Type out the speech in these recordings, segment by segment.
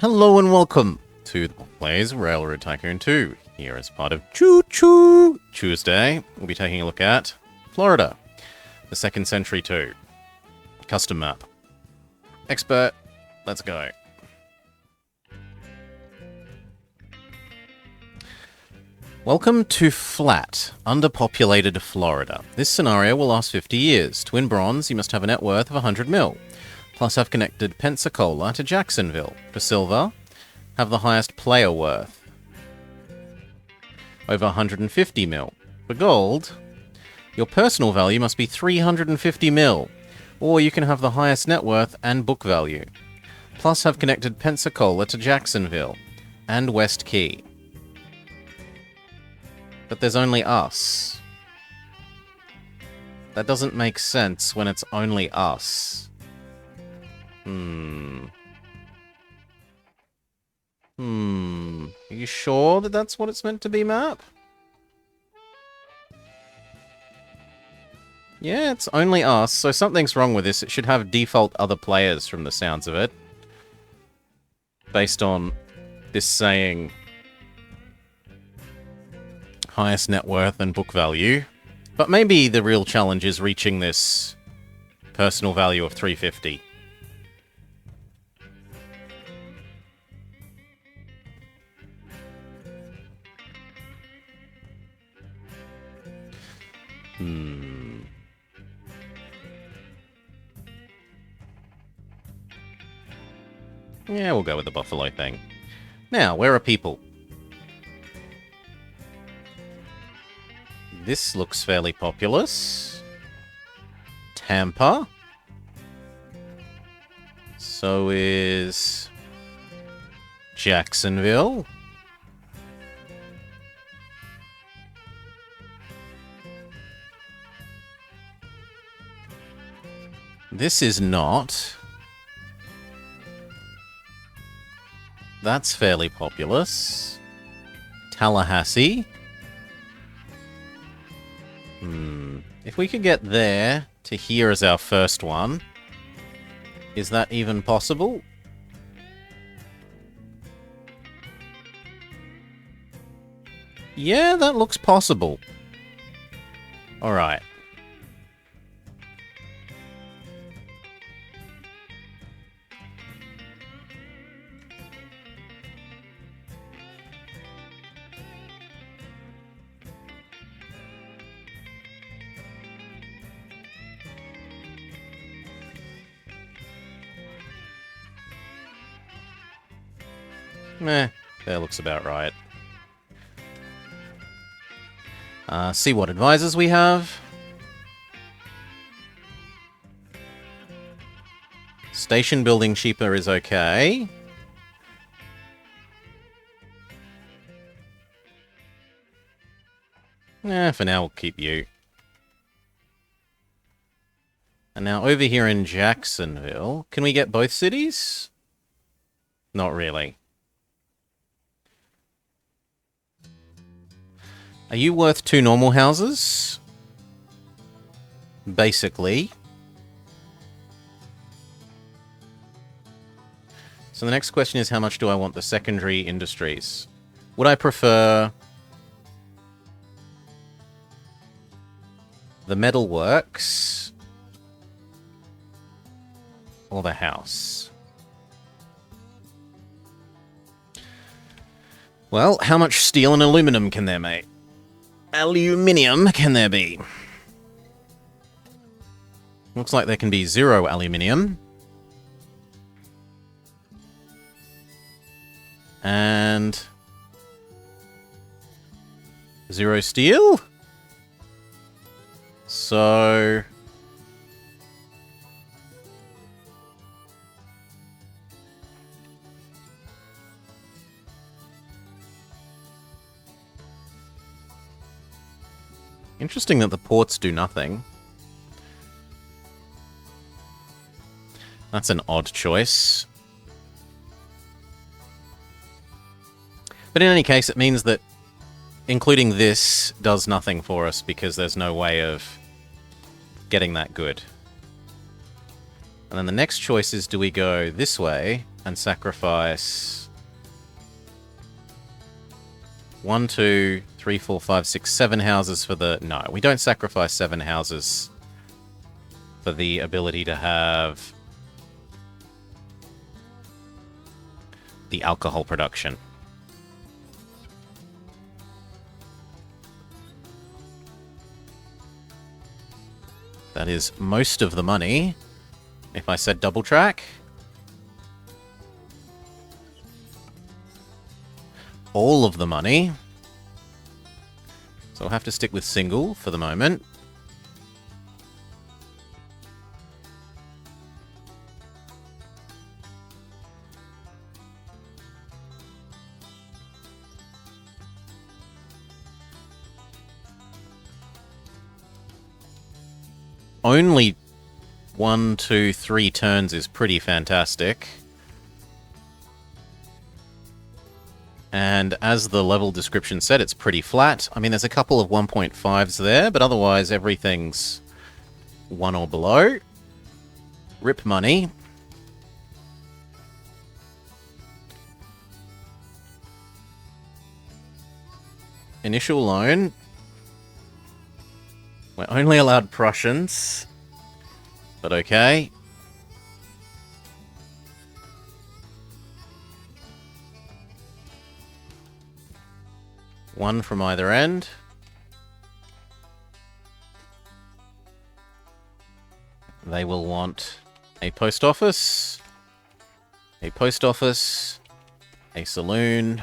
Hello and welcome to the Plays Railroad Tycoon 2. Here as part of Choo Choo Tuesday, we'll be taking a look at Florida, the 2nd Century 2. Custom map. Expert, let's go. Welcome to flat, underpopulated Florida. This scenario will last 50 years. To win bronze, you must have a net worth of 100 mil. Plus have connected Pensacola to Jacksonville. For silver, have the highest player worth, over 150 mil. For gold, your personal value must be 350 mil, or you can have the highest net worth and book value. Plus have connected Pensacola to Jacksonville and West Key. But there's only us. That doesn't make sense when it's only us. Are you sure that that's what it's meant to be, map? Yeah, it's only us, so something's wrong with this. It should have default other players from the sounds of it. Based on this saying highest net worth and book value. But maybe the real challenge is reaching this personal value of 350. Yeah, we'll go with the buffalo thing. Now, where are people? This looks fairly populous. Tampa. So is Jacksonville. This is not. That's fairly populous. Tallahassee. If we could get there to here as our first one, is that even possible? Yeah, that looks possible. Alright. That looks about right. See what advisors we have. Station building cheaper is okay. For now we'll keep you. And now over here in Jacksonville, can we get both cities? Not really. Are you worth 2 normal houses? Basically. So the next question is, how much do I want the secondary industries? Would I prefer the metalworks or the house? Well, how much steel and aluminum can there make? Aluminium can there be? Looks like there can be 0 aluminium. And 0 steel? So interesting that the ports do nothing. That's an odd choice. But in any case, it means that including this does nothing for us because there's no way of getting that good. And then the next choice is, do we go this way and sacrifice 1, 2, 3, 4, 5, 6, 7 houses for the... No, we don't sacrifice 7 houses for the ability to have the alcohol production. That is most of the money. If I said double track... all of the money. So I'll have to stick with single for the moment. Only 1, 2, 3 turns is pretty fantastic. And as the level description said, it's pretty flat. I mean, there's a couple of 1.5s there, but otherwise everything's 1 or below. Rip money. Initial loan. We're only allowed Prussians. But okay. One from either end. They will want a post office, a post office, a saloon,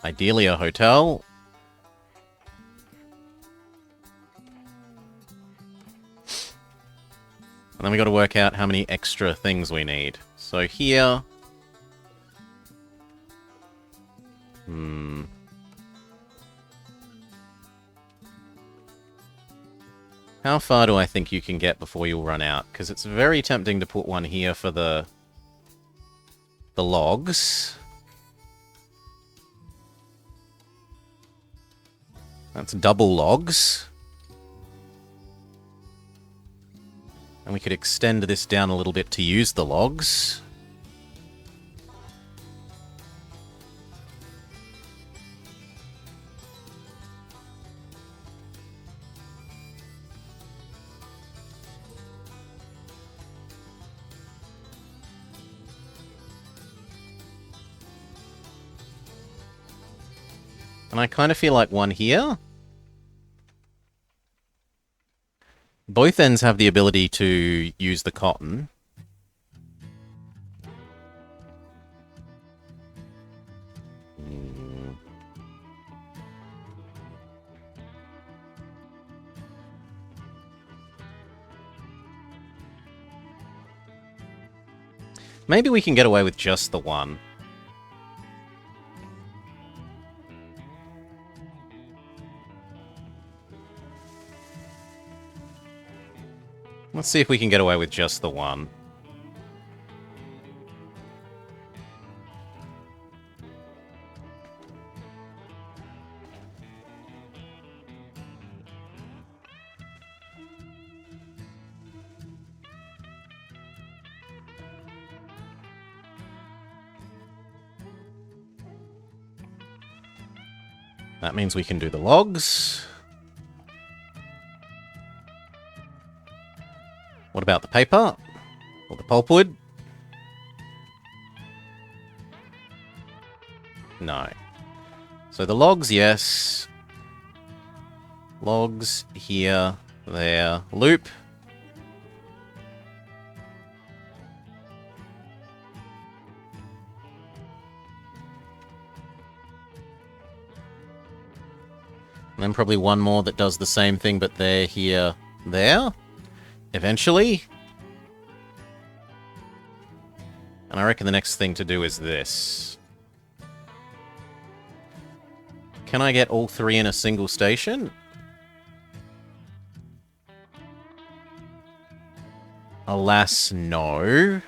ideally a hotel. And then we got to work out how many extra things we need. So here... How far do I think you can get before you'll run out? Because it's very tempting to put one here for the logs. That's double logs. And we could extend this down a little bit to use the logs. And I kind of feel like one here. Both ends have the ability to use the cotton. Maybe we can get away with just the one. Let's see if we can get away with just the one. That means we can do the logs. What about the paper? Or the pulpwood? No. So the logs, yes. Logs, here, there, loop. And then probably one more that does the same thing, but there, here, there. Eventually. And I reckon the next thing to do is this. Can I get all three in a single station? Alas, no.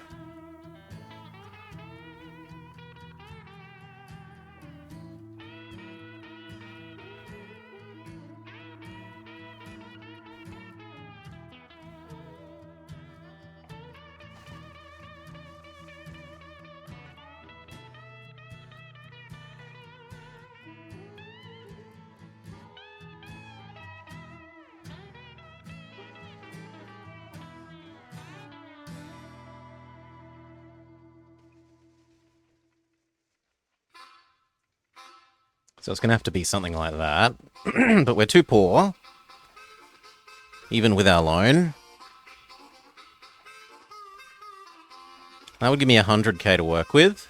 So it's going to have to be something like that. But we're too poor, even with our loan. That would give me 100k to work with.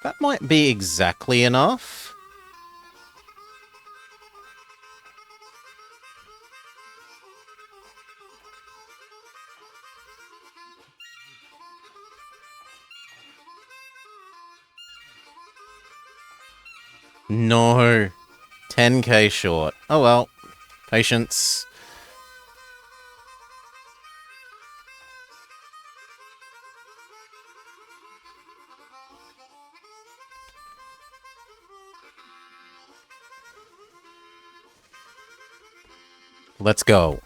That might be exactly enough. No. 10k short. Oh well. Patience. Let's go.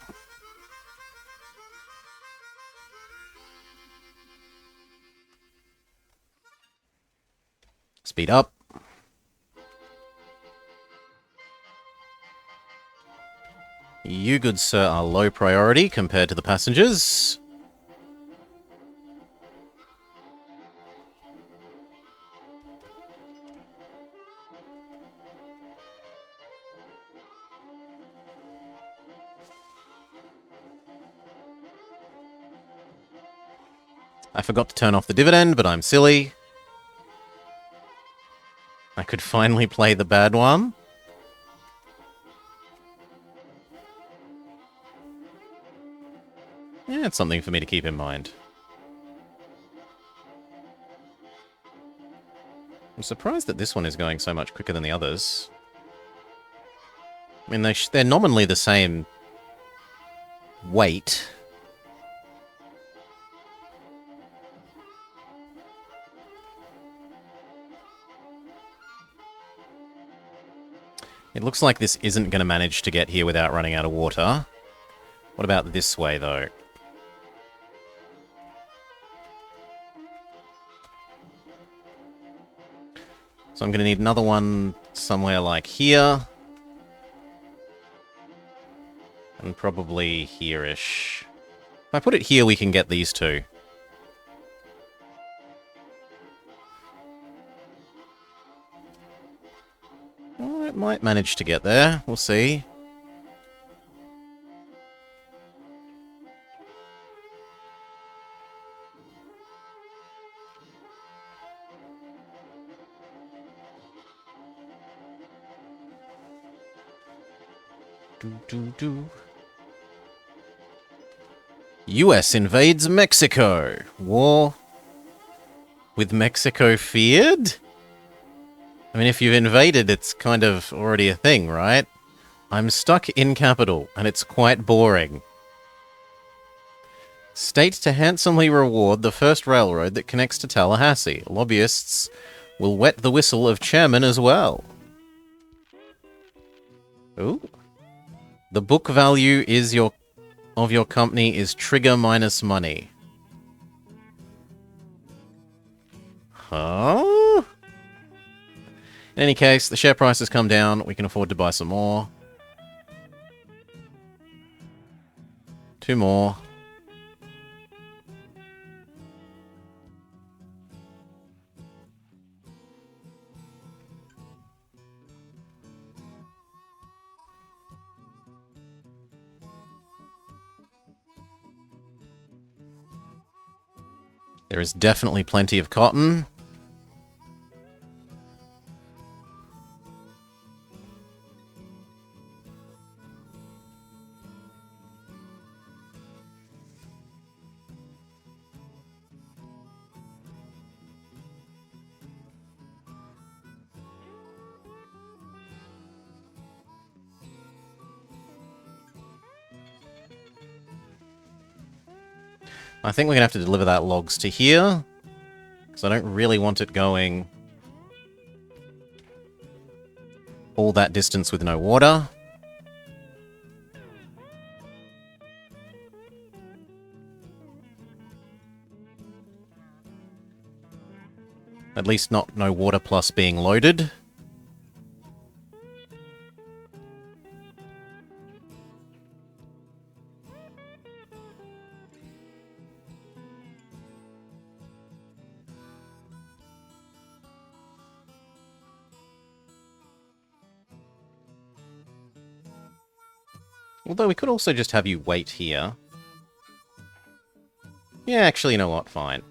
Speed up. You, good sir, are low priority compared to the passengers. I forgot to turn off the dividend, but I'm silly. I could finally play the bad one. Yeah, it's something for me to keep in mind. I'm surprised that this one is going so much quicker than the others. I mean, they're nominally the same weight. It looks like this isn't going to manage to get here without running out of water. What about this way, though? So I'm going to need another one somewhere like here. And probably here-ish. If I put it here, we can get these two. Well, it might manage to get there. We'll see. US invades Mexico. War with Mexico feared? I mean, if you've invaded, it's kind of already a thing, right? I'm stuck in capital, and it's quite boring. State to handsomely reward the first railroad that connects to Tallahassee. Lobbyists will wet the whistle of chairman as well. Ooh. The book value of your company is trigger minus money. Huh? In any case, the share price has come down. We can afford to buy some more. 2 more. There is definitely plenty of cotton. I think we're going to have to deliver that logs to here, because I don't really want it going all that distance with no water. At least not no water plus being loaded. Although we could also just have you wait here. Yeah, actually, you know what? Fine.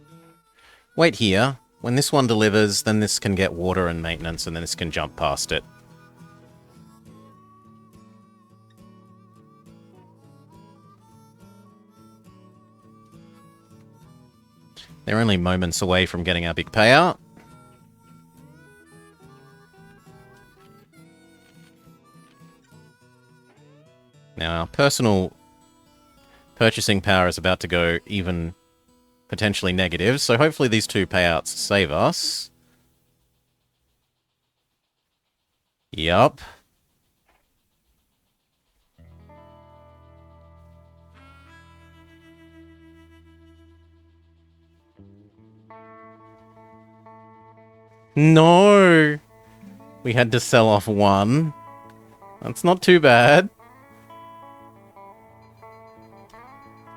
Wait here. When this one delivers, then this can get water and maintenance, and then this can jump past it. They're only moments away from getting our big payout. Now, our personal purchasing power is about to go even potentially negative, so hopefully these two payouts save us. Yup. No! We had to sell off one. That's not too bad.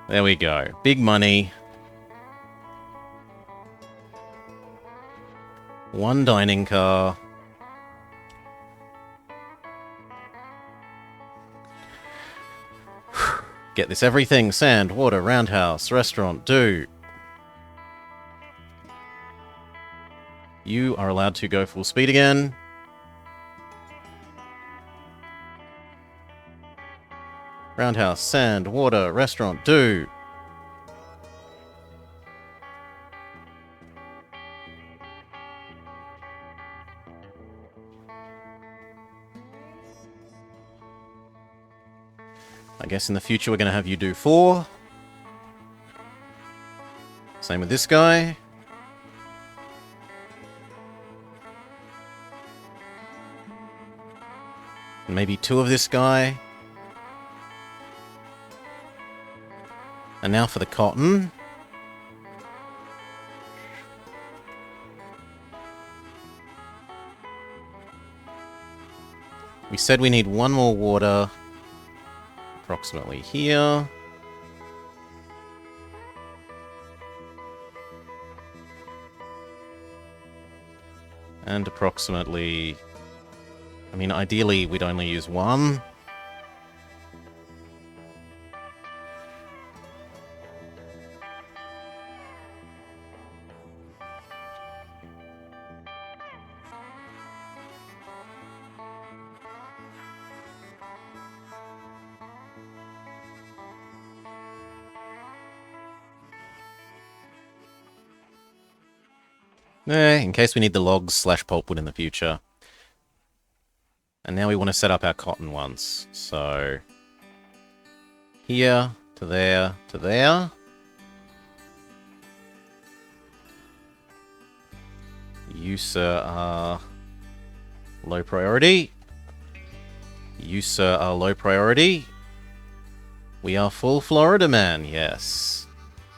There we go. Big money. One dining car. Get this everything. Sand, water, roundhouse, restaurant, do. You are allowed to go full speed again. Roundhouse, sand, water, restaurant, do. I guess in the future we're going to have you do 4. Same with this guy. And maybe 2 of this guy. And now for the cotton. We said we need 1 more water. Approximately here. And approximately... I mean, ideally, we'd only use 1. In case we need the logs / pulpwood in the future. And now we want to set up our cotton ones. So, here, to there, to there. You, sir, are low priority. You, sir, are low priority. We are full Florida man, yes.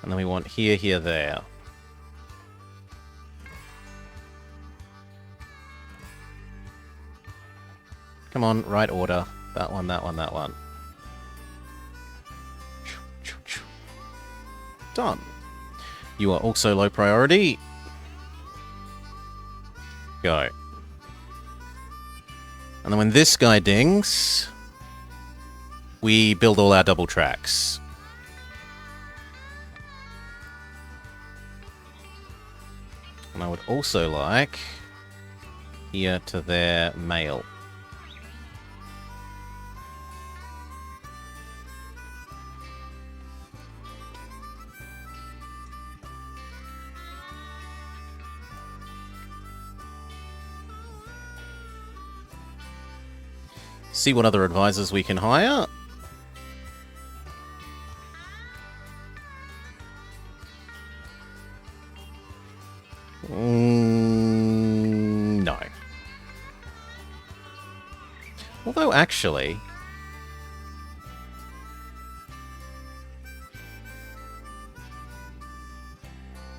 And then we want here, here, there. Come on, right order. That one, that one, that one. Done. You are also low priority. Go. And then when this guy dings, we build all our double tracks. And I would also like here to there mail. See what other advisors we can hire. No. Although, actually...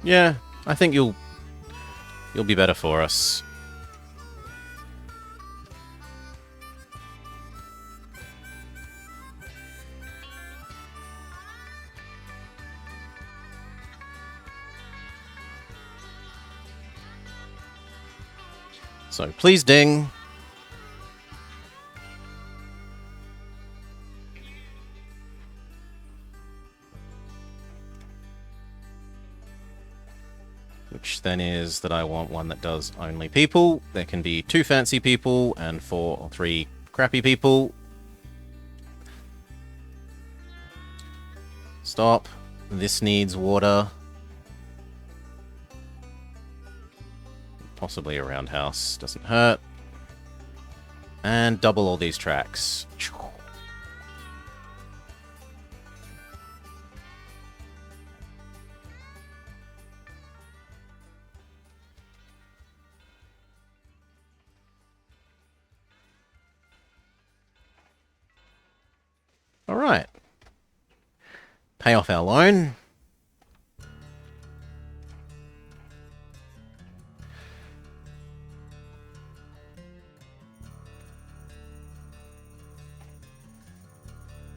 yeah, I think you'll be better for us. So, please ding. which then is that I want one that does only people. There can be 2 fancy people and 4 or 3 crappy people. Stop. This needs water. Possibly a roundhouse. Doesn't hurt. And double all these tracks. Alright. Pay off our loan.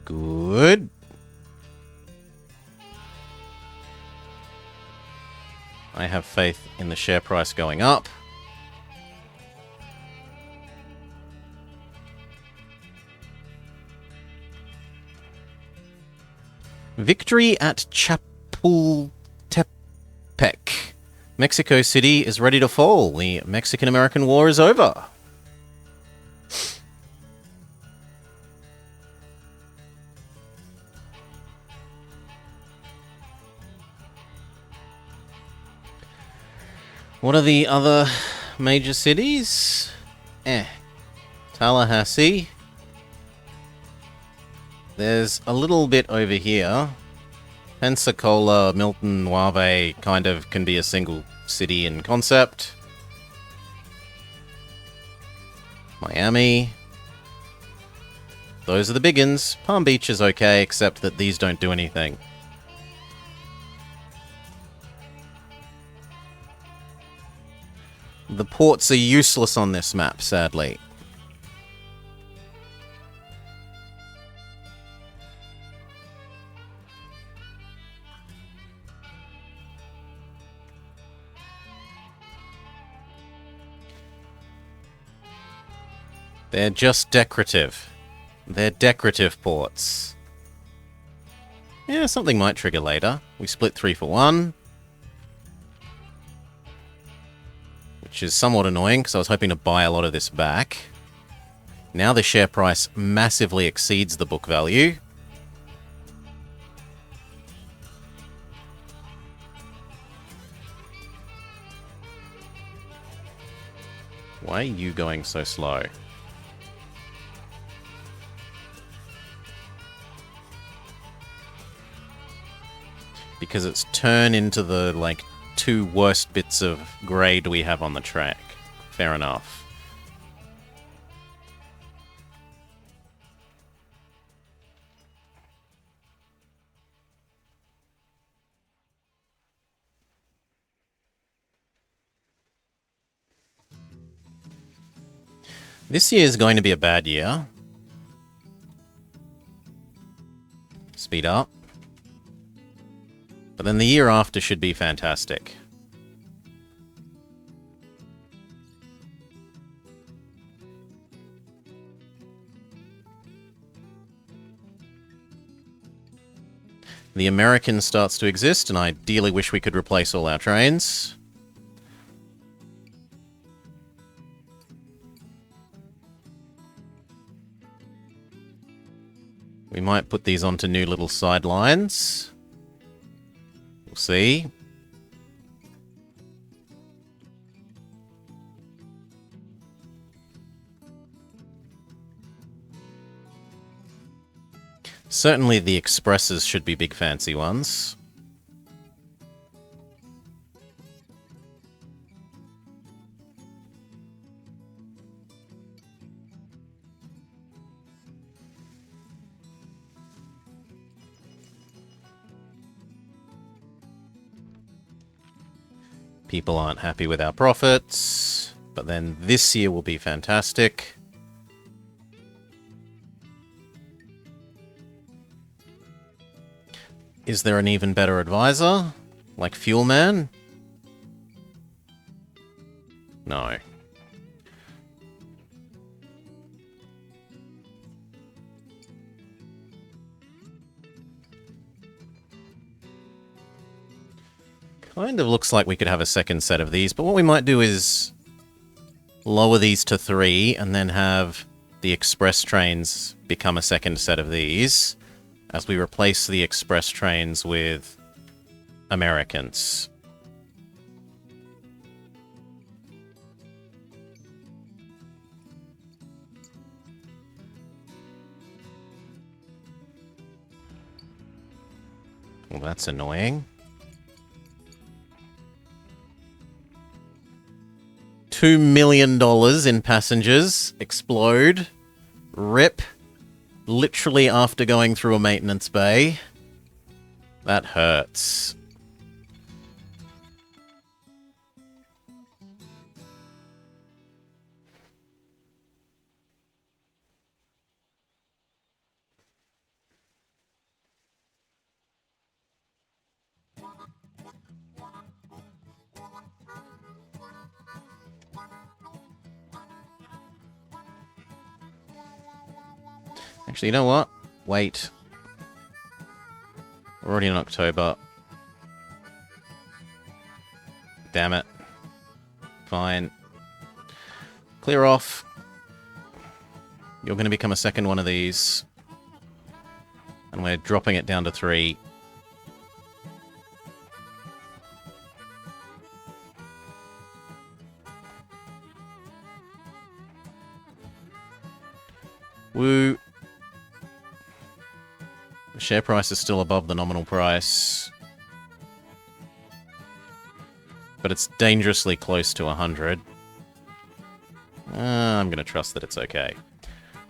Good. I have faith in the share price going up. Victory at Chapultepec. Mexico City is ready to fall. The Mexican-American War is over. What are the other major cities? Tallahassee. There's a little bit over here. Pensacola, Milton, Nuave kind of can be a single city in concept. Miami. Those are the big uns. Palm Beach is okay, except that these don't do anything. The ports are useless on this map, sadly. They're just decorative. They're decorative ports. Yeah, something might trigger later. We split 3 for 1. Which is somewhat annoying, because I was hoping to buy a lot of this back. Now the share price massively exceeds the book value. Why are you going so slow? Because it's turned into the, like, 2 worst bits of grade we have on the track. Fair enough. This year is going to be a bad year. Speed up. But then the year after should be fantastic. The American starts to exist, and I ideally wish we could replace all our trains. We might put these onto new little sidelines. We'll see. Certainly the expresses should be big fancy ones. People aren't happy with our profits, but then this year will be fantastic. Is there an even better advisor? Like Fuel Man? No. Kind of looks like we could have a second set of these, but what we might do is lower these to 3 and then have the express trains become a second set of these as we replace the express trains with Americans. Well, that's annoying. $2 million in passengers explode. RIP. Literally after going through a maintenance bay. That hurts. Actually, you know what? Wait. We're already in October. Damn it. Fine. Clear off. You're going to become a second one of these. And we're dropping it down to 3. Woo. The share price is still above the nominal price. But it's dangerously close to 100. I'm going to trust that it's okay.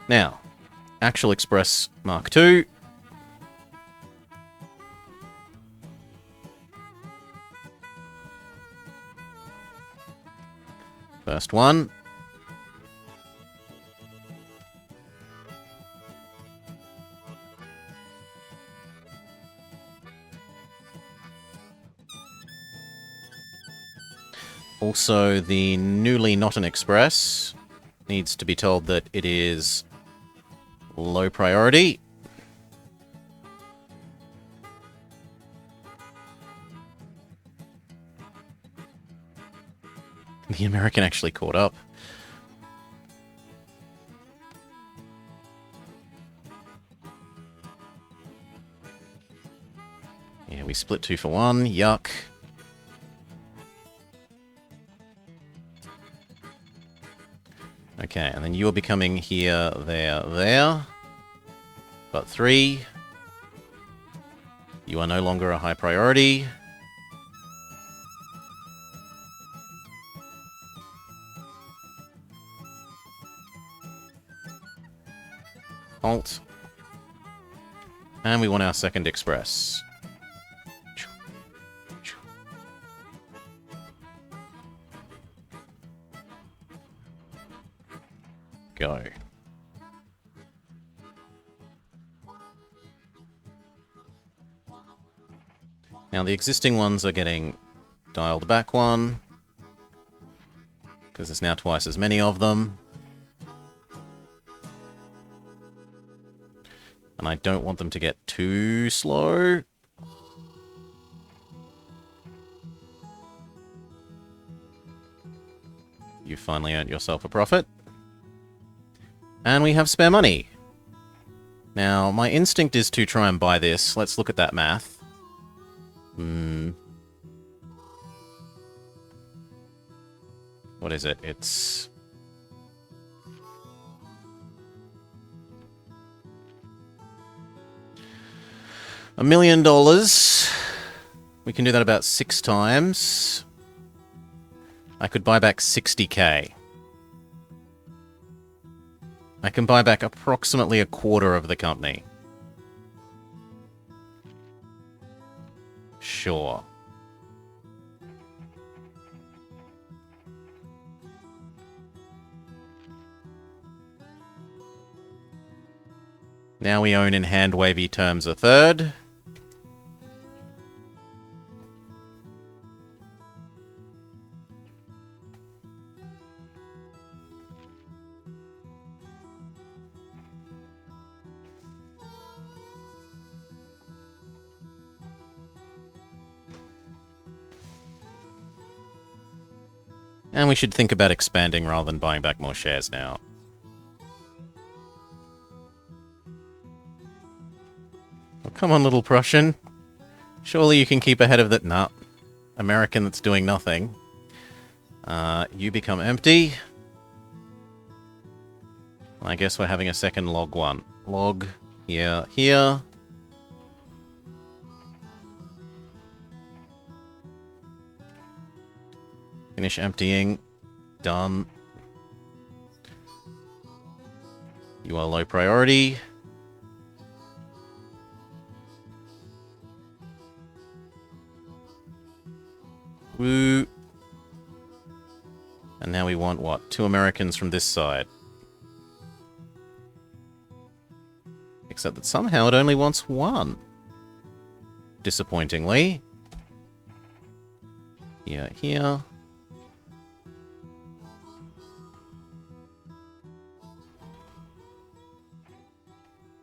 Now, Actual Express Mark II. First one. Also, the newly not an express needs to be told that it is low priority. The American actually caught up. Yeah, we split 2 for 1. Yuck. Okay, and then you're becoming here, there, there. But 3. You are no longer a high priority. Halt. And we want our second express. Go. Now the existing ones are getting dialed back 1, because there's now twice as many of them. And I don't want them to get too slow. You finally earned yourself a profit. And we have spare money. Now, my instinct is to try and buy this. Let's look at that math. What is it? It's... $1 million. We can do that about 6 times. I could buy back 60k. I can buy back approximately a quarter of the company. Sure. Now we own in hand-wavy terms a third. And we should think about expanding rather than buying back more shares now. Oh, come on, little Prussian. Surely you can keep ahead of that. Nah. American that's doing nothing. You become empty. I guess we're having a second log one. Log here, here. Finish emptying. Done. You are low priority. Woo. And now we want what? 2 Americans from this side. Except that somehow it only wants 1. Disappointingly. Here, here.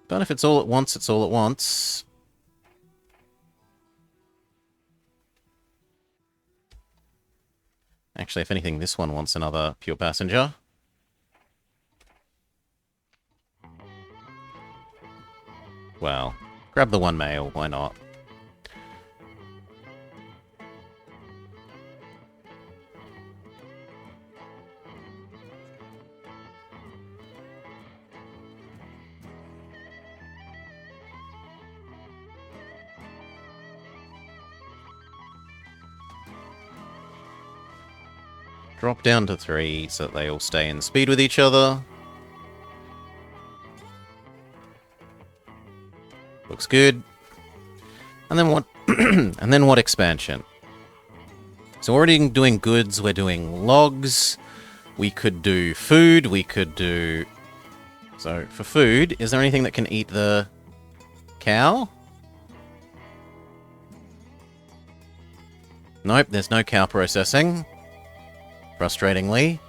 But if it's all at once, it's all at once. Actually, if anything, this one wants another pure passenger. Well, grab the 1 male, why not? Drop down to 3 so that they all stay in speed with each other. Looks good. And then what? And then what expansion? So we're already doing goods. We're doing logs. We could do food. We could do. So for food, is there anything that can eat the cow? Nope. There's no cow processing. Frustratingly.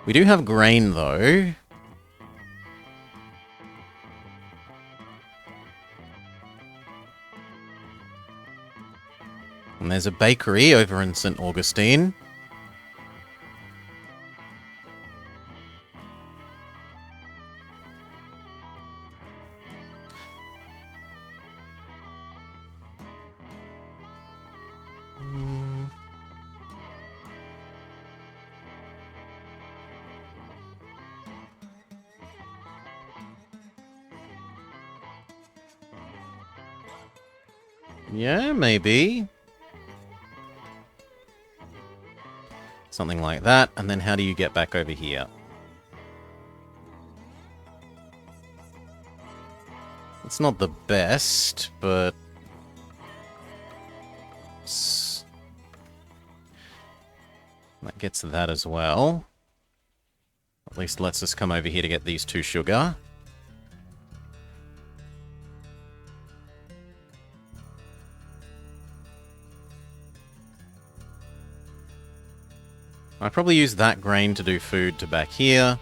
We do have grain though. And there's a bakery over in St. Augustine. Yeah, maybe. Something like that. And then how do you get back over here? It's not the best, but... that gets that as well. At least lets us come over here to get these 2 sugar. I'd probably use that grain to do food to back here,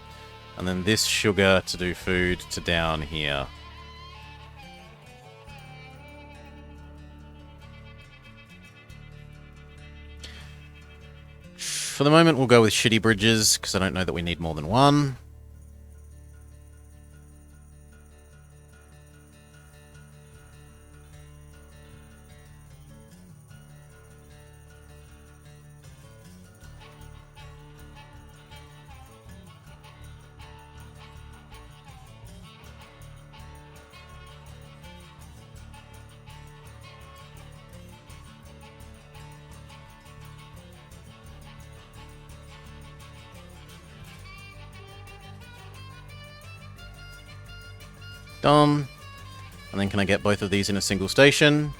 and then this sugar to do food to down here. For the moment, we'll go with shitty bridges, because I don't know that we need more than 1. Done. And then can I get both of these in a single station?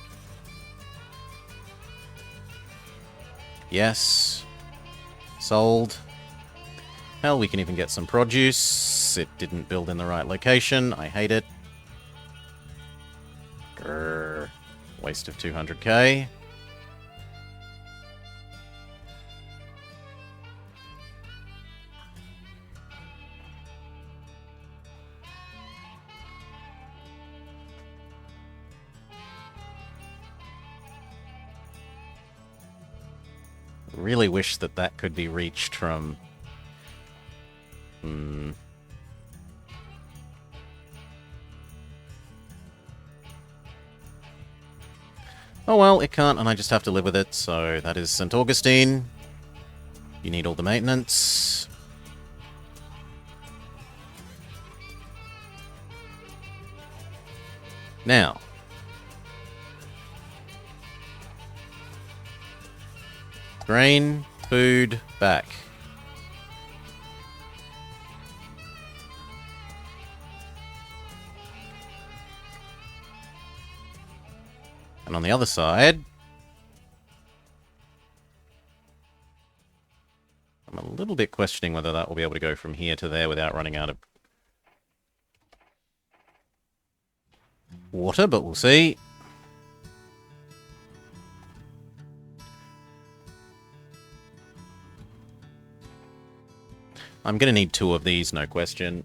Yes. Sold. Hell, we can even get some produce. It didn't build in the right location. I hate it. Grrr. Waste of 200k. Really wish that that could be reached from... Oh well, it can't, and I just have to live with it, so that is St. Augustine. You need all the maintenance. Now. Grain, food, back. And on the other side, I'm a little bit questioning whether that will be able to go from here to there without running out of water, but we'll see. I'm going to need 2 of these, no question.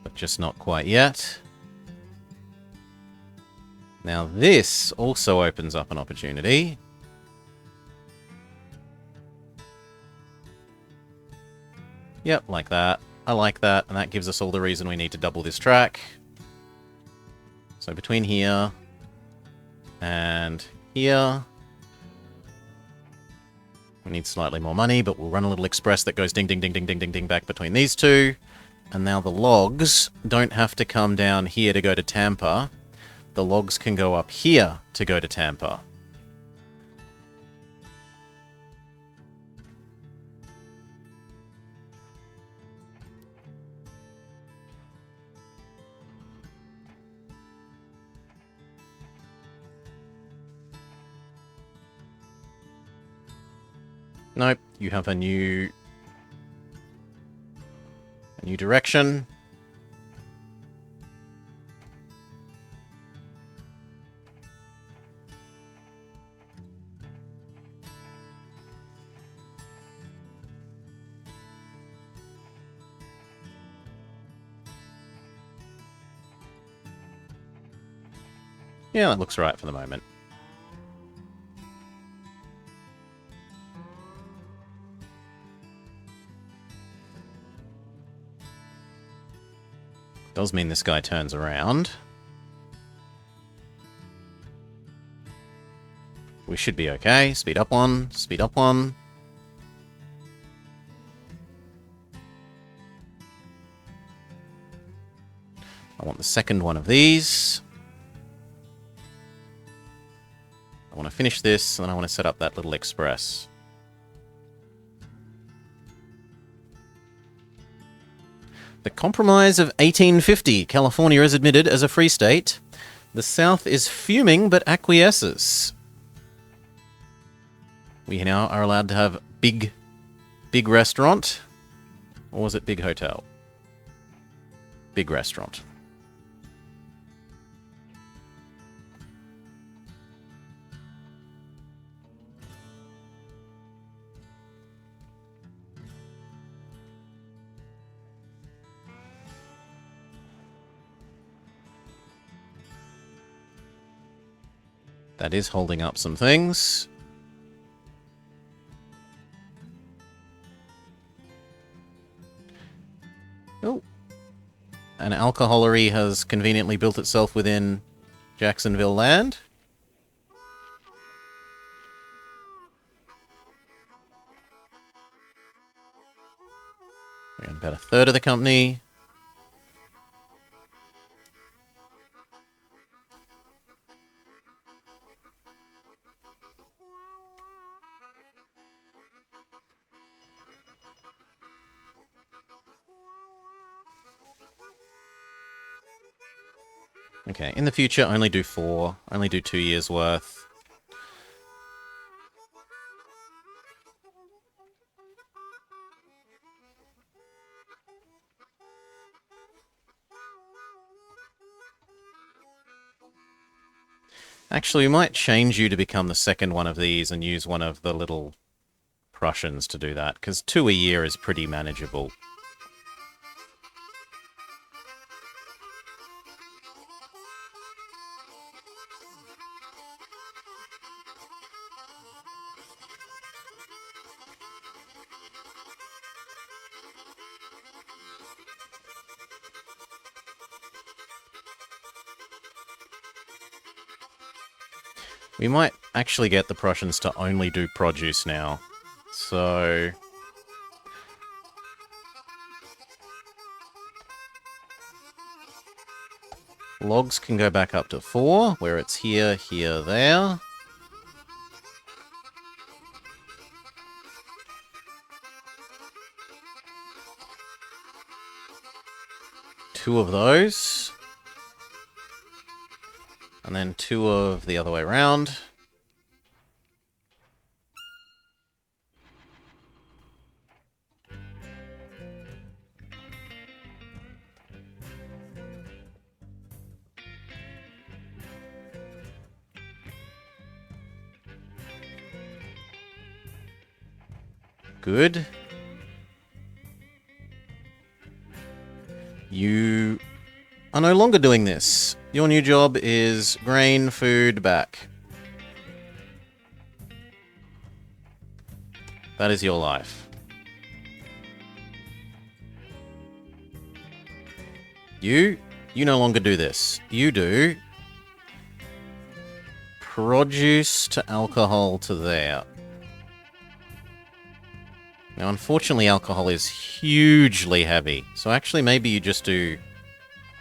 But just not quite yet. Now this also opens up an opportunity. Yep, like that. I like that, and that gives us all the reason we need to double this track. So between here and here, we need slightly more money, but we'll run a little express that goes ding, ding, ding, ding, ding, ding, ding back between these two. And now the logs don't have to come down here to go to Tampa. The logs can go up here to go to Tampa. Nope, you have a new direction. Yeah, that looks right for the moment. Does mean this guy turns around. We should be okay. Speed up one, speed up one. I want the second one of these. I want to finish this, and then I want to set up that little express. The Compromise of 1850. California is admitted as a free state. The South is fuming but acquiesces. We now are allowed to have big restaurant. Or was it big hotel? Big restaurant. That is holding up some things. Oh. An alcoholery has conveniently built itself within Jacksonville land. We're about a third of the company. Okay, in the future, only do 4. Only do 2 years worth. Actually, we might change you to become the second one of these and use one of the little Prussians to do that, because 2 a year is pretty manageable. We might actually get the Prussians to only do produce now. So... logs can go back up to 4, where it's here, here, there. Two of those. And then 2 of the other way around. Good. You are no longer doing this. Your new job is grain food back. That is your life. You no longer do this. You do produce to alcohol to there. Now, unfortunately, alcohol is hugely heavy. So actually, maybe you just do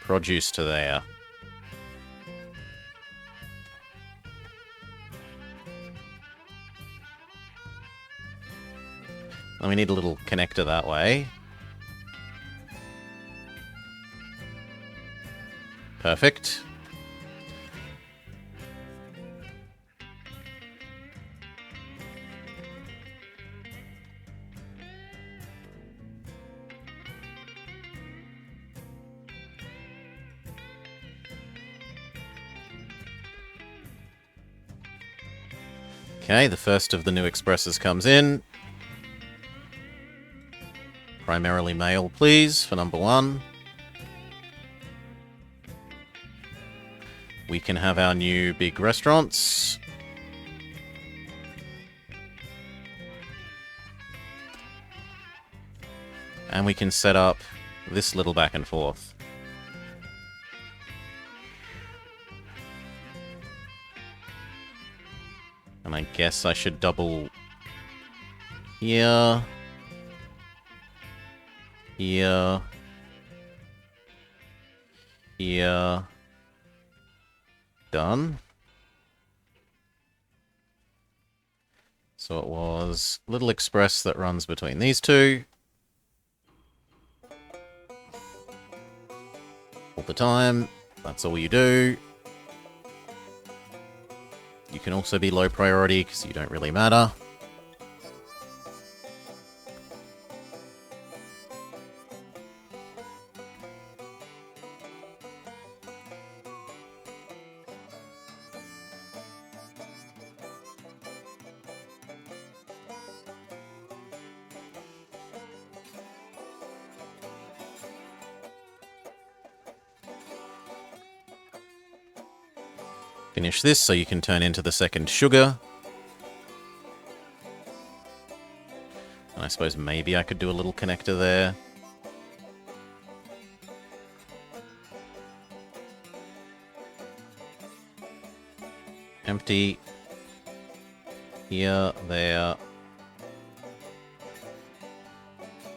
produce to there. And we need a little connector that way. Perfect. Okay, the first of the new expresses comes in. Primarily male, please, for number 1. We can have our new big restaurants. And we can set up this little back and forth. And I guess I should double here, here, here. Done. So it was little express that runs between these two. All the time. That's all you do. You can also be low priority because you don't really matter. Finish this so you can turn into the second sugar. And I suppose maybe I could do a little connector there. Empty. Here, there.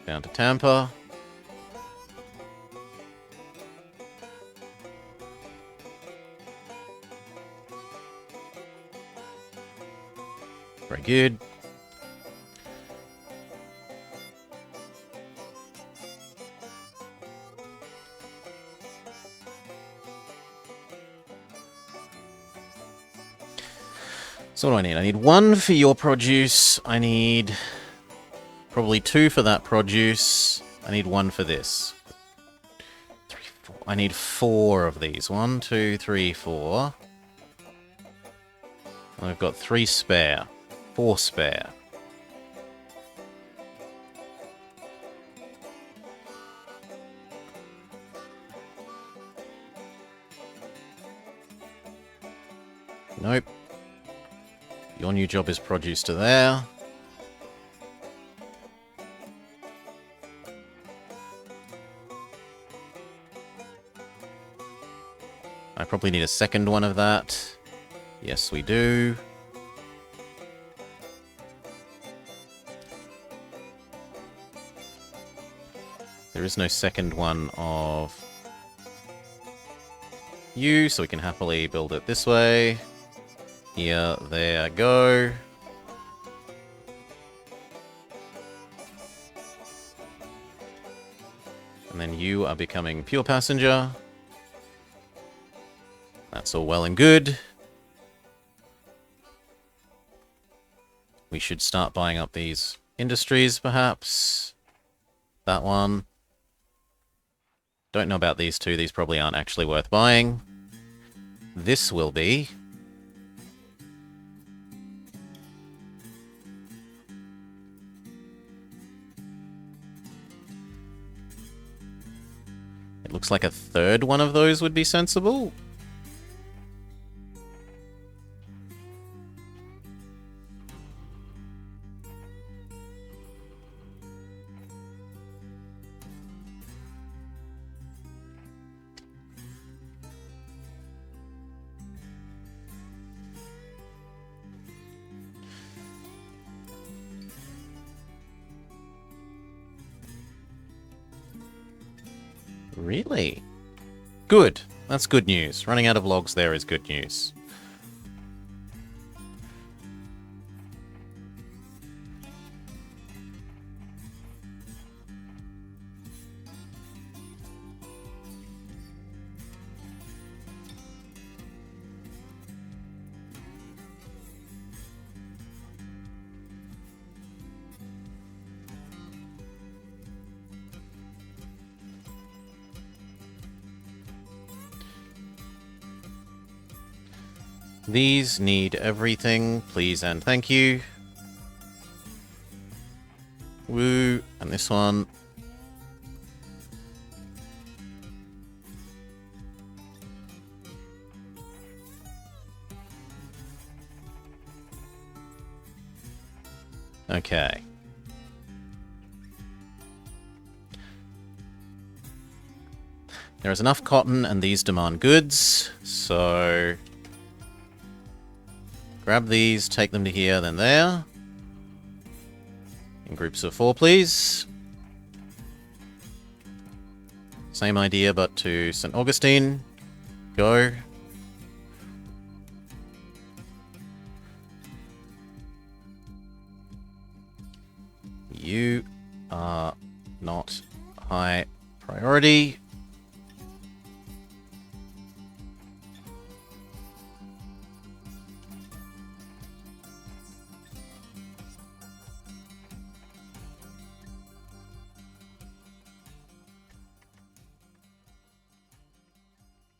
Down to Tampa. Very good. So what do I need? I need 1 for your produce. I need probably 2 for that produce. I need 1 for this. 3, 4. I need 4 of these. 1, 2, 3, 4. And I've got 3 spare. 4 spare. Nope. Your new job is produce to there. I probably need a second one of that. Yes, we do. There is no second one of you, so we can happily build it this way. Here, there, go. And then you are becoming pure passenger. That's all well and good. We should start buying up these industries, perhaps. That one. Don't know about these two. These probably aren't actually worth buying. This will be. It looks like a third one of those would be sensible. Really? Good. That's good news. Running out of logs there is good news. These need everything, please and thank you. Woo, and this one. Okay. There is enough cotton and these demand goods, so grab these, take them to here, then there. In groups of 4, please. Same idea, but to St. Augustine. Go. You are not high priority.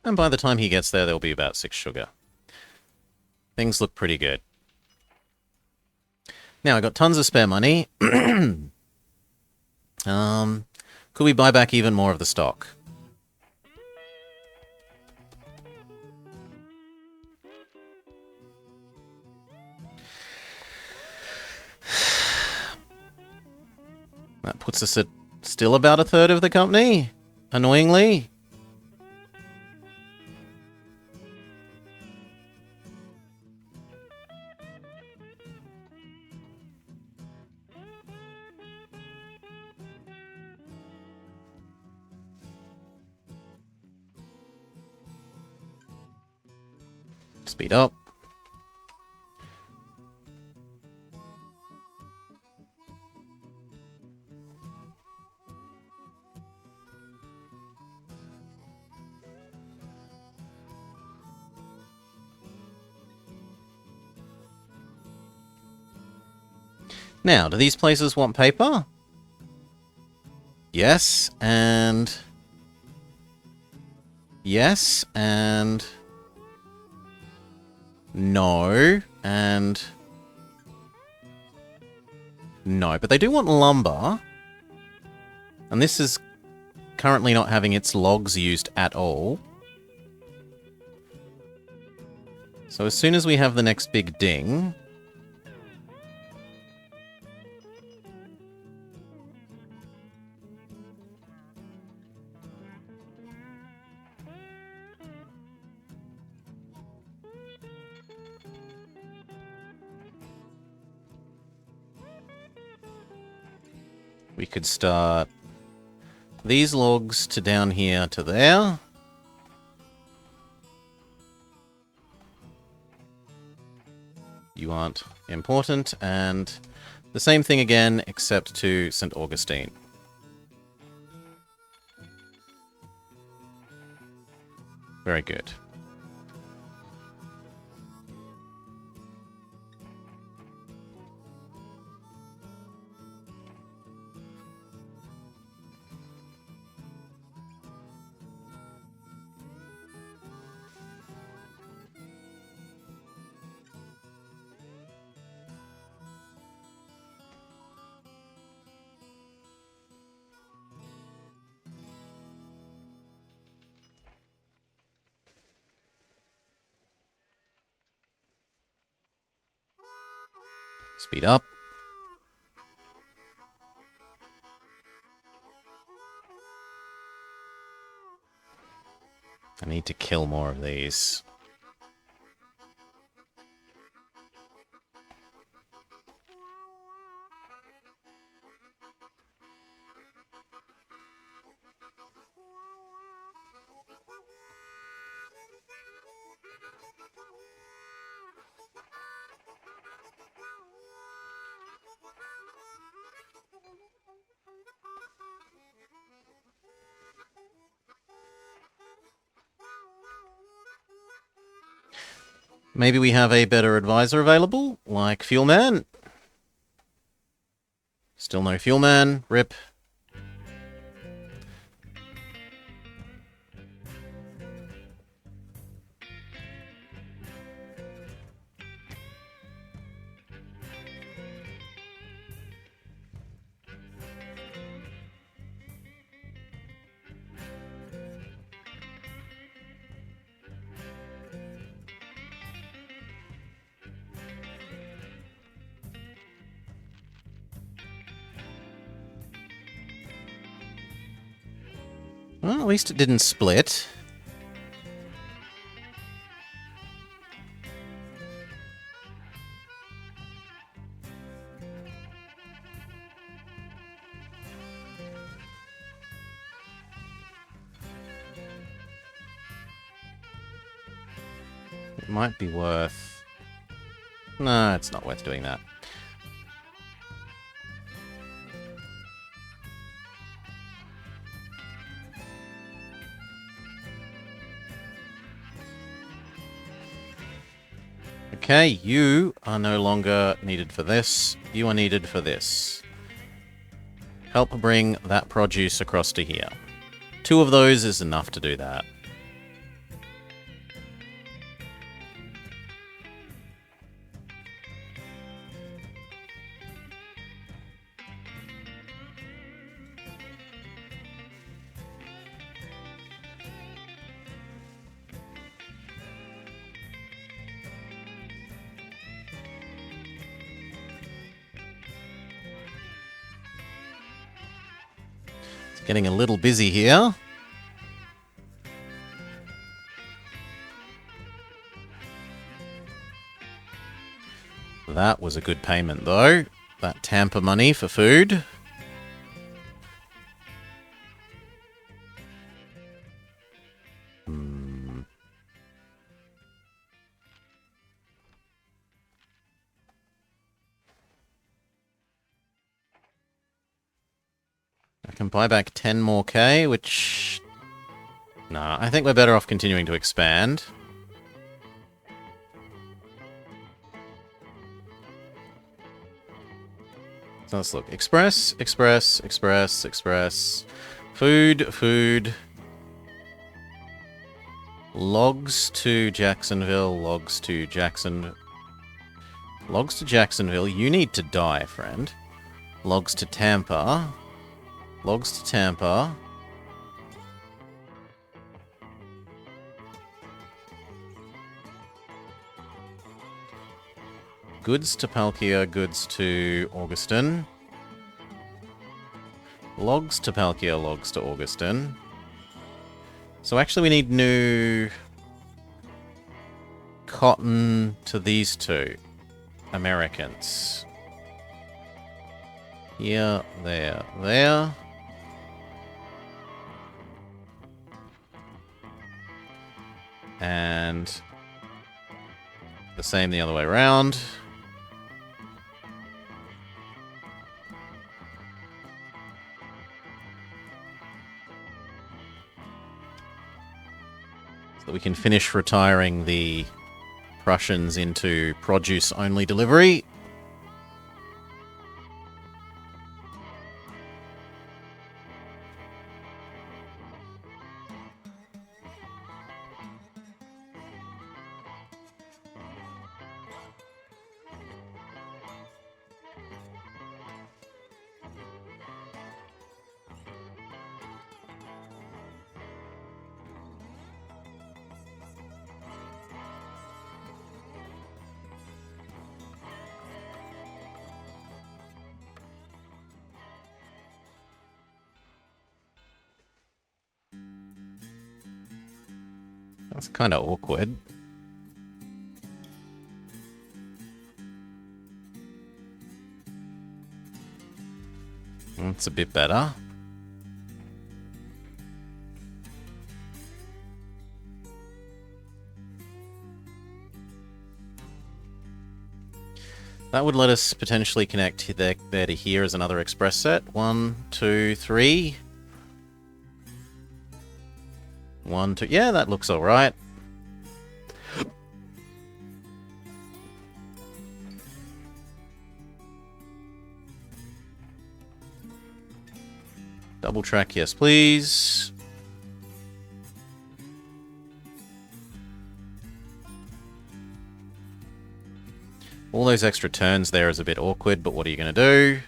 And by the time he gets there, there'll be about 6 sugar. Things look pretty good. Now, I got tons of spare money. Could we buy back even more of the stock? That puts us at still about a third of the company, annoyingly. Speed up. Now, do these places want paper? Yes, and... yes, and... no, and... no, but they do want lumber. And this is currently not having its logs used at all. So as soon as we have the next big ding... We could start these logs to down here to there. You aren't important, and the same thing again, except to St. Augustine. Very good. Speed up. I need to kill more of these. Maybe we have a better advisor available, like Fuelman. Still no Fuelman. Rip. Well, at least it didn't split. It might be worth... No, it's not worth doing that. Okay, you are no longer needed for this. You are needed for this. Help bring that produce across to here. 2 of those is enough to do that. Getting a little busy here. That was a good payment, though. That Tampa money for food. I can buy back 10 more K, which... Nah, I think we're better off continuing to expand. So let's look. Express, express, express, express. Food, food. Logs to Jacksonville, logs to Jackson... Logs to Jacksonville. You need to die, friend. Logs to Tampa. Logs to Tampa. Goods to Palkia, goods to Augustin. Logs to Palkia, logs to Augustin. So actually we need new cotton to these 2 Americans. Here, there, there. And the same the other way around. So that we can finish retiring the Prussians into produce-only delivery. That's kind of awkward. That's a bit better. That would let us potentially connect there to here as another express set. 1, 2, 3. 1, 2. Yeah, that looks all right. Double track, yes, please. All those extra turns there is a bit awkward, but what are you going to do?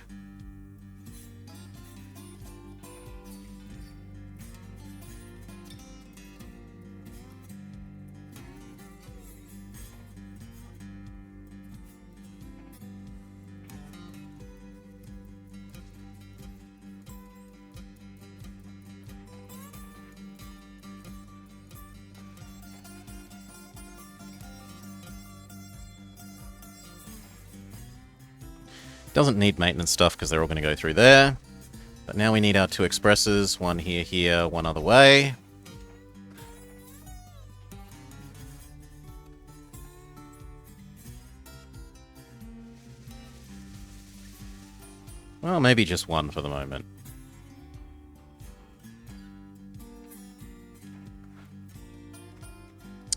Doesn't need maintenance stuff because they're all going to go through there. But now we need our 2 expresses. One here, here, one other way. Well, maybe just one for the moment.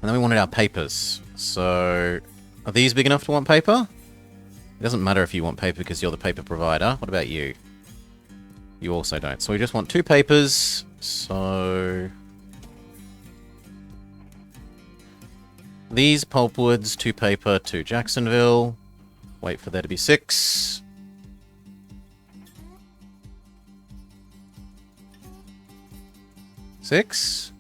And then we wanted our papers. So, are these big enough to want paper? It doesn't matter if you want paper because you're the paper provider. What about you? You also don't. So we just want 2 papers. So these pulpwoods, 2 paper to Jacksonville. Wait for there to be 6. Six.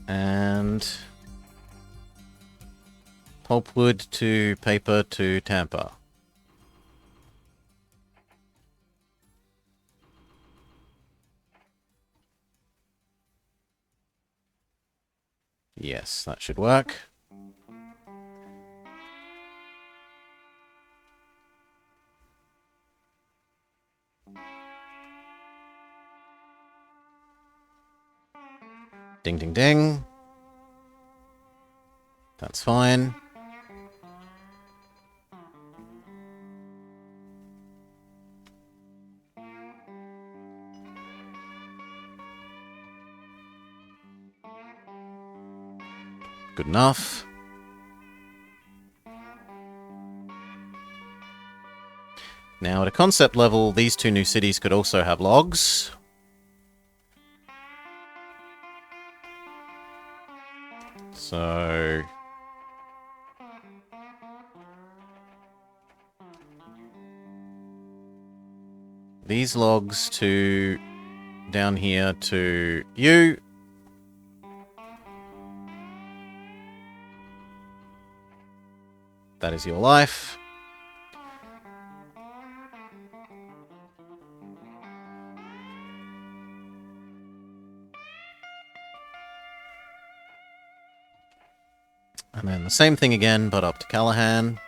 And pulpwood to paper to Tampa. Yes, that should work. Ding, ding, ding. That's fine. Good enough. Now, at a concept level, these 2 new cities could also have logs. So these logs to down here to you. That is your life. And then the same thing again, but up to Callahan.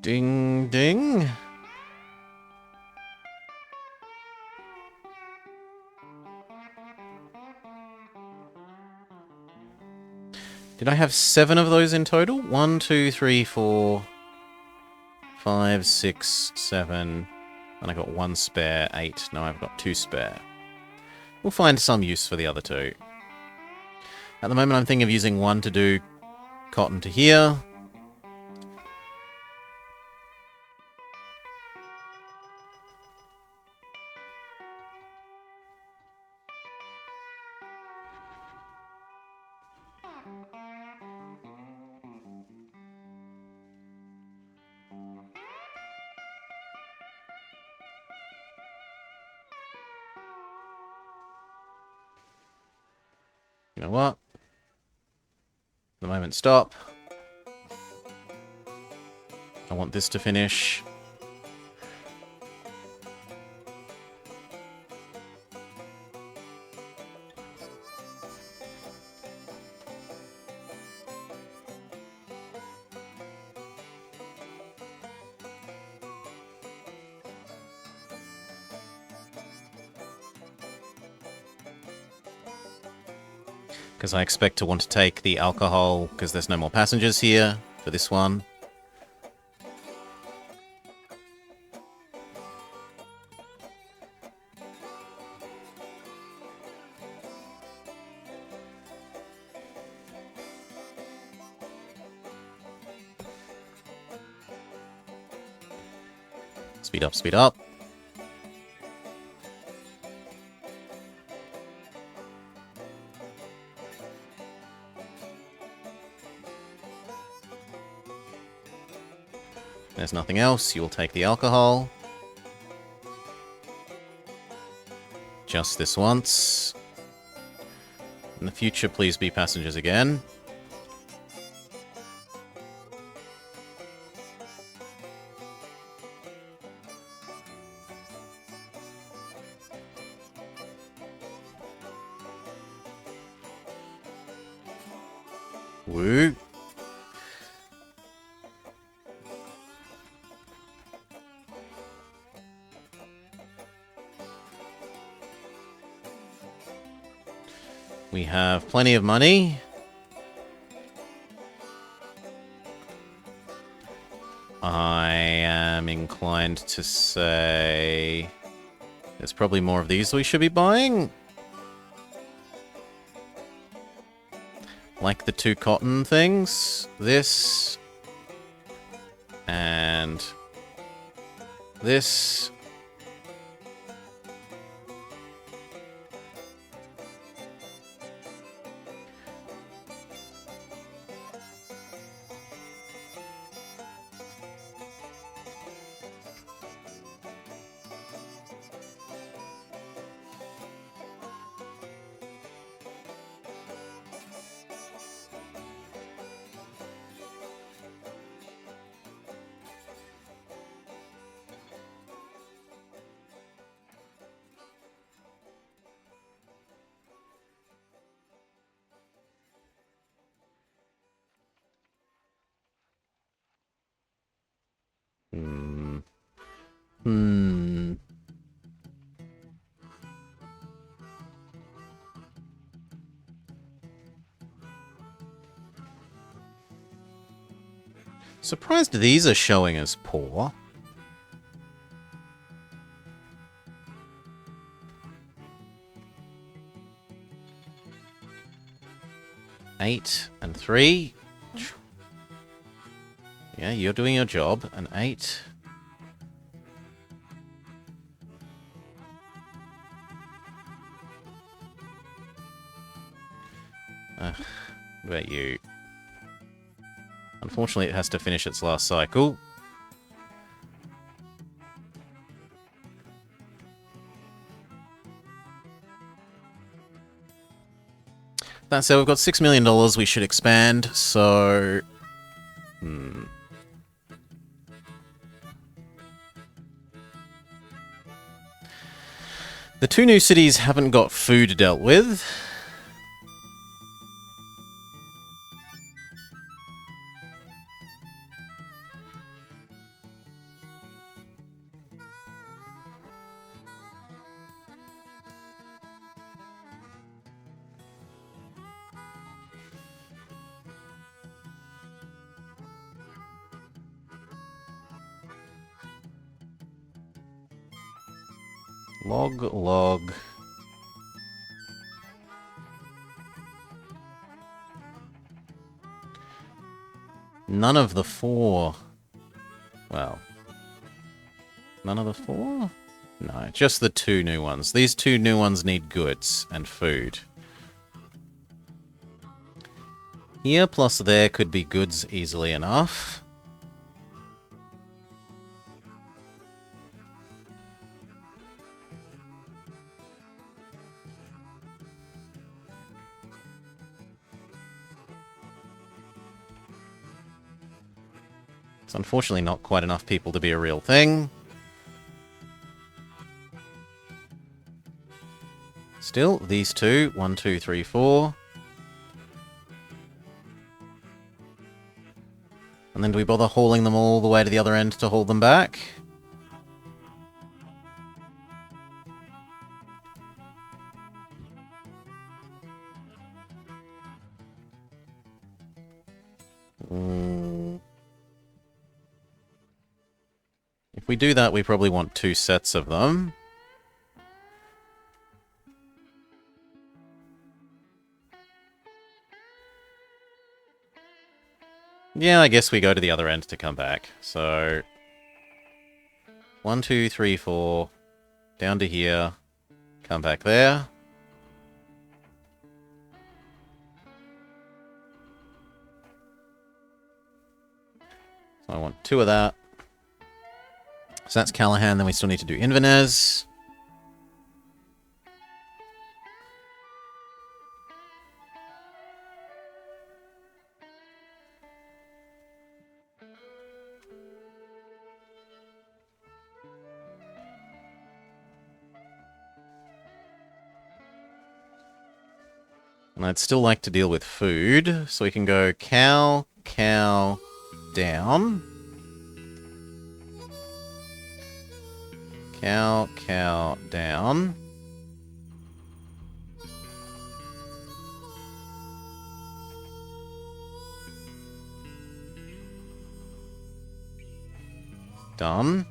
Ding, ding. Did I have 7 of those in total? 1, 2, 3, 4, 5, 6, 7. And I got 1 spare. 8. No, I've got 2 spare. We'll find some use for the other 2. At the moment, I'm thinking of using 1 to do cotton to here. You know what? At the moment, stop. I want this to finish. Because I expect to want to take the alcohol, because there's no more passengers here for this one. Speed up, speed up. There's nothing else. You'll take the alcohol. Just this once. In the future, please be passengers again. Woo. We have plenty of money. I am inclined to say there's probably more of these we should be buying. Like the 2 cotton things. This. And this. Surprised these are showing as poor. Eight and 3. Yeah, you're doing your job. An 8. What about you? Unfortunately, it has to finish its last cycle. That said, we've got $6 million we should expand, so... The 2 new cities haven't got food dealt with. Log. None of the 4. Well. None of the 4? No, just the 2 new ones. These 2 new ones need goods and food. Here plus there could be goods easily enough. It's unfortunately not quite enough people to be a real thing. Still, these 2. 1, 2, 3, 4. And then do we bother hauling them all the way to the other end to haul them back? If we do that, we probably want 2 sets of them. Yeah, I guess we go to the other end to come back. So 1, 2, 3, 4. Down to here. Come back there. So I want 2 of that. So that's Callahan, then we still need to do Inverness. And I'd still like to deal with food, so we can go cow, down. Cow, down. Done.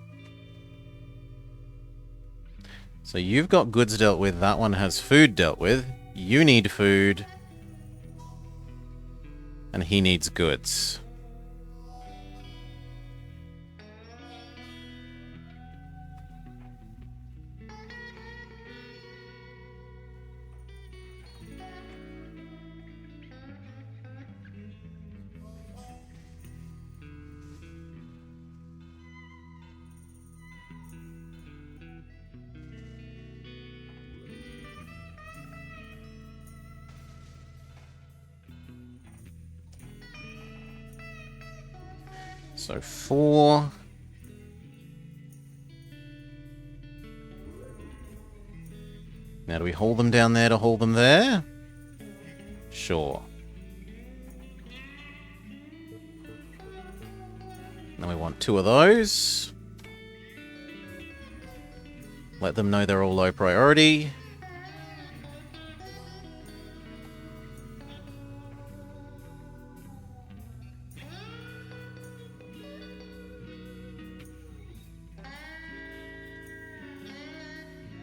So you've got goods dealt with, that one has food dealt with. You need food. And he needs goods. So 4. Now do we haul them down there to haul them there? Sure. Then we want 2 of those. Let them know they're all low priority.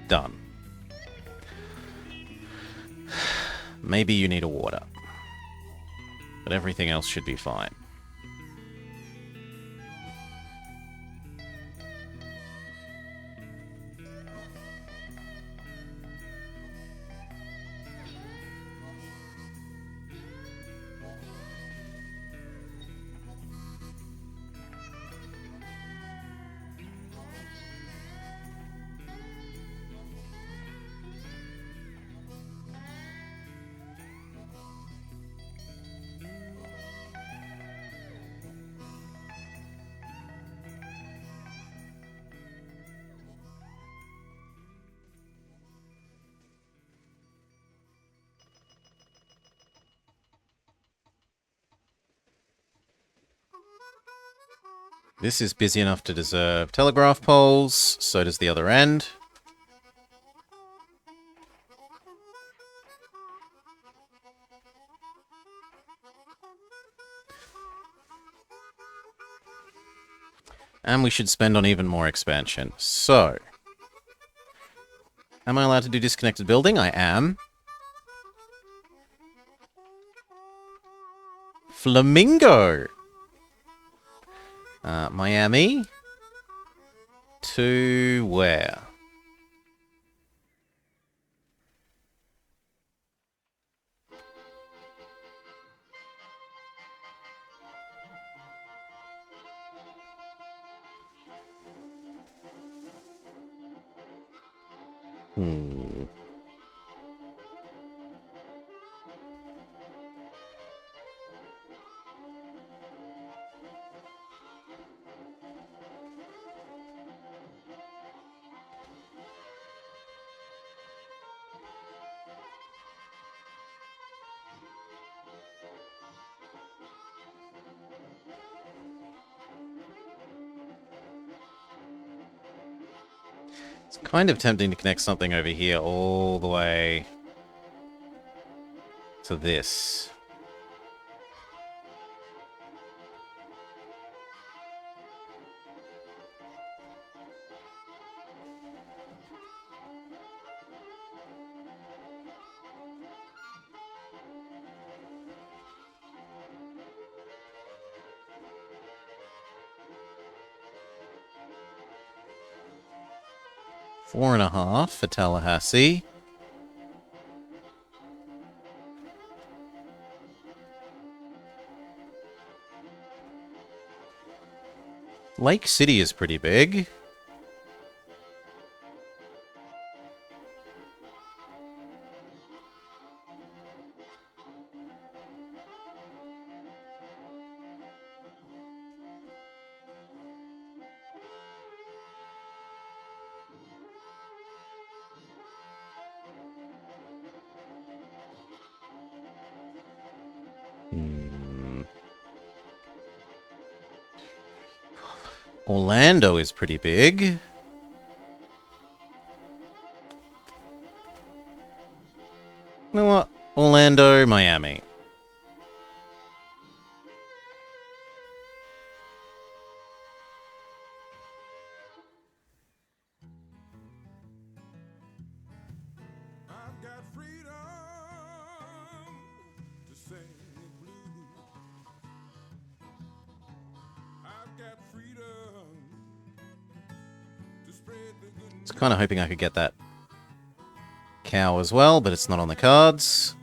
Done. Maybe you need a water. But everything else should be fine. This is busy enough to deserve telegraph poles, so does the other end. And we should spend on even more expansion. So, am I allowed to do disconnected building? I am. Flamingo! Miami? To where? Hmm. It's kind of tempting to connect something over here all the way to this. $4.5 for Tallahassee. Lake City is pretty big. Orlando is pretty big. You know what? Orlando, Miami. I was kind of hoping I could get that cow as well, but it's not on the cards.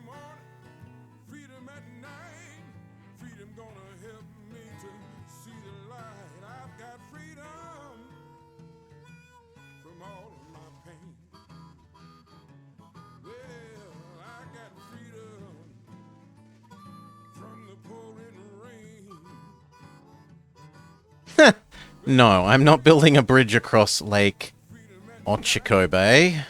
No, I'm not building a bridge across Lake Otsiko Bay.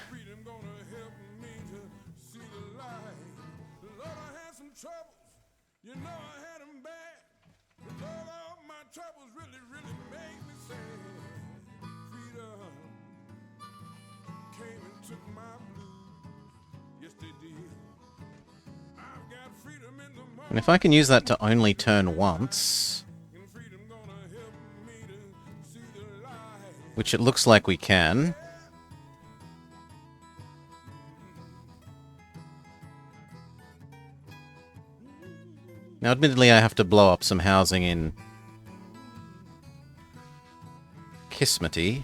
And if I can use that to only turn once, which it looks like we can. Now, admittedly, I have to blow up some housing in Kismety.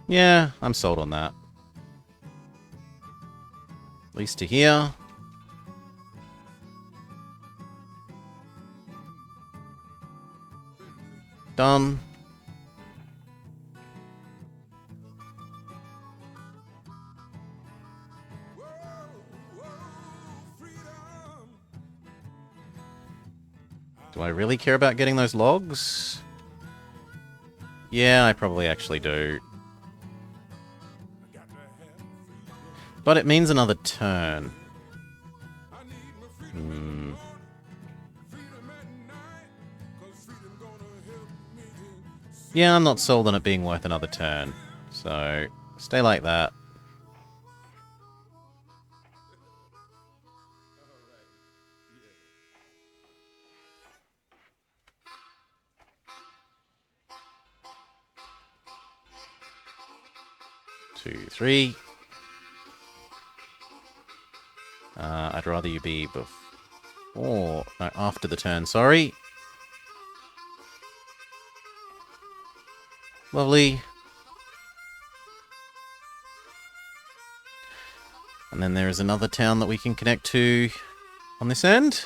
Yeah, I'm sold on that. At least to here. Done. Do I really care about getting those logs? Yeah, I probably actually do. But it means another turn. Yeah, I'm not sold on it being worth another turn. So, stay like that. Two, three. I'd rather you be before... No, after the turn, sorry. Lovely. And then there is another town that we can connect to on this end.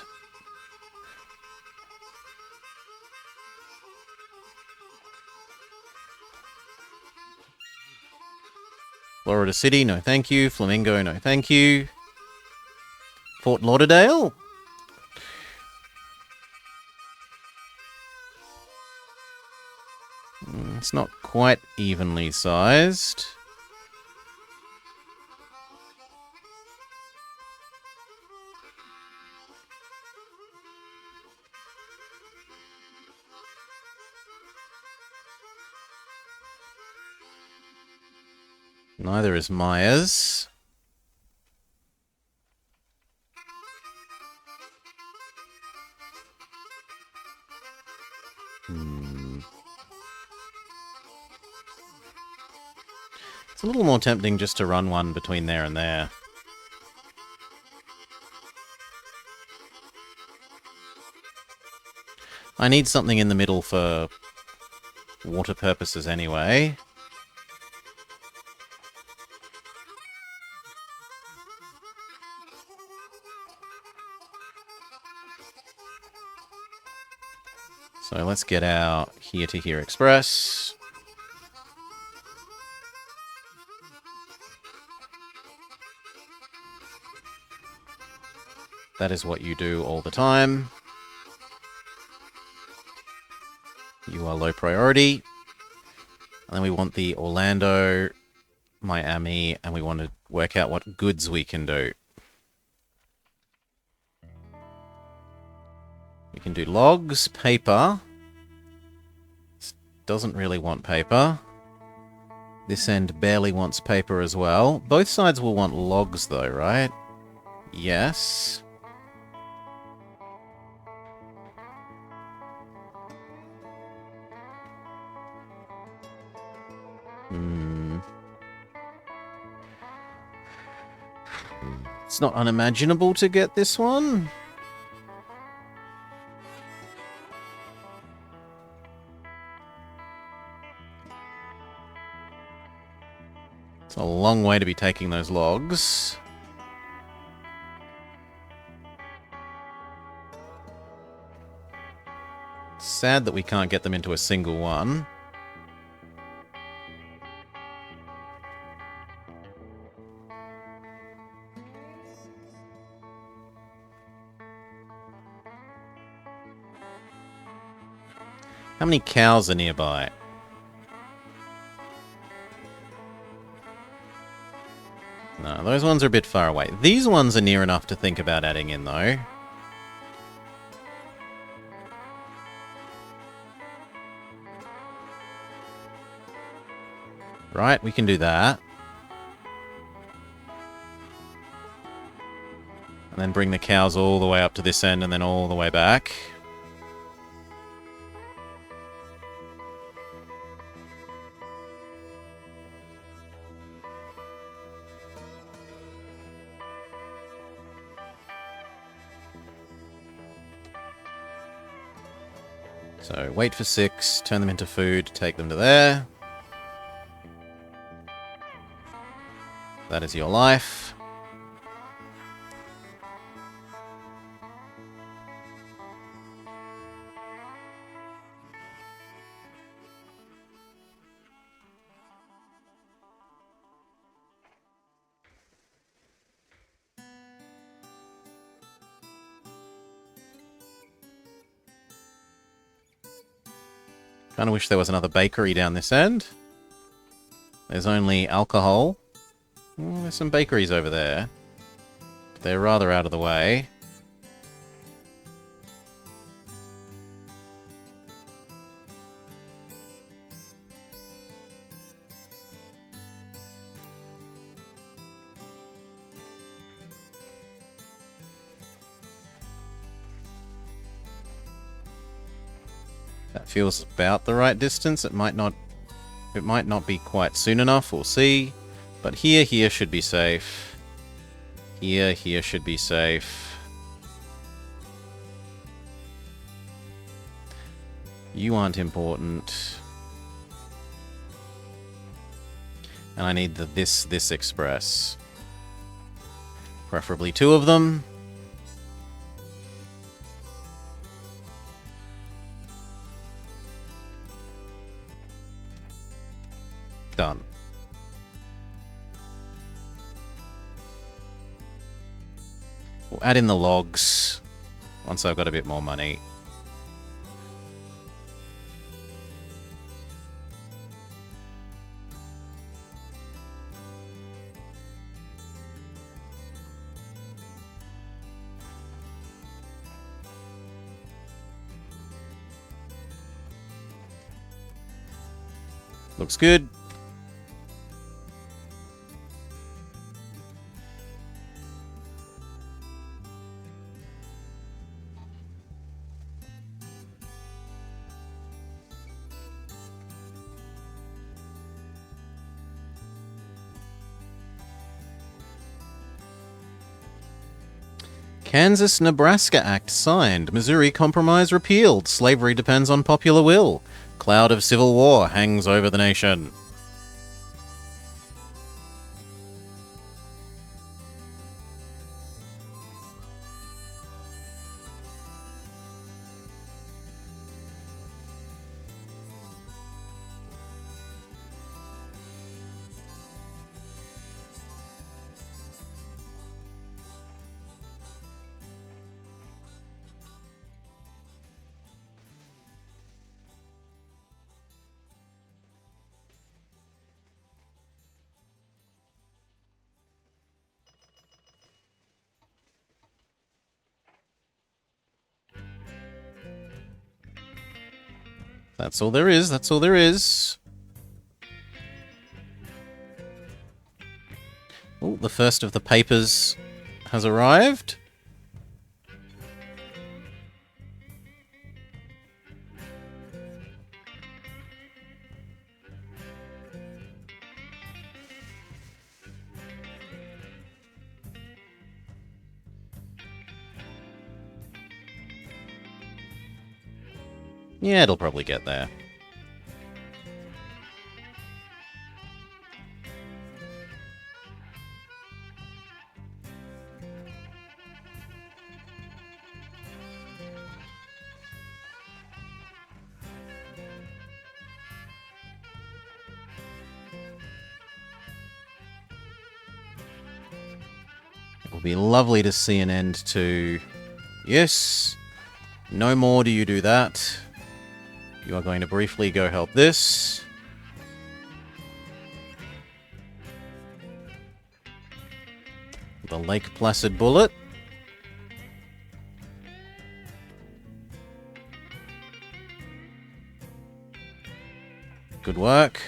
Florida City, no thank you. Flamingo, no thank you. Fort Lauderdale? It's not quite evenly sized. Neither is Myers. It's a little more tempting just to run one between there and there. I need something in the middle for water purposes anyway. So let's get our here to here express. That is what you do all the time. You are low priority. And then we want the Orlando, Miami, and we want to work out what goods we can do. We can do logs, paper. This doesn't really want paper. This end barely wants paper as well. Both sides will want logs though, right? Yes. It's not unimaginable to get this one. It's a long way to be taking those logs. It's sad that we can't get them into a single one. How many cows are nearby? No, those ones are a bit far away. These ones are near enough to think about adding in, though. Right, we can do that. And then bring the cows all the way up to this end and then all the way back. So wait for 6, turn them into food, take them to there. That is your life. Kind of wish there was another bakery down this end. There's only alcohol. There's some bakeries over there. They're rather out of the way. That feels about the right distance. It might not be quite soon enough, we'll see. But here should be safe. Here should be safe. You aren't important. And I need this express. Preferably 2 of them. Done. We'll add in the logs once I've got a bit more money. Looks good. Kansas-Nebraska Act signed. Missouri Compromise repealed. Slavery depends on popular will. Cloud of civil war hangs over the nation. That's all there is. That's all there is. Oh, the first of the papers has arrived. Yeah, it'll probably get there. It will be lovely to see an end to... Yes. No more do you do that. You are going to briefly go help this. The Lake Placid bullet. Good work.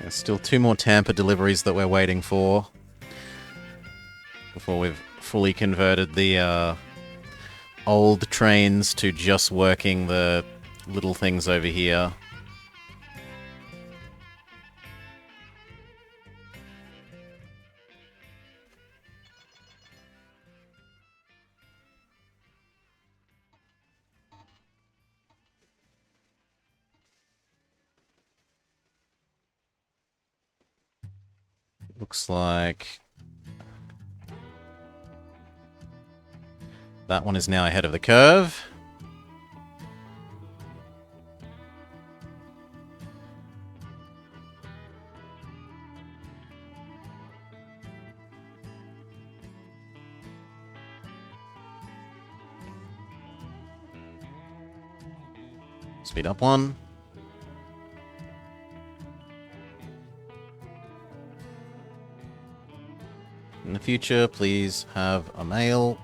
There's still 2 more Tampa deliveries that we're waiting for before we've fully converted the old trains to just working the little things over here. Looks like That one is now ahead of the curve. Speed up one. In the future, please have a male.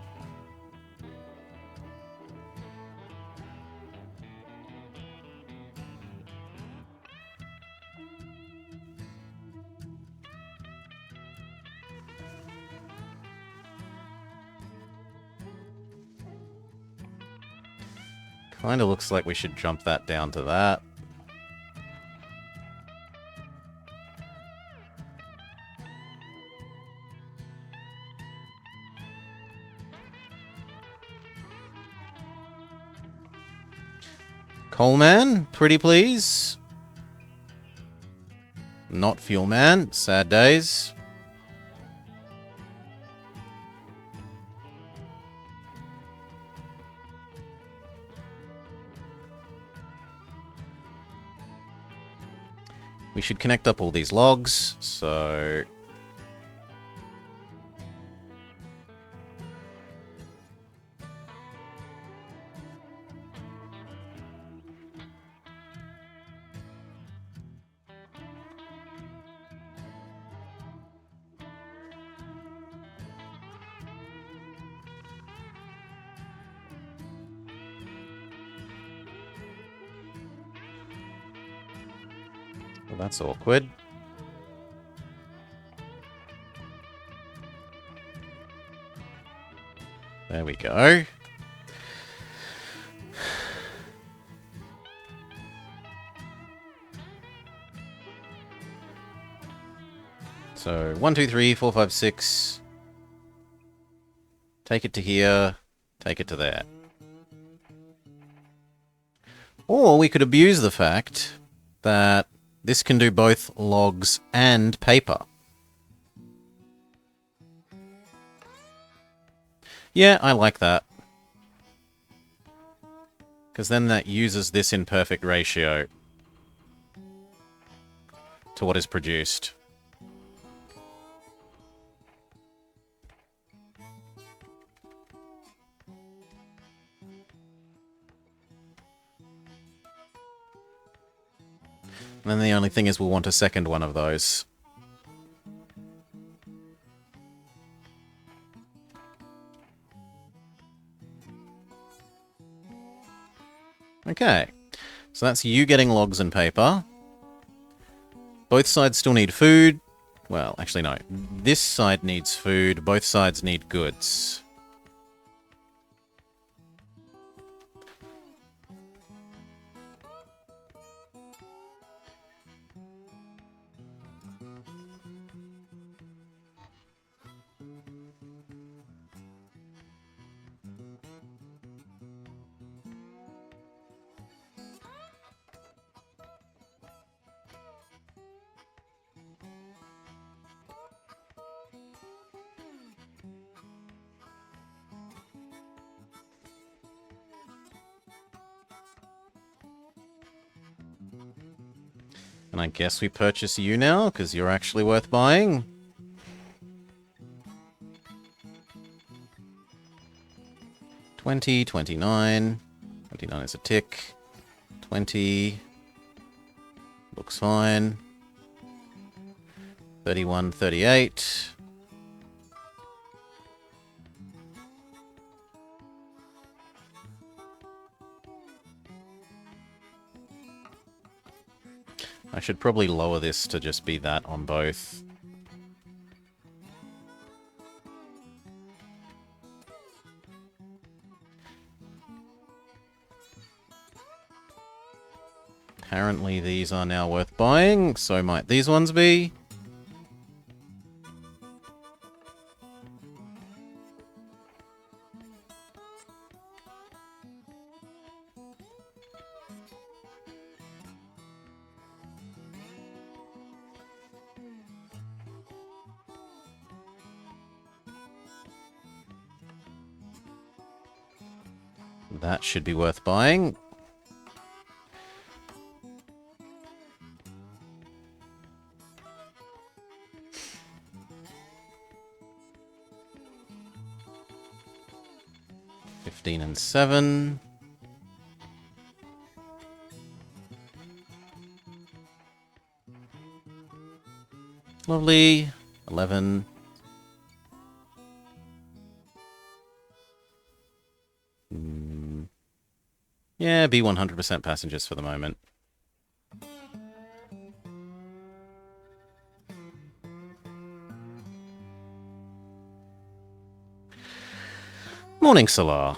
Kinda looks like we should jump that down to that. Coalman, pretty please. Not Fuel Man, sad days. We should connect up all these logs, so... Well, that's awkward. There we go. So, 1, 2, 3, 4, 5, 6. Take it to here. Take it to there. Or we could abuse the fact that this can do both logs and paper. Yeah, I like that. Because then that uses this in perfect ratio to what is produced. And then the only thing is we'll want a second one of those. Okay, so that's you getting logs and paper. Both sides still need food. Well, actually no. This side needs food, both sides need goods. And I guess we purchase you now, because you're actually worth buying. $20, $29. $29 is a tick. $20. Looks fine. $31, $38. I should probably lower this to just be that on both. Apparently these are now worth buying, so might these ones be. That should be worth buying. $15 and $7. Lovely. 11. Yeah, be 100% passengers for the moment. Morning, Salar.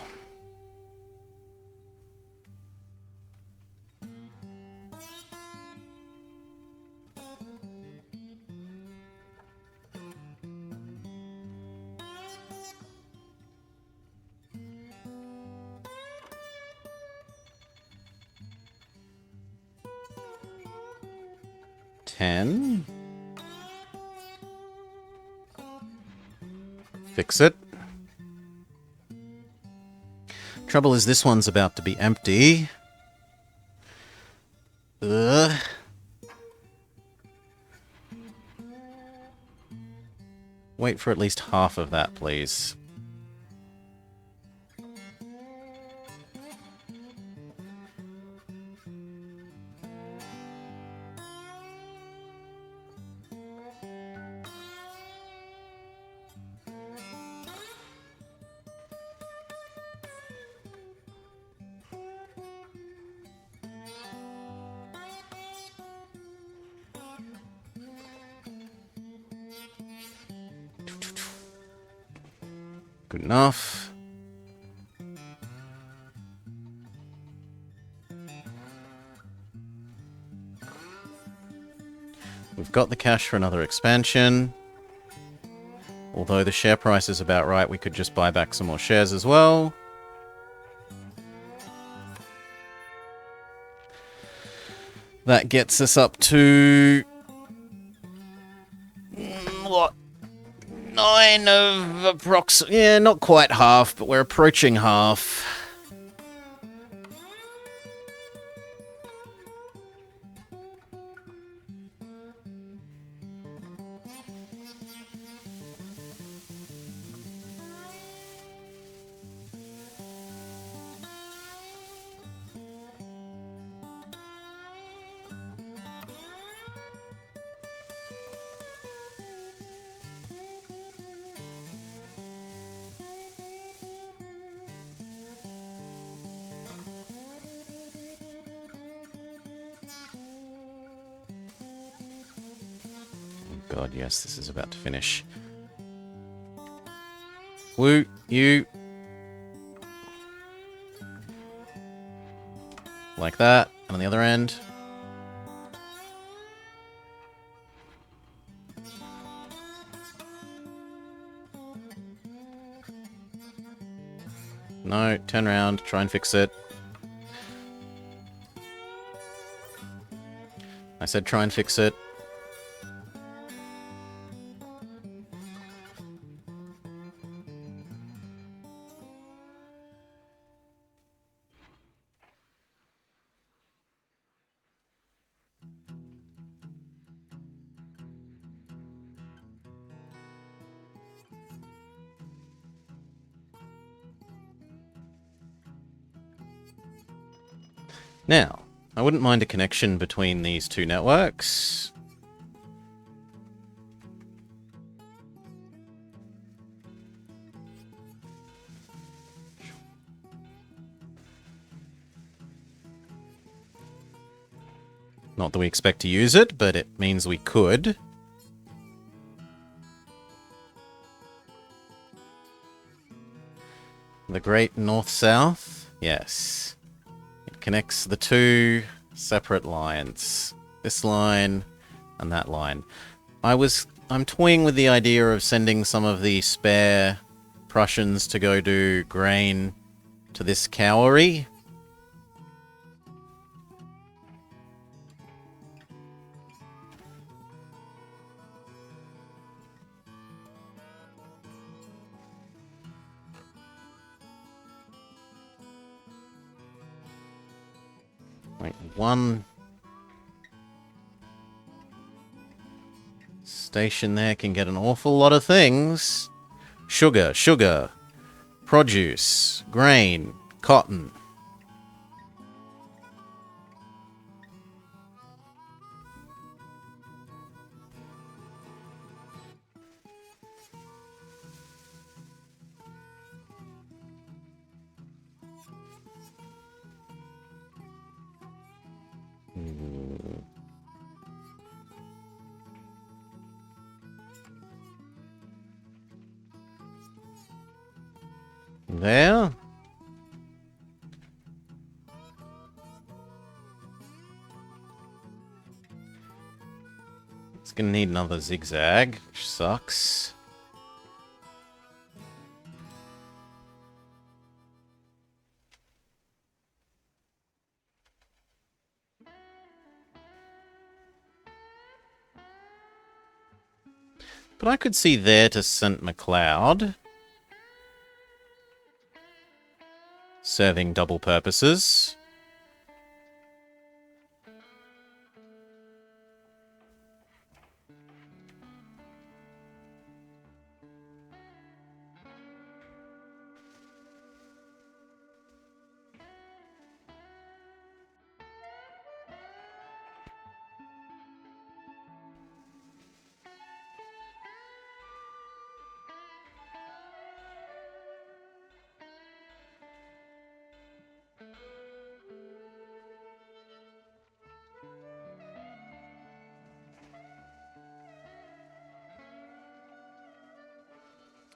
$10. Fix it. Trouble is, this one's about to be empty. Ugh. Wait for at least half of that, please. Good enough. We've got the cash for another expansion. Although the share price is about right, we could just buy back some more shares as well. That gets us up to... what? 9 of approximately... yeah, not quite half, but we're approaching half. God, yes, this is about to finish. Woo, you. Like that. And on the other end. No, turn around, try and fix it. I said try and fix it. Now, I wouldn't mind a connection between these two networks. Not that we expect to use it, but it means we could. The Great North-South? Yes. It connects the two separate lines. This line and that line. I'm toying with the idea of sending some of the spare Prussians to go do grain to this Cowery. 0.1 station there can get an awful lot of things. Sugar, sugar, produce, grain, cotton. There. It's gonna need another zigzag, which sucks. But I could see there to St. McLeod. Serving double purposes.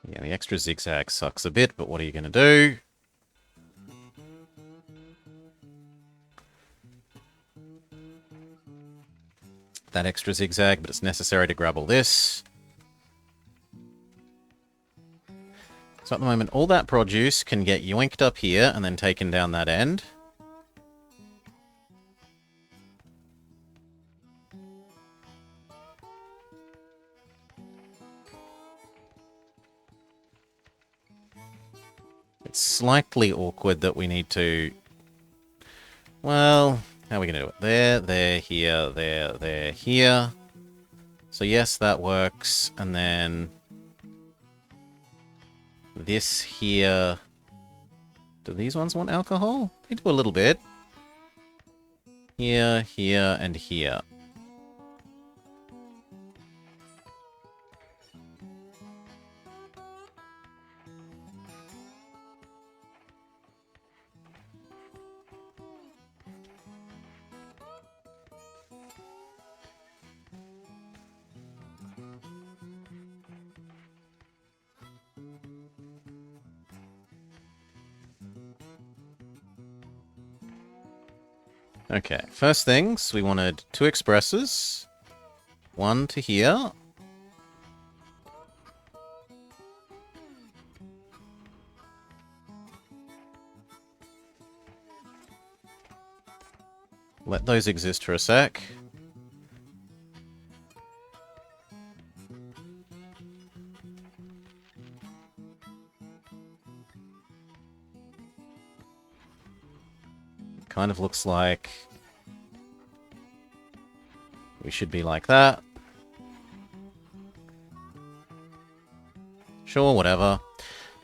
Yeah, the extra zigzag sucks a bit, but what are you going to do? That extra zigzag, but it's necessary to grab all this. So at the moment, all that produce can get yoinked up here and then taken down that end. It's slightly awkward that we need to... Well, how are we going to do it? There, here, here. So yes, that works. And then... this here... Do these ones want alcohol? They do a little bit. Here, here, and here. Okay, first things, we wanted 2 expresses. 1 to here. Let those exist for a sec. Kind of looks like we should be like that. Sure, whatever.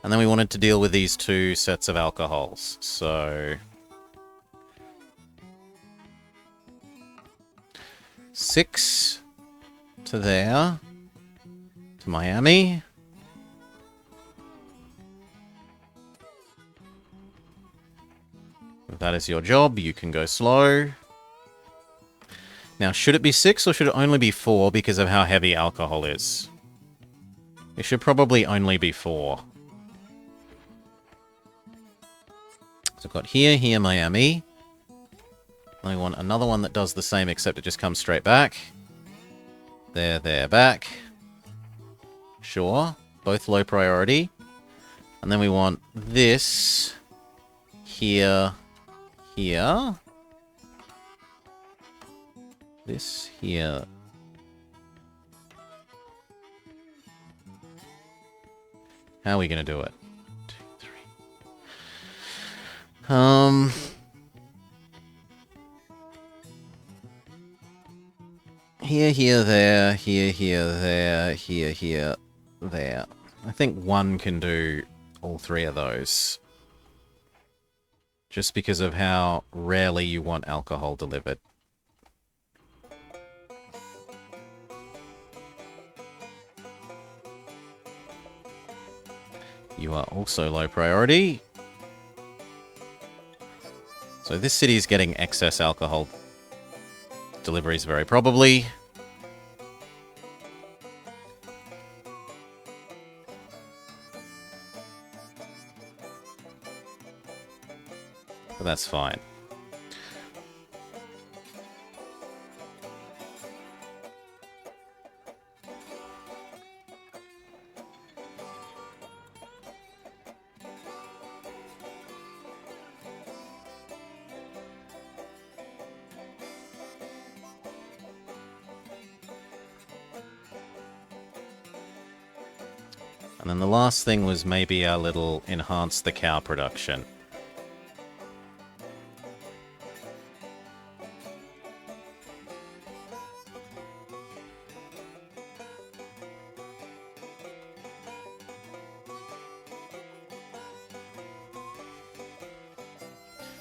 And then we wanted to deal with these 2 sets of alcohols. So 6 to there, to Miami. If that is your job, you can go slow. Now, should it be 6 or should it only be 4 because of how heavy alcohol is? It should probably only be 4. So I've got here, here, Miami. And we want another one that does the same, except it just comes straight back. There, there, back. Sure. Both low priority. And then we want this here, here. This here. How are we going to do it? 2, 3. Here, here, there, here, here, there, here, here, there. I think one can do all three of those. Just because of how rarely you want alcohol delivered. You are also low priority. So this city is getting excess alcohol deliveries very probably. But that's fine. And then the last thing was maybe a little enhance the cow production.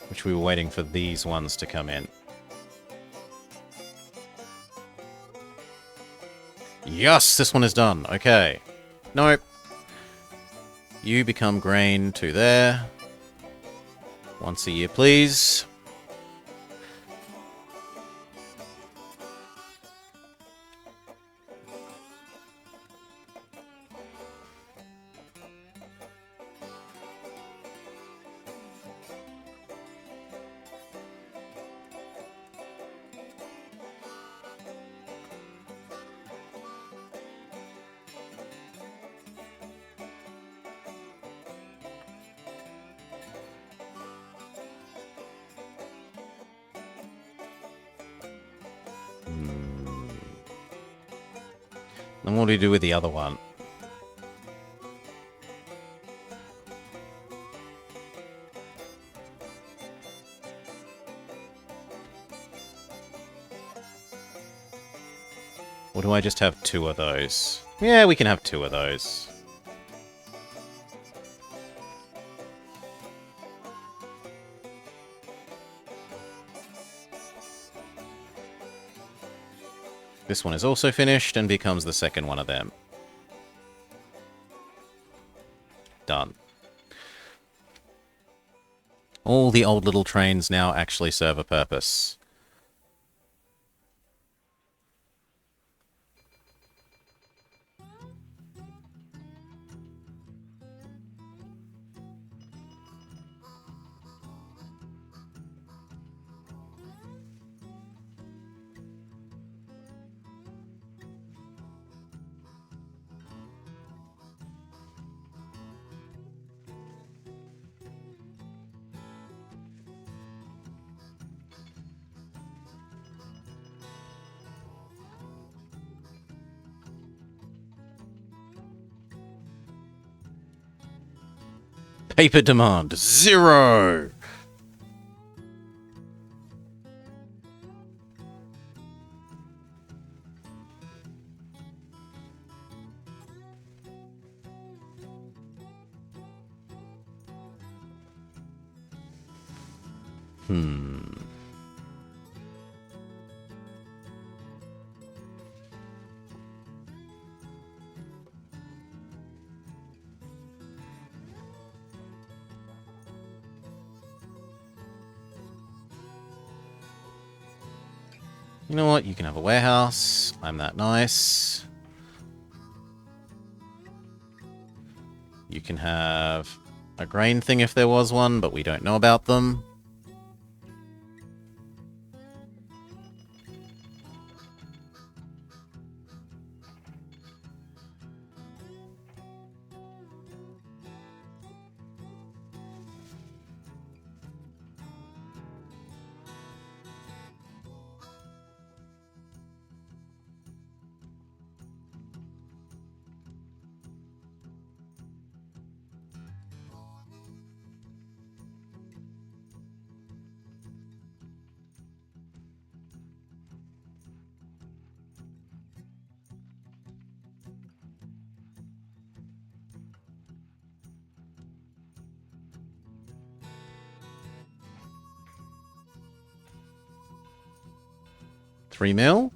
Which we were waiting for these ones to come in. Yes, this one is done. Okay. Nope. You become grain to there. Once a year, please. And what do we do with the other one? Or do I just have two of those? Yeah, we can have two of those. This one is also finished and becomes the second one of them. Done. All the old little trains now actually serve a purpose. Paper demand, 0! You know what? You can have a warehouse. I'm that nice. You can have a grain thing if there was one, but we don't know about them. 3 mil.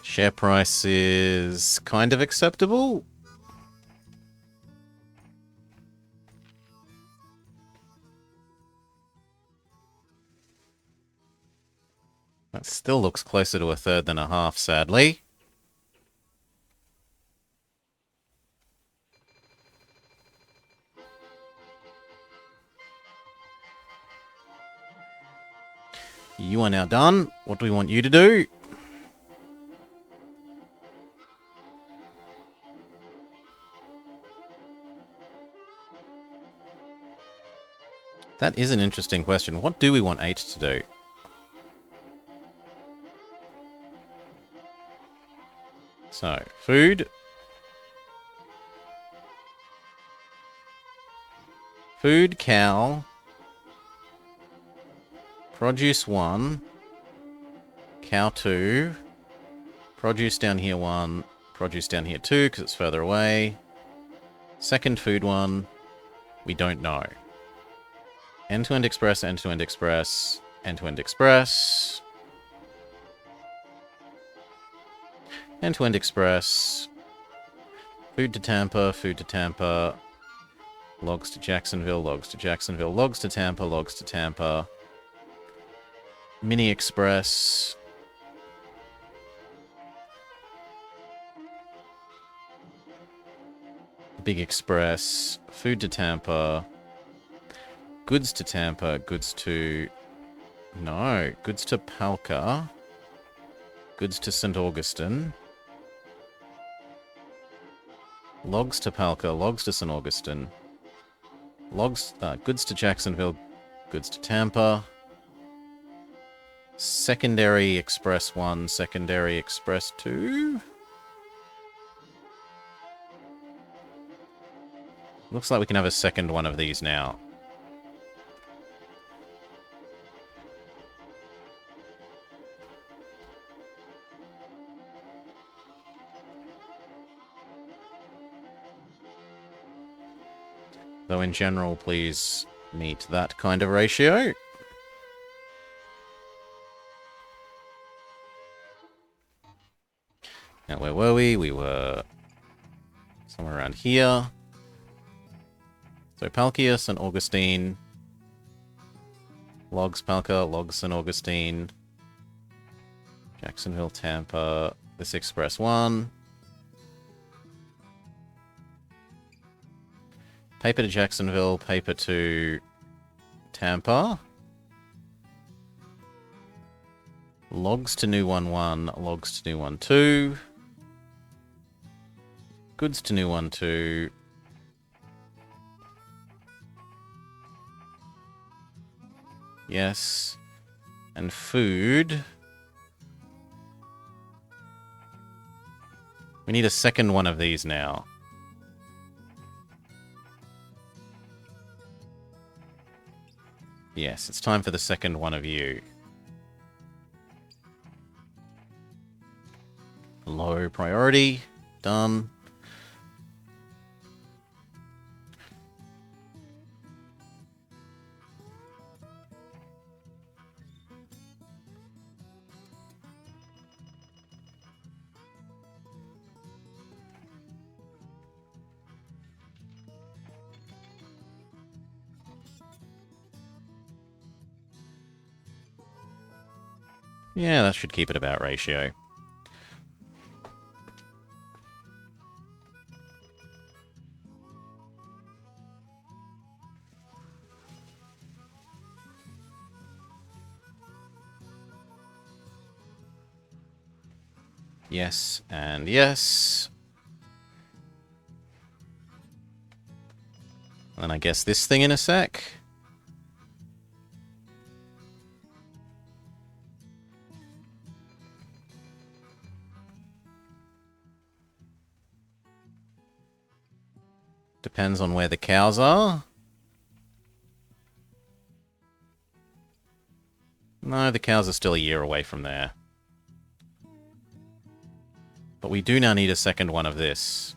Share price is kind of acceptable. That still looks closer to a third than a half, sadly. You are now done. What do we want you to do? That is an interesting question. What do we want 8 to do? So, food. Food, cow. Produce 1. Cow 2. Produce down here 1. Produce down here 2 because it's further away. Second food 1. We don't know. End-to-end express, end-to-end express, end-to-end express. End-to-end express. Food to Tampa, food to Tampa. Logs to Jacksonville, logs to Jacksonville, logs to Tampa, logs to Tampa. Mini express. Big express. Food to Tampa. Goods to Tampa, goods to... No, goods to Palka. Goods to St. Augustine. Logs to Palka, logs to St. Augustine. Logs, goods to Jacksonville, goods to Tampa. Secondary Express 1, Secondary Express 2. Looks like we can have a second one of these now. Though in general, please meet that kind of ratio. Now, where were we? We were somewhere around here. So, Palkia, St. Augustine. Logs, Palka, Logs, St. Augustine. Jacksonville, Tampa. This Express 1. Paper to Jacksonville, paper to Tampa. Logs to New 1-1, logs to New 1-2. Goods to New 1-2. Yes. And food. We need a second one of these now. Yes, it's time for the second one of you. Low priority. Done. Yeah, that should keep it about ratio. Yes, and yes. And I guess this thing in a sec. Depends on where the cows are. No, the cows are still a year away from there. But we do now need a second one of this.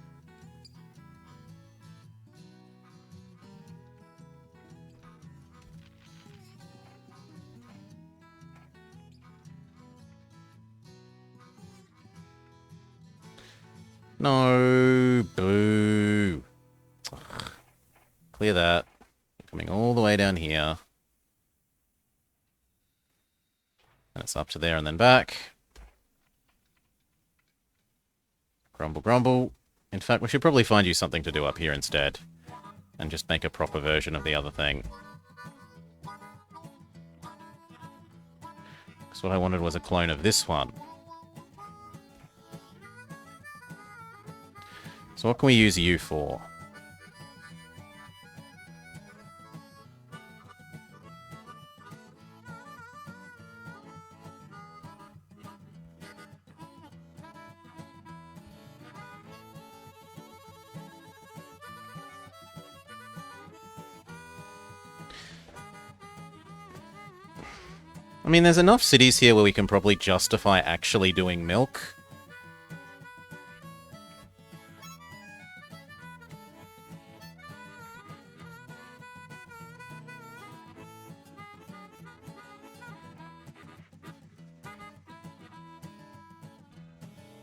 No, boo. Ugh. Clear that. Coming all the way down here. And it's up to there and then back. Grumble, grumble. In fact, we should probably find you something to do up here instead. And just make a proper version of the other thing. Because what I wanted was a clone of this one. So what can we use you for? I mean, there's enough cities here where we can probably justify actually doing milk.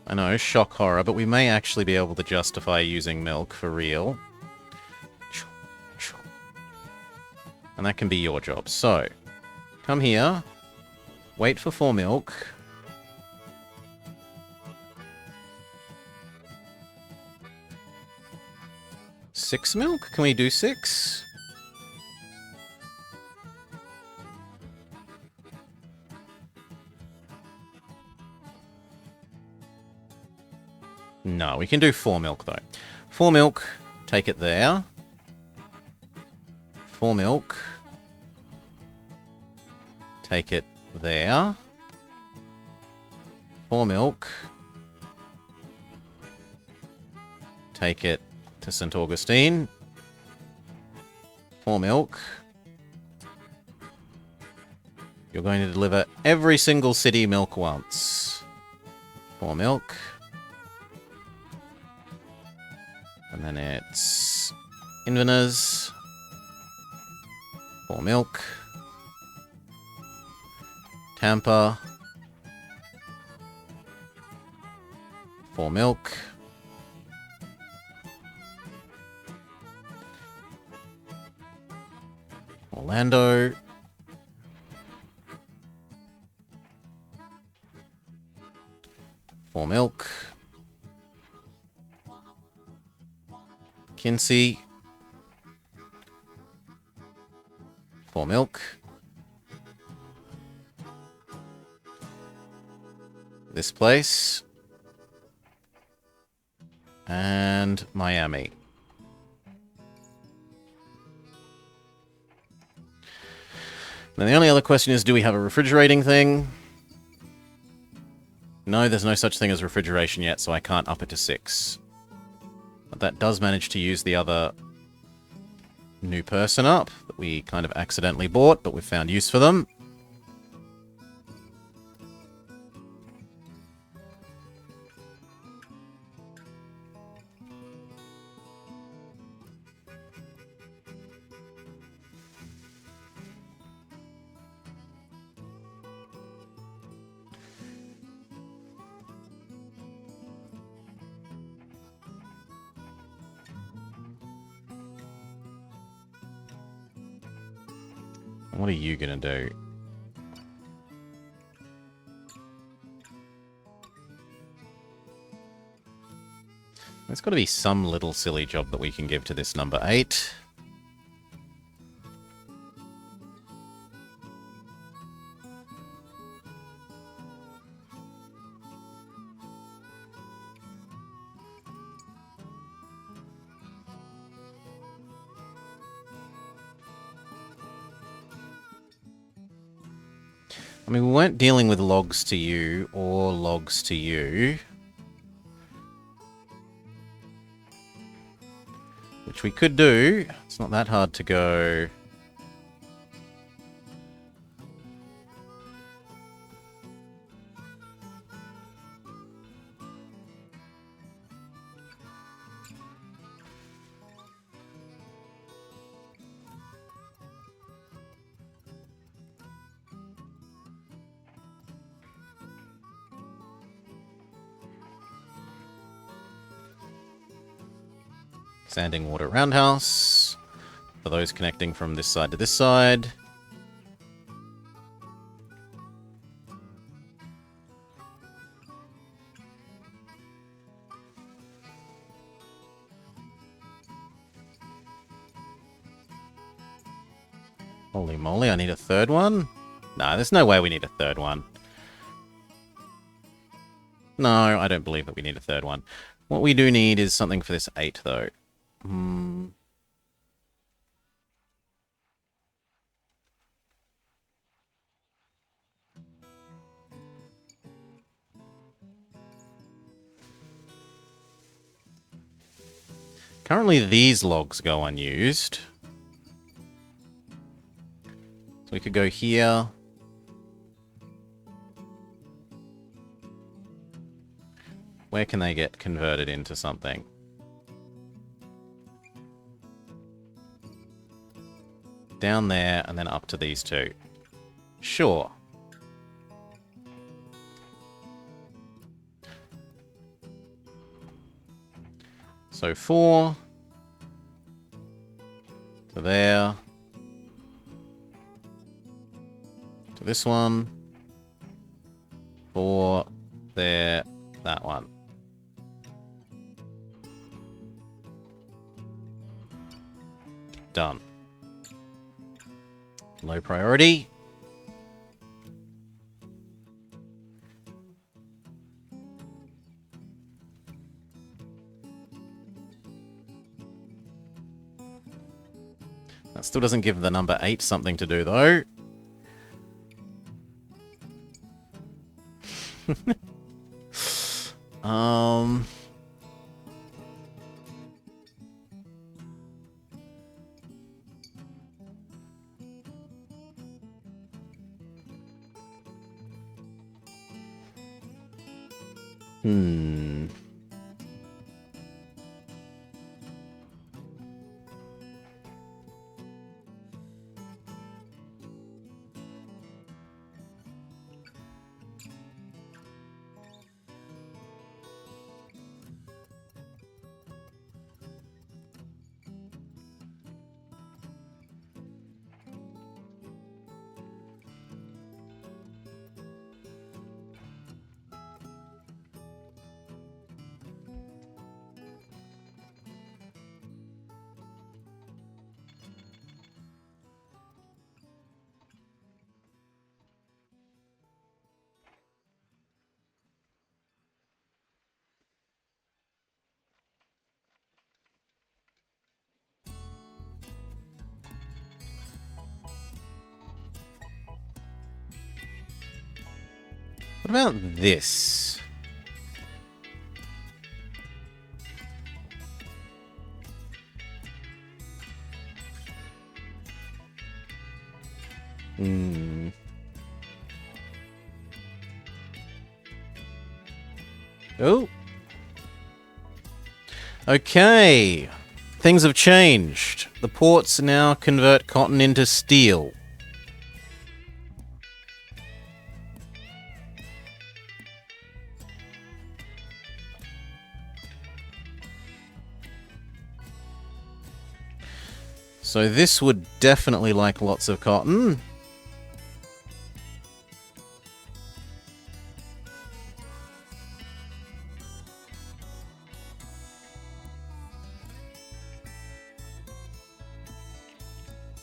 I know, shock horror, but we may actually be able to justify using milk for real. And that can be your job. So, come here. Wait for 4 milk. Six milk? Can we do 6? No, we can do 4 milk, though. 4 milk, take it there. 4 milk. Take it there. 4 milk. Take it to St. Augustine. 4 milk. You're going to deliver every single city milk once. 4 milk. And then it's Inverness. 4 milk. Tampa. 4 milk. Orlando. For milk. Quincy. For milk. This place. And Miami. Then the only other question is, do we have a refrigerating thing? No, there's no such thing as refrigeration yet, so I can't up it to 6. But that does manage to use the other new person up that we kind of accidentally bought, but we've found use for them. What are you gonna do? There's got to be some little silly job that we can give to this number 8. I mean, we weren't dealing with logs to you or logs to you. Which we could do. It's not that hard to go. Standing water roundhouse. For those connecting from this side to this side. Holy moly, I need a third one? No, there's no way we need a third one. No, I don't believe that we need a third one. What we do need is something for this 8, though. Currently, these logs go unused. So we could go here. Where can they get converted into something? Down there, and then up to these two. Sure. So 4 to there. To this one. 4 there. That one. Done. Low priority. That still doesn't give the number 8 something to do, though. What about this? Oh. Okay. Things have changed. The ports now convert cotton into steel. So this would definitely like lots of cotton.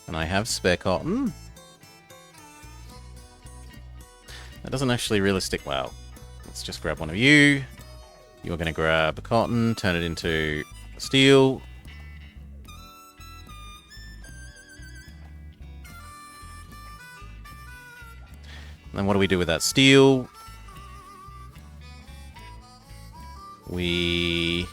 And I have spare cotton. That doesn't actually realistic. Well, let's just grab one of you. You're going to grab cotton, turn it into steel. And then what do we do with that steel? We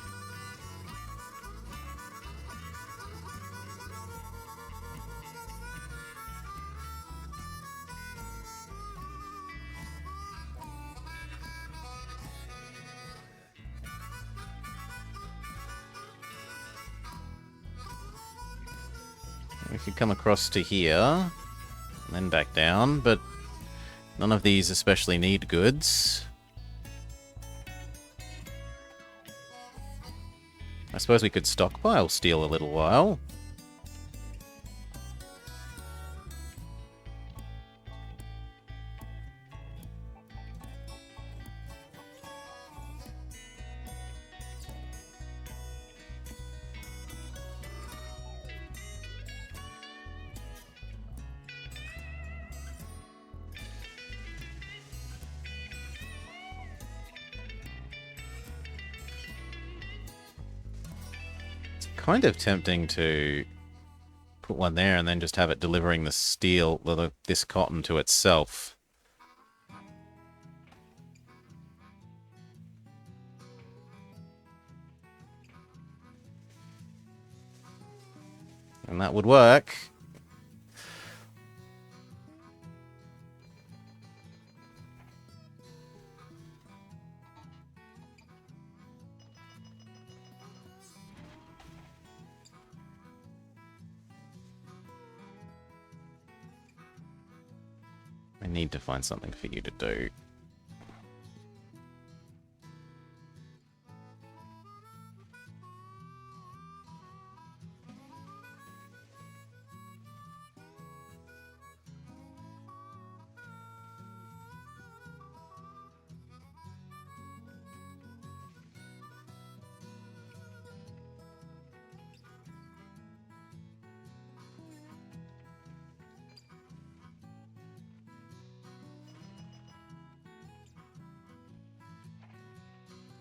could come across to here, and then back down, but none of these especially need goods. I suppose we could stockpile steel a little while. Kind of tempting to put one there and then just have it delivering the steel, this cotton to itself. And that would work. I need to find something for you to do.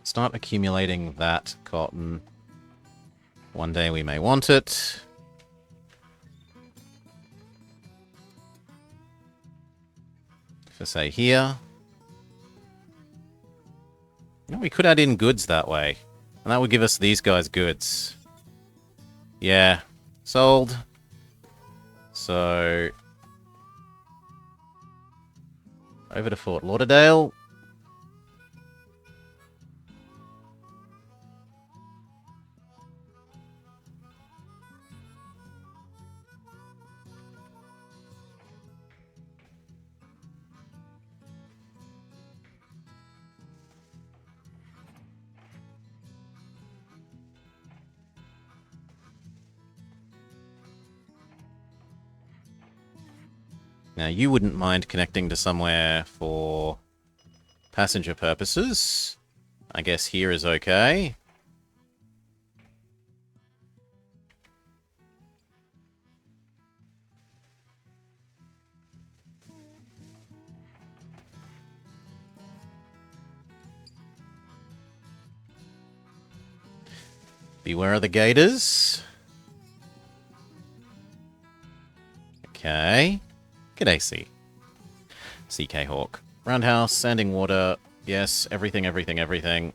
Start accumulating that cotton. One day we may want it. For say here. You know, we could add in goods that way. And that would give us these guys goods. Yeah. Sold. So over to Fort Lauderdale. Now, you wouldn't mind connecting to somewhere for passenger purposes. I guess here is okay. Beware of the gators. Okay. G'day, C. CK Hawk. Roundhouse, standing water. Yes, everything, everything, everything.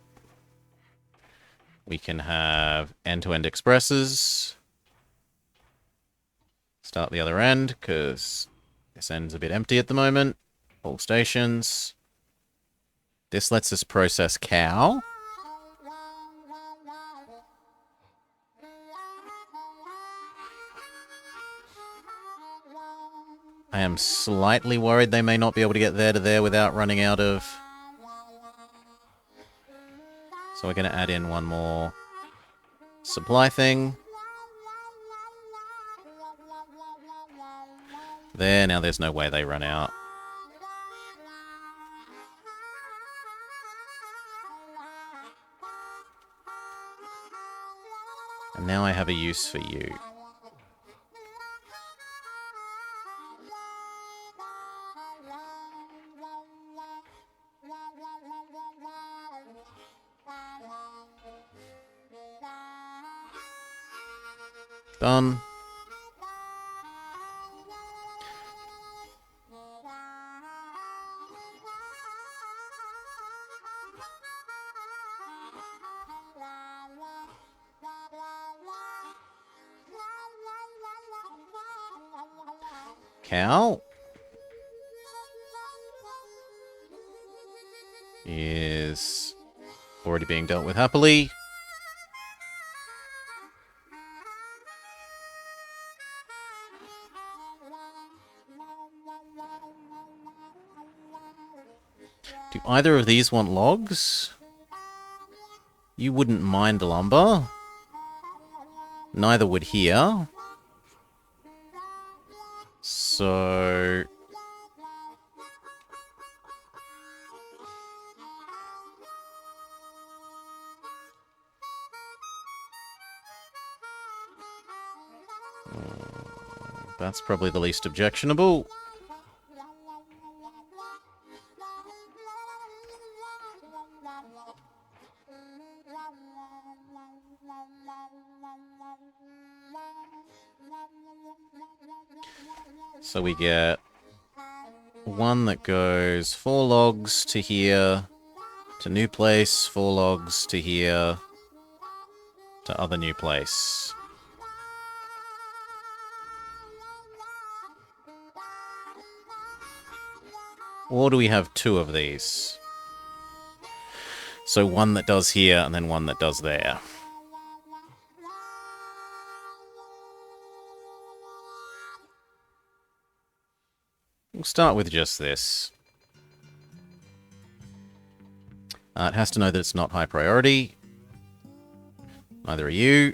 We can have end-to-end expresses. Start the other end, because this end's a bit empty at the moment. All stations. This lets us process cow. I am slightly worried they may not be able to get there to there without running out of... So we're going to add in one more supply thing. There, now there's no way they run out. And now I have a use for you. Done. Cow is already being dealt with happily. Do either of these want logs? You wouldn't mind lumber. Neither would here. So... that's probably the least objectionable. So we get one that goes 4 logs to here, to new place, 4 logs to here, to other new place. Or do we have 2 of these? So one that does here, and then one that does there. We'll start with just this. It has to know that it's not high priority. Neither are you.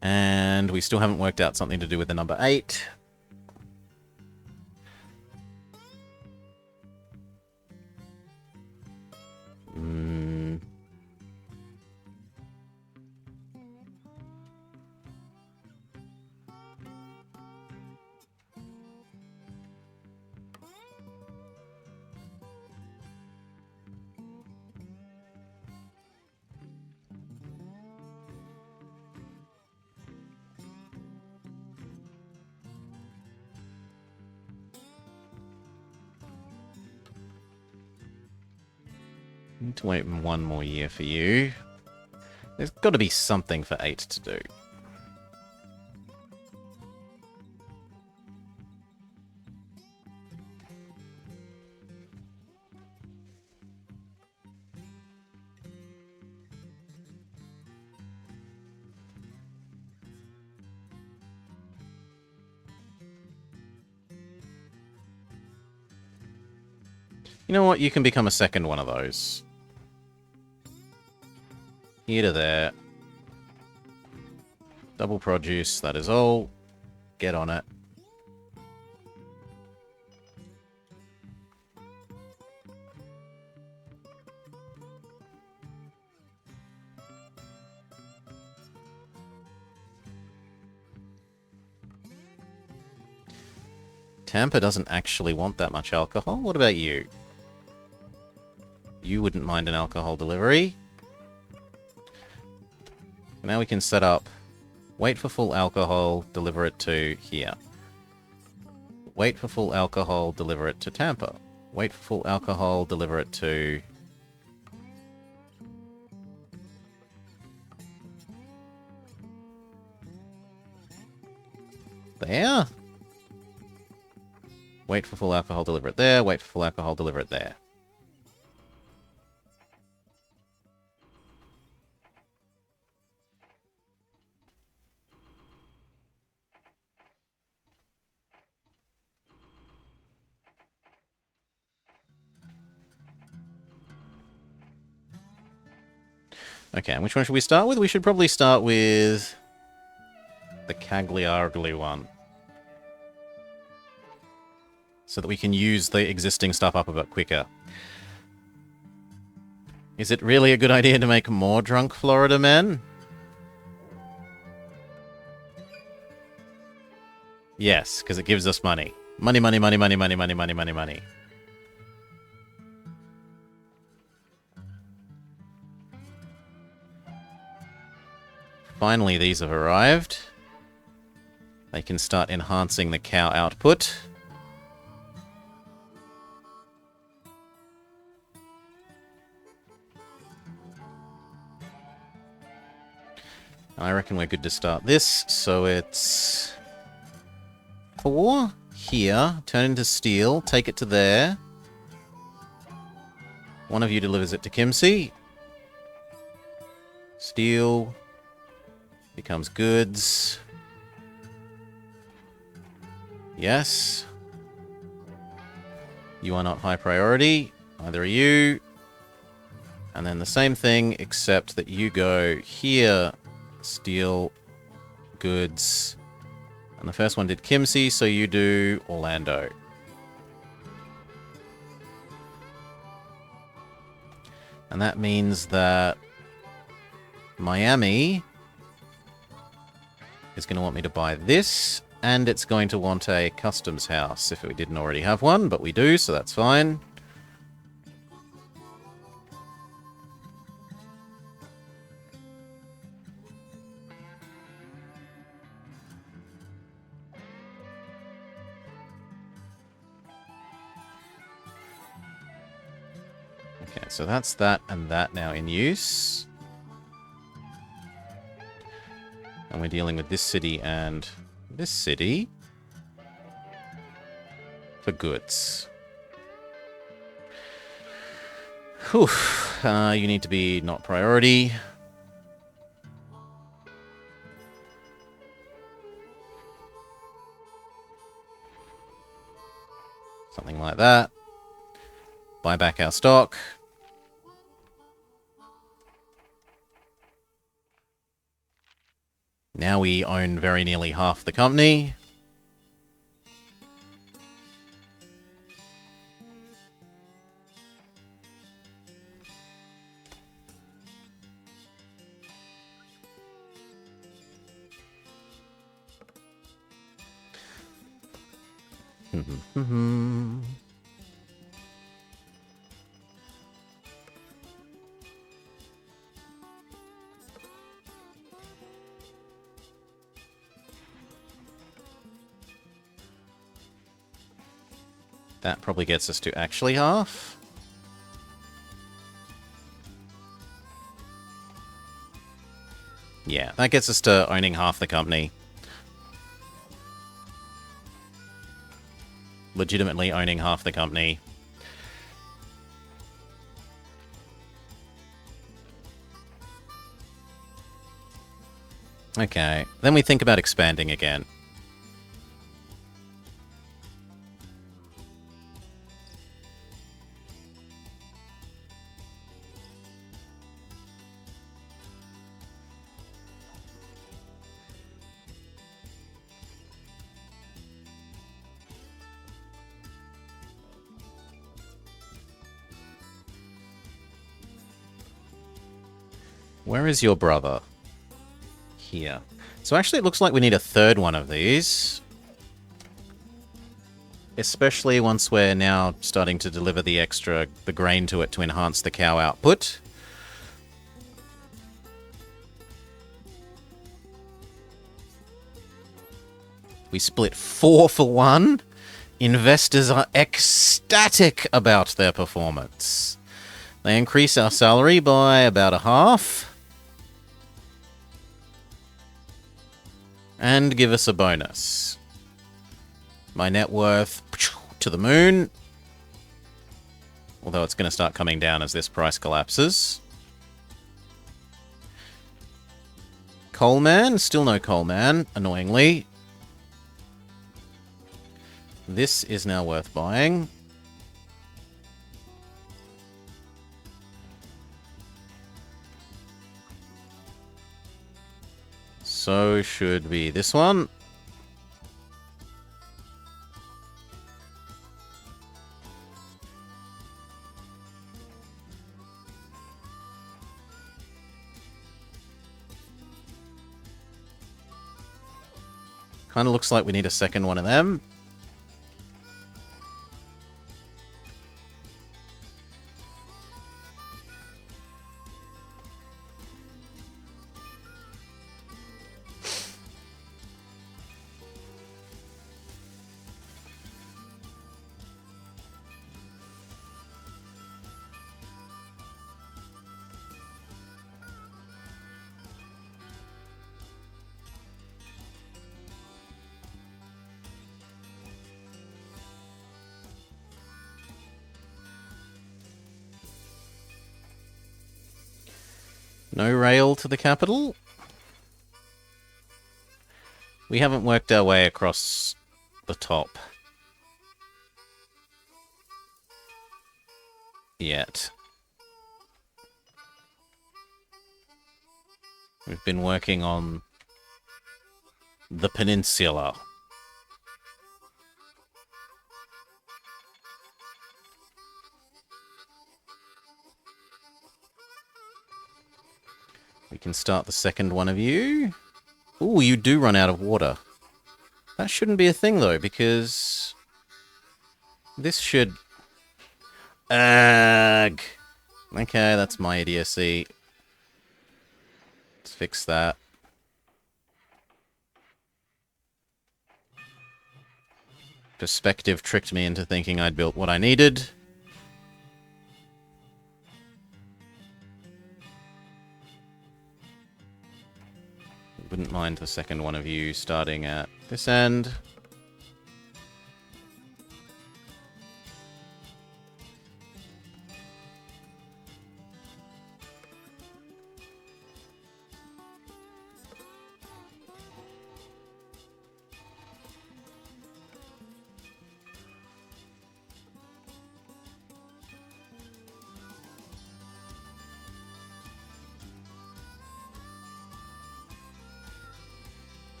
And we still haven't worked out something to do with the number 8. Need to wait 1 more year for you. There's got to be something for 8 to do. You know what? You can become a second one of those. Here to there. Double produce, that is all. Get on it. Tampa doesn't actually want that much alcohol. What about you? You wouldn't mind an alcohol delivery. Now we can set up, wait for full alcohol, deliver it to here. Wait for full alcohol, deliver it to Tampa. Wait for full alcohol, deliver it to... there. Wait for full alcohol, deliver it there. Wait for full alcohol, deliver it there. Okay, and which one should we start with? We should probably start with the Cagliari one. So that we can use the existing stuff up a bit quicker. Is it really a good idea to make more drunk Florida men? Yes, because it gives us money. Money, money, money, money, money, money, money, money, money. Finally, these have arrived. They can start enhancing the cow output. I reckon we're good to start this. So it's 4 here, turn into steel, take it to there. One of you delivers it to Kimsey. Steel becomes goods. Yes. You are not high priority. Neither are you. And then the same thing, except that you go here, steal goods. And the first one did Kimsey, so you do Orlando. And that means that Miami is going to want me to buy this, and it's going to want a customs house if we didn't already have one, but we do, so that's fine. Okay, so that's that and that now in use. And we're dealing with this city and this city for goods. Whew. You need to be not priority. Something like that. Buy back our stock. Now we own very nearly half the company. That probably gets us to actually half. Yeah, that gets us to owning half the company. Legitimately owning half the company. Okay, then we think about expanding again. Where is your brother? Here. So actually it looks like we need a third one of these. Especially once we're now starting to deliver the grain to it to enhance the cow output. We split 4 for 1. Investors are ecstatic about their performance. They increase our salary by about a half. And give us a bonus. My net worth to the moon. Although it's going to start coming down as this price collapses. Coalman, still no coalman, annoyingly. This is now worth buying. So should be this one. Kind of looks like we need a second one of them. No rail to the capital. We haven't worked our way across the top. yet. We've been working on the peninsula. We can start the second one of you. Ooh, you do run out of water. That shouldn't be a thing, though, because this should... Ugh. Okay, that's my idiocy. Let's fix that. Perspective tricked me into thinking I'd built what I needed. Wouldn't mind the second one of you starting at this end.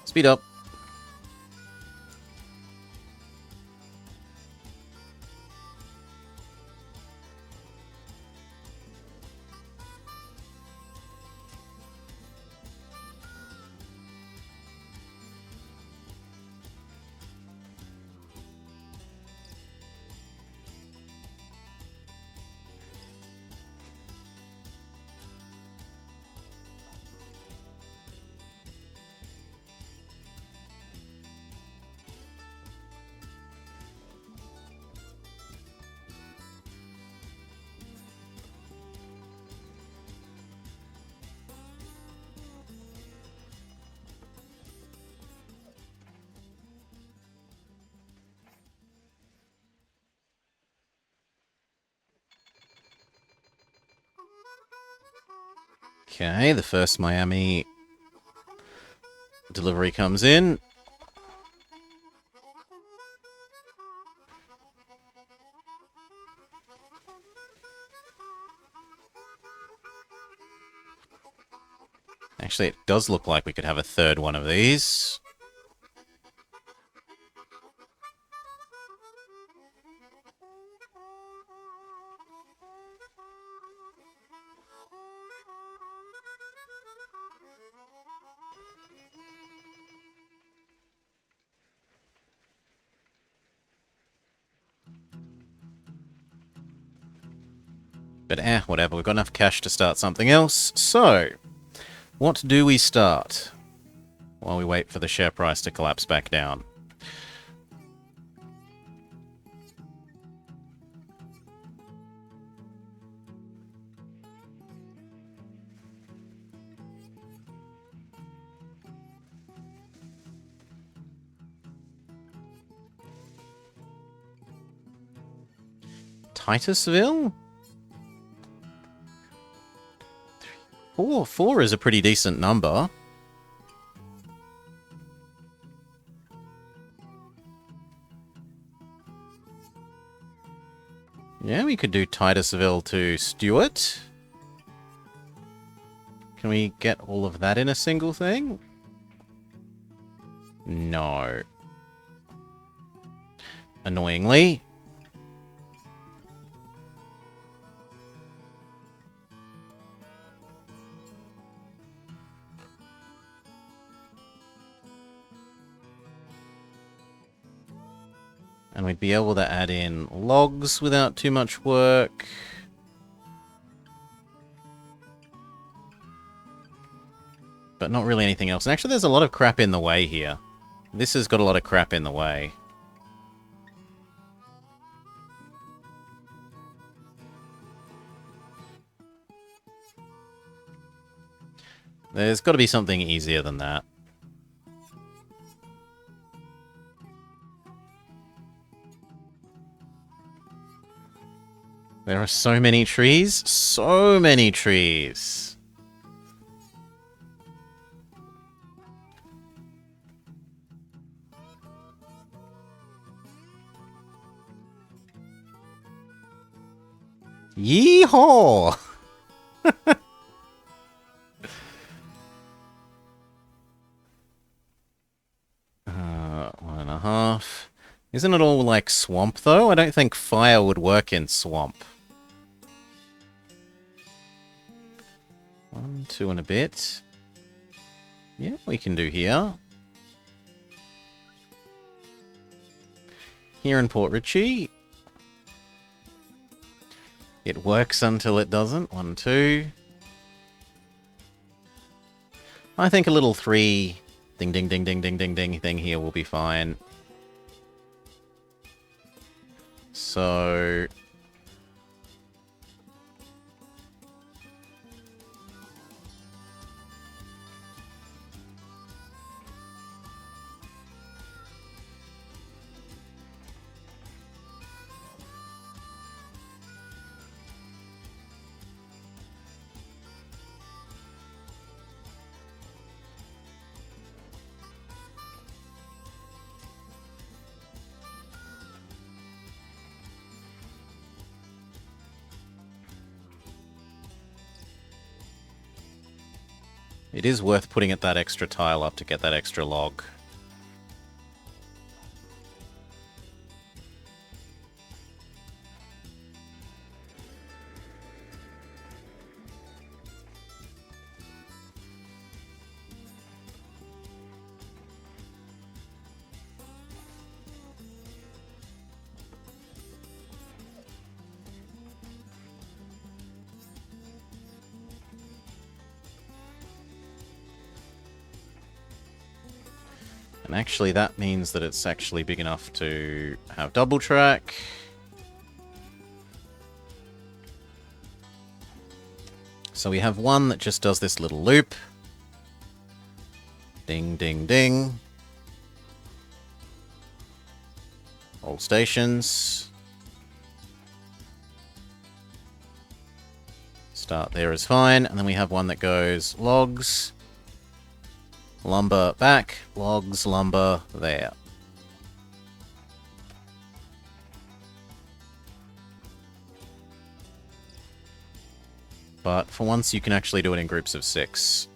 Speed up. Okay, the first Miami delivery comes in. Actually, it does look like we could have a third one of these. But whatever, we've got enough cash to start something else. So, what do we start while we wait for the share price to collapse back down? Titusville? Four is a pretty decent number. Yeah, we could do Titusville to Stewart. Can we get all of that in a single thing? No. Annoyingly. And we'd be able to add in logs without too much work. But not really anything else. And actually, there's a lot of crap in the way here. This has got a lot of crap in the way. There's got to be something easier than that. There are so many trees. So many trees. Yeehaw! 1.5. Isn't it all like swamp though? I don't think fire would work in swamp. 1, 2 and a bit. Yeah, we can do here. Here in Port Richey. It works until it doesn't. 1, 2. I think a little 3 ding ding ding ding ding ding ding thing here will be fine. So... It is worth putting it that extra tile up to get that extra log. And actually that means that it's actually big enough to have double track. So we have one that just does this little loop. Ding, ding, ding. All stations. Start there is fine. And then we have one that goes logs. Lumber back, logs, lumber, there. But for once you can actually do it in groups of 6.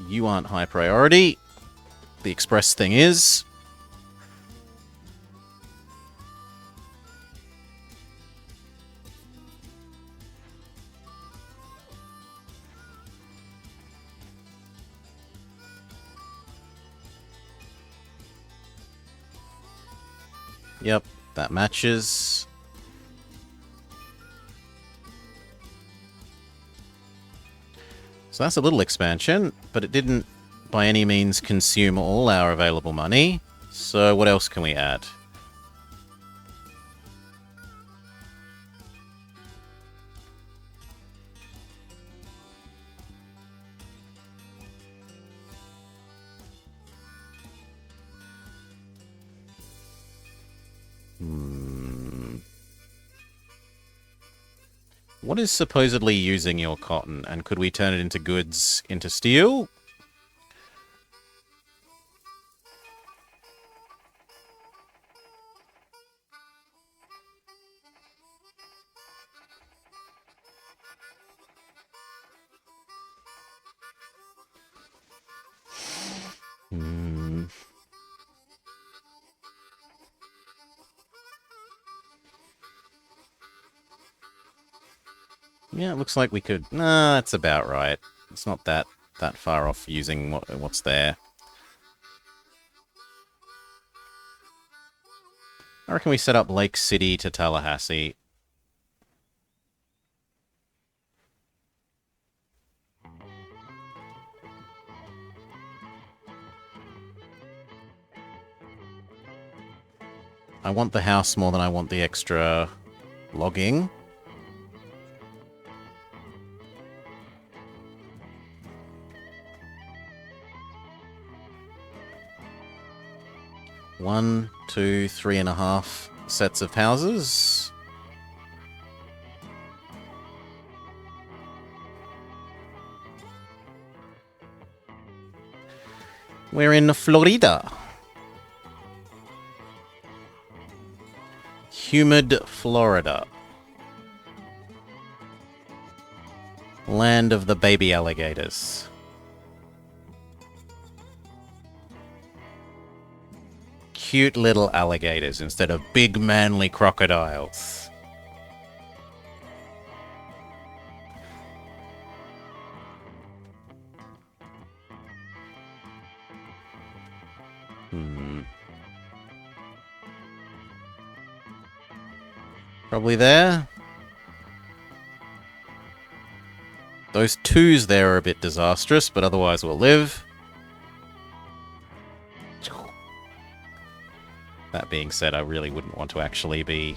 You aren't high priority. The express thing is... Yep, that matches. So that's a little expansion, but it didn't by any means consume all our available money. So what else can we add? What is supposedly using your cotton? And could we turn it into goods into steel? Yeah, it looks like we could... Nah, that's about right. It's not that far off using what's there. I reckon we set up Lake City to Tallahassee. I want the house more than I want the extra logging. One, 2, 3.5 sets of houses. We're in Florida. Humid Florida. Land of the baby alligators. Cute little alligators instead of big manly crocodiles. Probably there. Those twos there are a bit disastrous, but otherwise we'll live. That being said, I really wouldn't want to actually be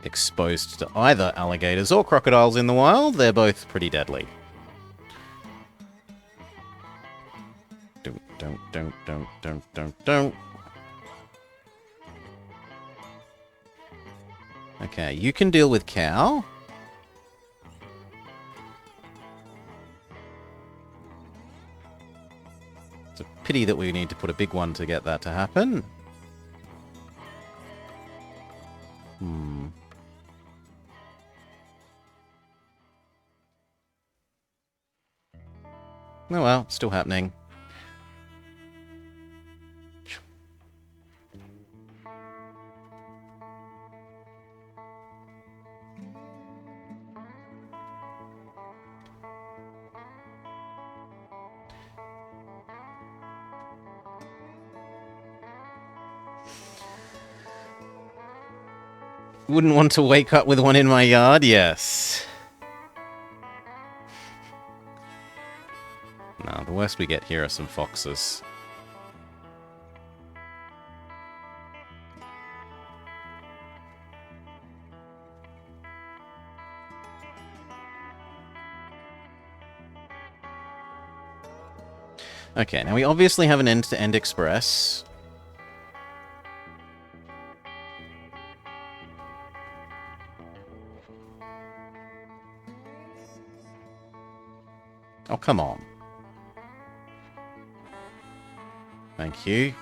exposed to either alligators or crocodiles in the wild. They're both pretty deadly. Don't. Okay, you can deal with cow. It's a pity that we need to put a big one to get that to happen. Oh well, still happening. Wouldn't want to wake up with one in my yard, yes. No, the worst we get here are some foxes. Okay, now we obviously have an end-to-end express. Oh, come on. Thank you.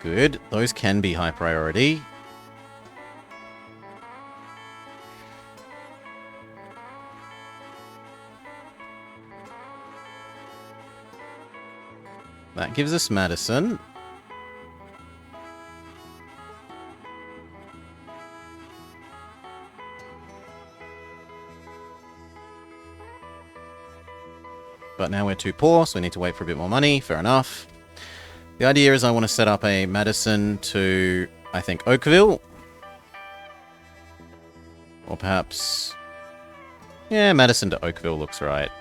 Good. Those can be high priority. That gives us Madison. But now we're too poor, so we need to wait for a bit more money. Fair enough. The idea is I want to set up a Madison to, I think, Oakville. Or perhaps... yeah, Madison to Oakville looks right.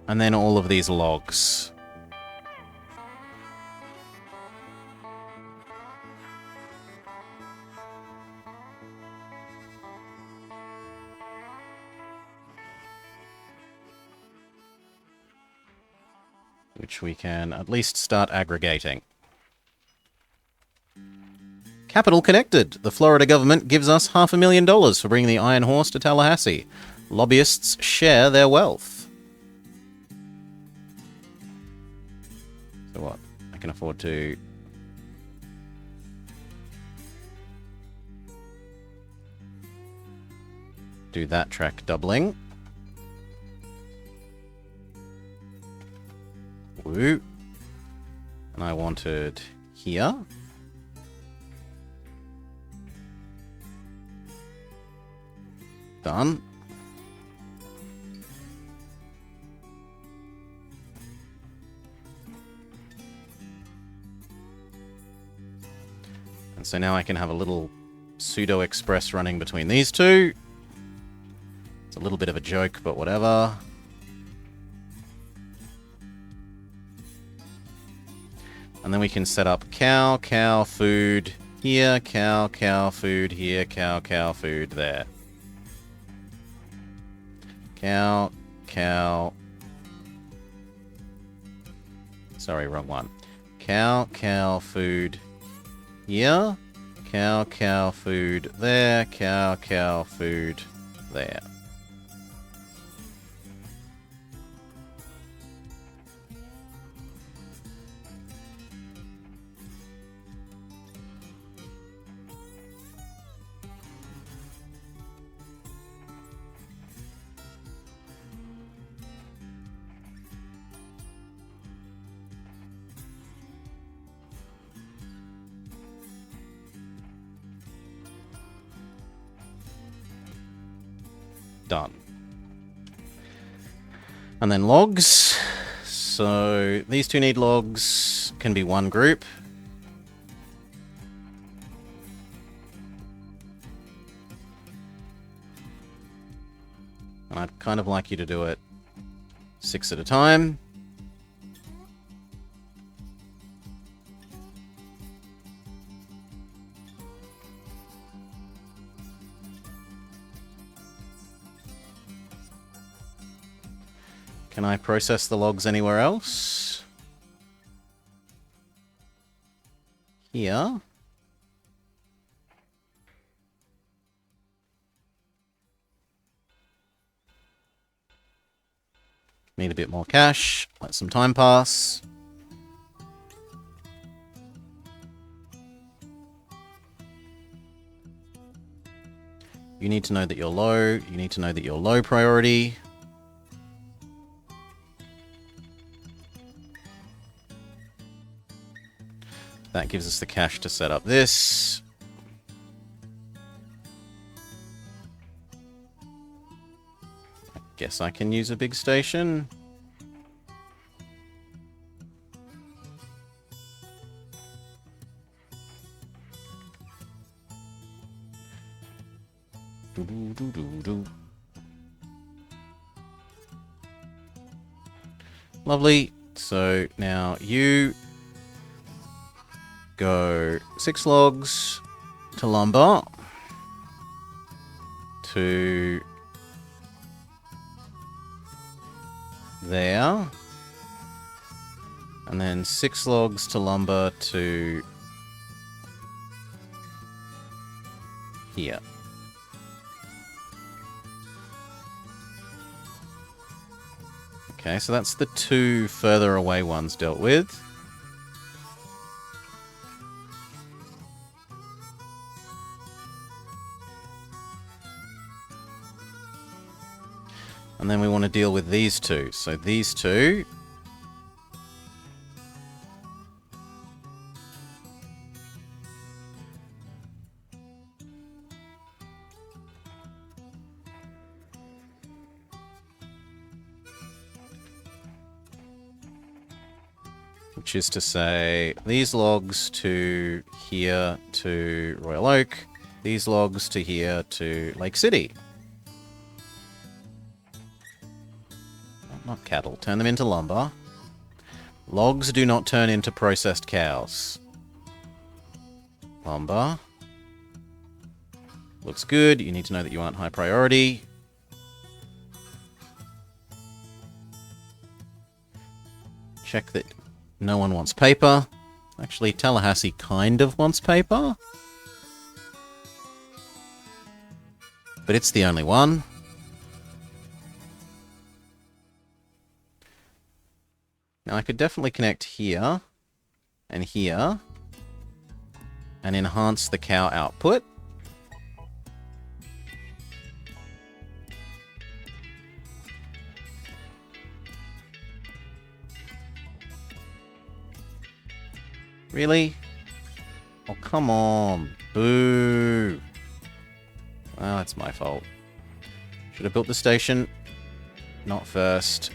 And then all of these logs. Which we can at least start aggregating. Capital connected. The Florida government gives us $500,000 for bringing the Iron Horse to Tallahassee. Lobbyists share their wealth. So what? I can afford to... do that track doubling. Woo. And I wanted here. Done. And so now I can have a little pseudo express running between these two. It's a little bit of a joke, but whatever. And then we can set up cow, food here, cow, food here, cow, food there. Cow. Sorry, wrong one. Cow, food here. Cow, food there. Cow, food there. Done. And then logs. So these two need logs, can be one group. And I'd kind of like you to do it 6 at a time. Can I process the logs anywhere else? Here. Need a bit more cash. Let some time pass. You need to know that you're low. You need to know that you're low priority. That gives us the cash to set up this. I guess I can use a big station. Lovely. So now you go 6 logs to lumber to there, and then 6 logs to lumber to here. Okay, so that's the 2 further away ones dealt with. And then we want to deal with these 2. So these 2. Which is to say, these logs to here to Royal Oak. These logs to here to Lake City. Not cattle. Turn them into lumber. Logs do not turn into processed cows. Lumber. Looks good. You need to know that you aren't high priority. Check that no one wants paper. Actually, Tallahassee kind of wants paper. But it's the only one. Now I could definitely connect here and here and enhance the cow output. Really? Oh, come on. Boo. Well, that's my fault. Should have built the station. Not first.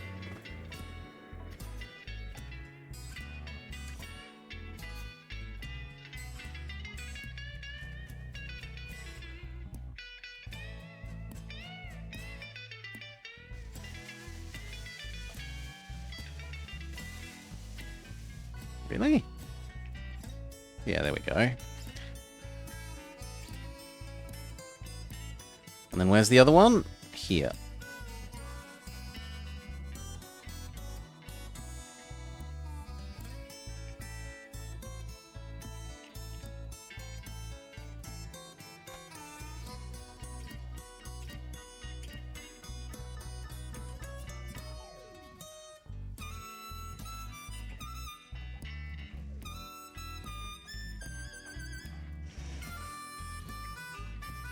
Really? Yeah, there we go. And then where's the other one? Here.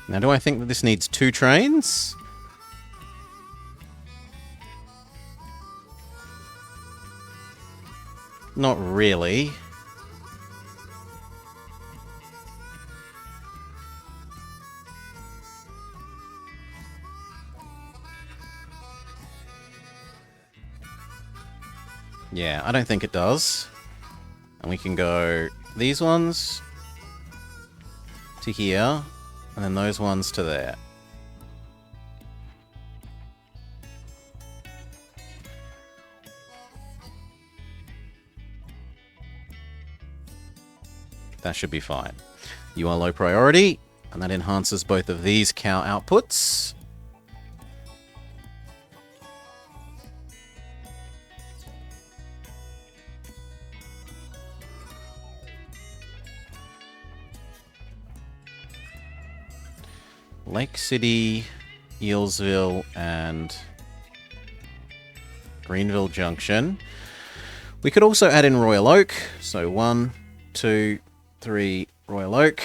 Now, do I think that this needs 2 trains? Not really. Yeah, I don't think it does. And we can go these ones to here, and then those ones to there. That should be fine. You are low priority, and that enhances both of these cow outputs. Lake City, Eelsville, and Greenville Junction. We could also add in Royal Oak. So 1, 2, 3, Royal Oak.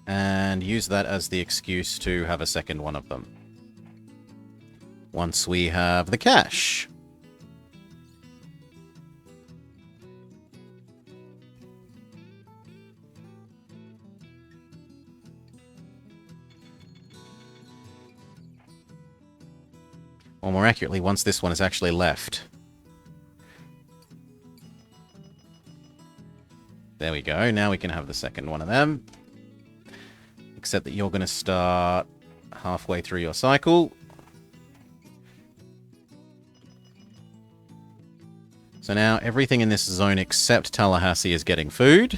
And use that as the excuse to have a second one of them. Once we have the cash. Or more accurately, once this one is actually left. There we go. Now we can have the second one of them. Except that you're going to start halfway through your cycle. So now everything in this zone except Tallahassee is getting food.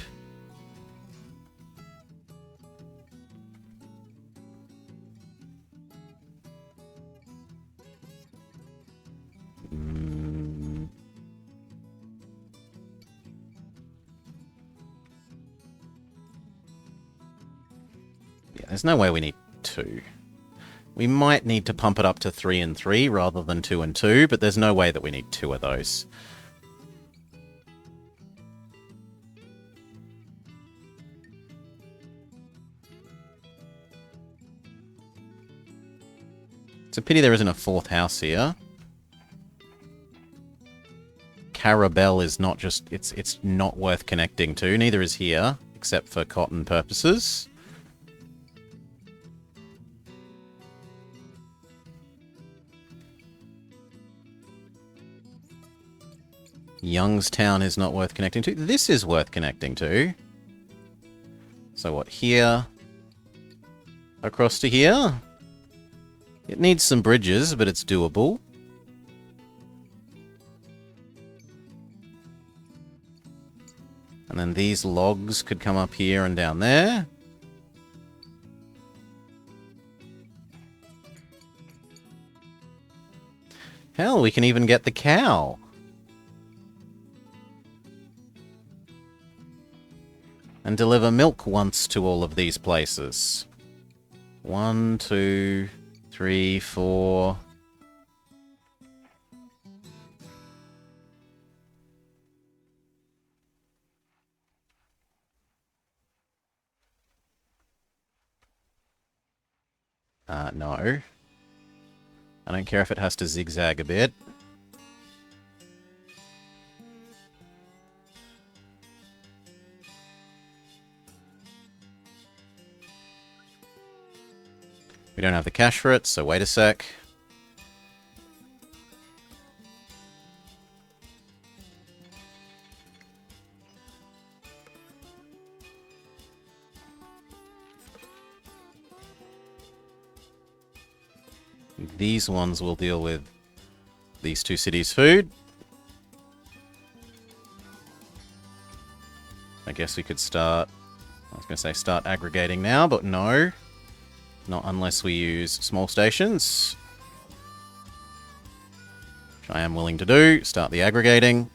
There's no way we need 2. We might need to pump it up to 3 and 3 rather than 2 and 2, but there's no way that we need 2 of those. It's a pity there isn't a 4th house here. Carabel is not just... It's not worth connecting to. Neither is here, except for cotton purposes. Youngstown is not worth connecting to. This is worth connecting to. So what, here? Across to here? It needs some bridges, but it's doable. And then these logs could come up here and down there. Hell, we can even get the cow. And deliver milk once to all of these places. 1, 2, 3, 4. No. I don't care if it has to zigzag a bit. We don't have the cash for it, so wait a sec. These ones will deal with these 2 cities' food. I guess we could start... I was going to say start aggregating now, but no. Not unless we use small stations. Which I am willing to do. Start the aggregating.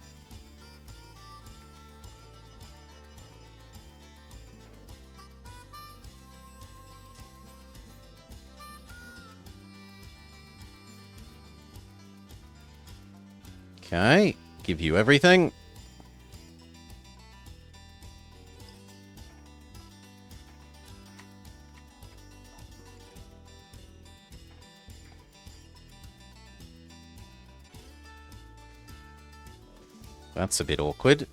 Okay, give you everything. That's a bit awkward.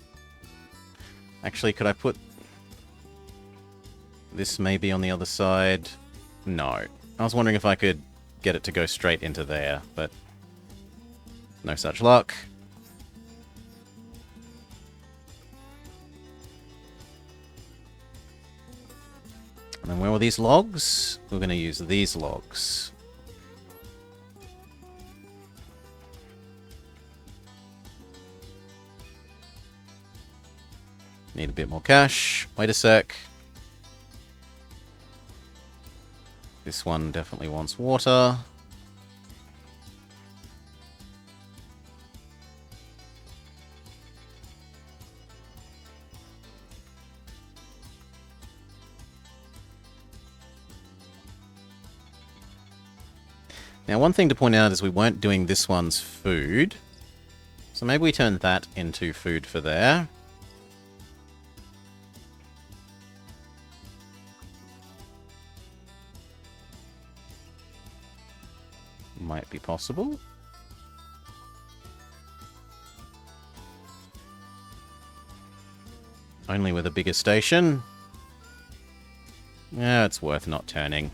Actually, could I put this maybe on the other side? No. I was wondering if I could get it to go straight into there, but no such luck. And then where were these logs? We're going to use these logs. Need a bit more cash. Wait a sec. This one definitely wants water. Now, one thing to point out is we weren't doing this one's food. So maybe we turn that into food for there. Might be possible. Only with a bigger station. Yeah, it's worth not turning.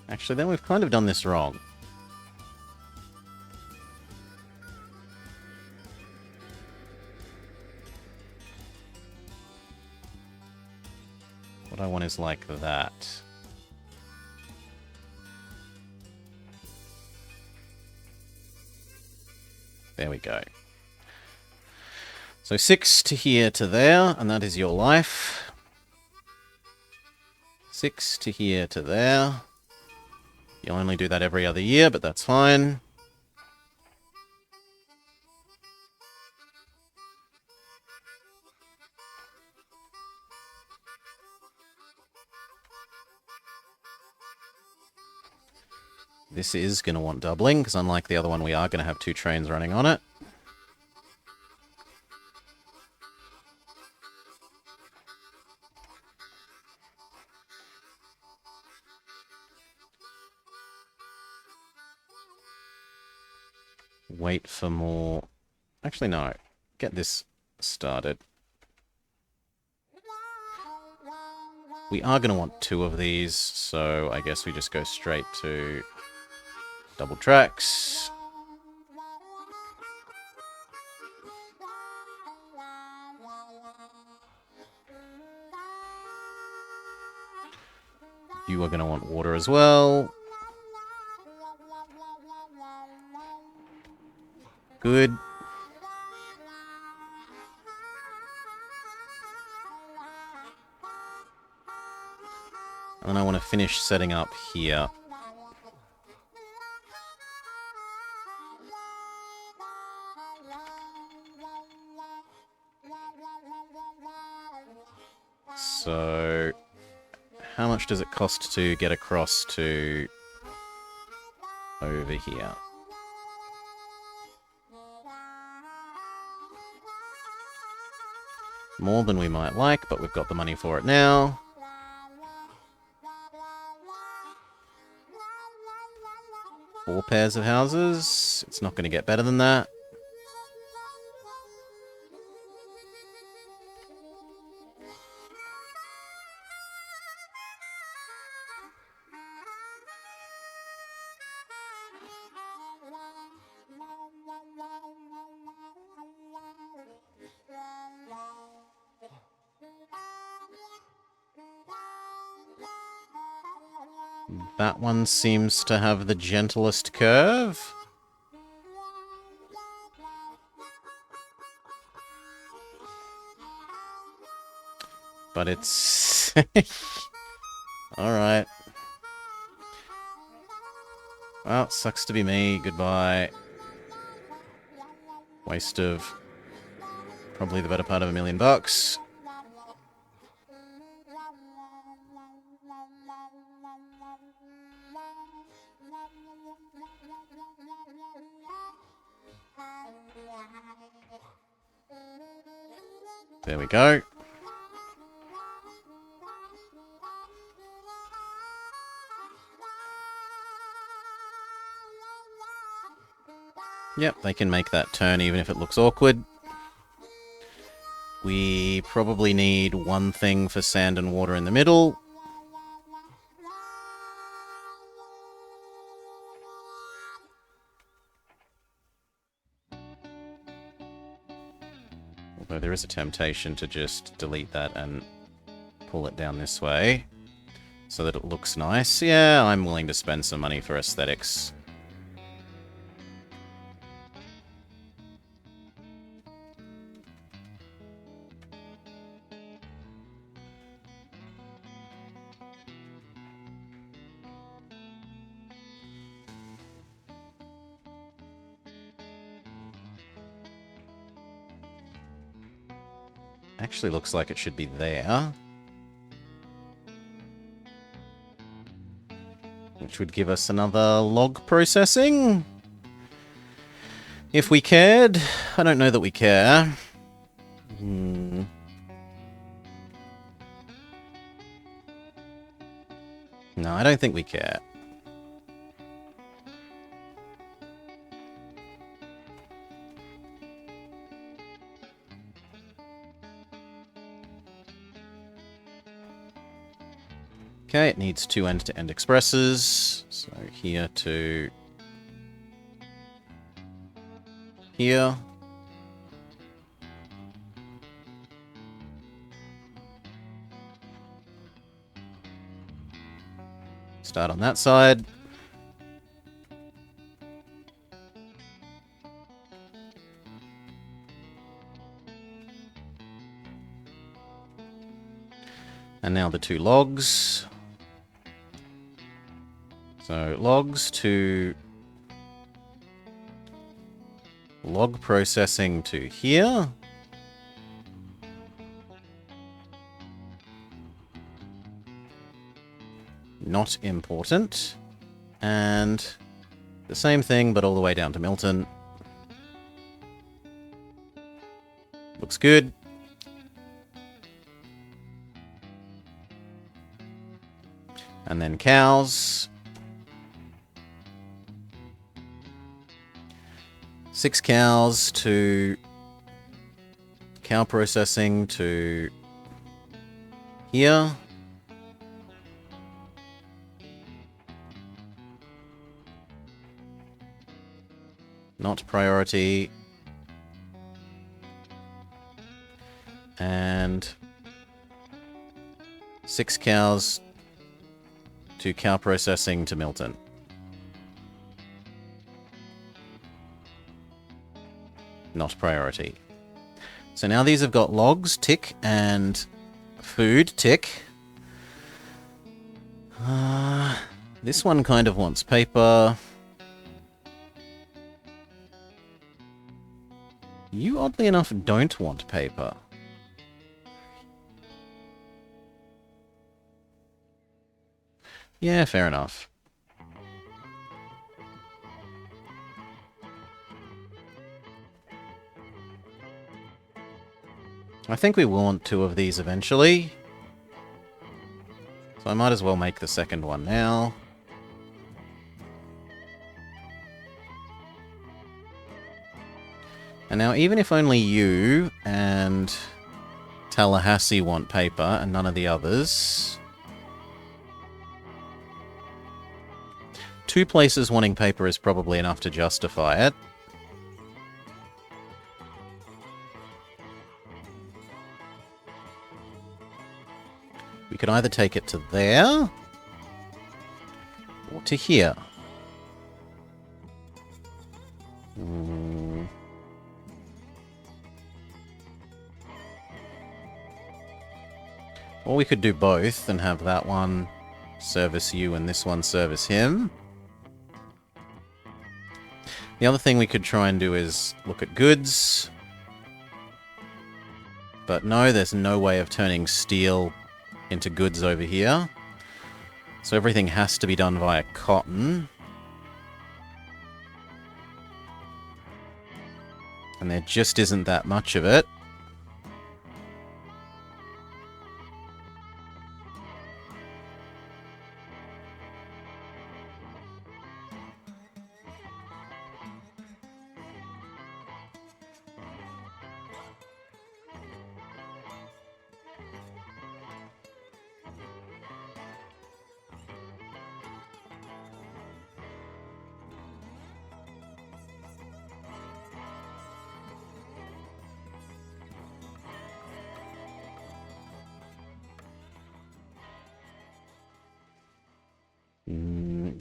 Actually, then we've kind of done this wrong. What I want is like that. There we go. So 6 to here to there, and that is your life. 6 to here to there. You'll only do that every other year, but that's fine. This is going to want doubling, because unlike the other one, we are going to have 2 trains running on it. Wait for more... Actually, no. Get this started. We are going to want 2 of these, so I guess we just go straight to double tracks. You are going to want water as well. Good. And I want to finish setting up here. So, how much does it cost to get across to over here? More than we might like, but we've got the money for it now. Four pairs of houses. It's not going to get better than that. That one seems to have the gentlest curve. But it's... Alright. Well, sucks to be me. Goodbye. Waste of probably the better part of $1 million. There we go. Yep, they can make that turn even if it looks awkward. We probably need one thing for sand and water in the middle. Although there is a temptation to just delete that and pull it down this way so that it looks nice. Yeah, I'm willing to spend some money for aesthetics. Actually looks like it should be there. Which would give us another log processing. If we cared. I don't know that we care. No, I don't think we care. Okay, it needs 2 end-to-end expresses. So here to here. Start on that side. And now the 2 logs. So logs to log processing to here. Not important. And the same thing, but all the way down to Milton. Looks good. And then cows. 6 cows to cow processing to here. Not priority. And 6 cows to cow processing to Milton. Not priority. So now these have got logs, tick, and food, tick. This one kind of wants paper. You, oddly enough, don't want paper. Yeah, fair enough. I think we will want 2 of these eventually. So I might as well make the second one now. And now, even if only you and Tallahassee want paper and none of the others, 2 places wanting paper is probably enough to justify it. We could either take it to there or to here. Or we could do both and have that one service you and this one service him. The other thing we could try and do is look at goods. But no, there's no way of turning steel into goods over here. So everything has to be done via cotton. And there just isn't that much of it.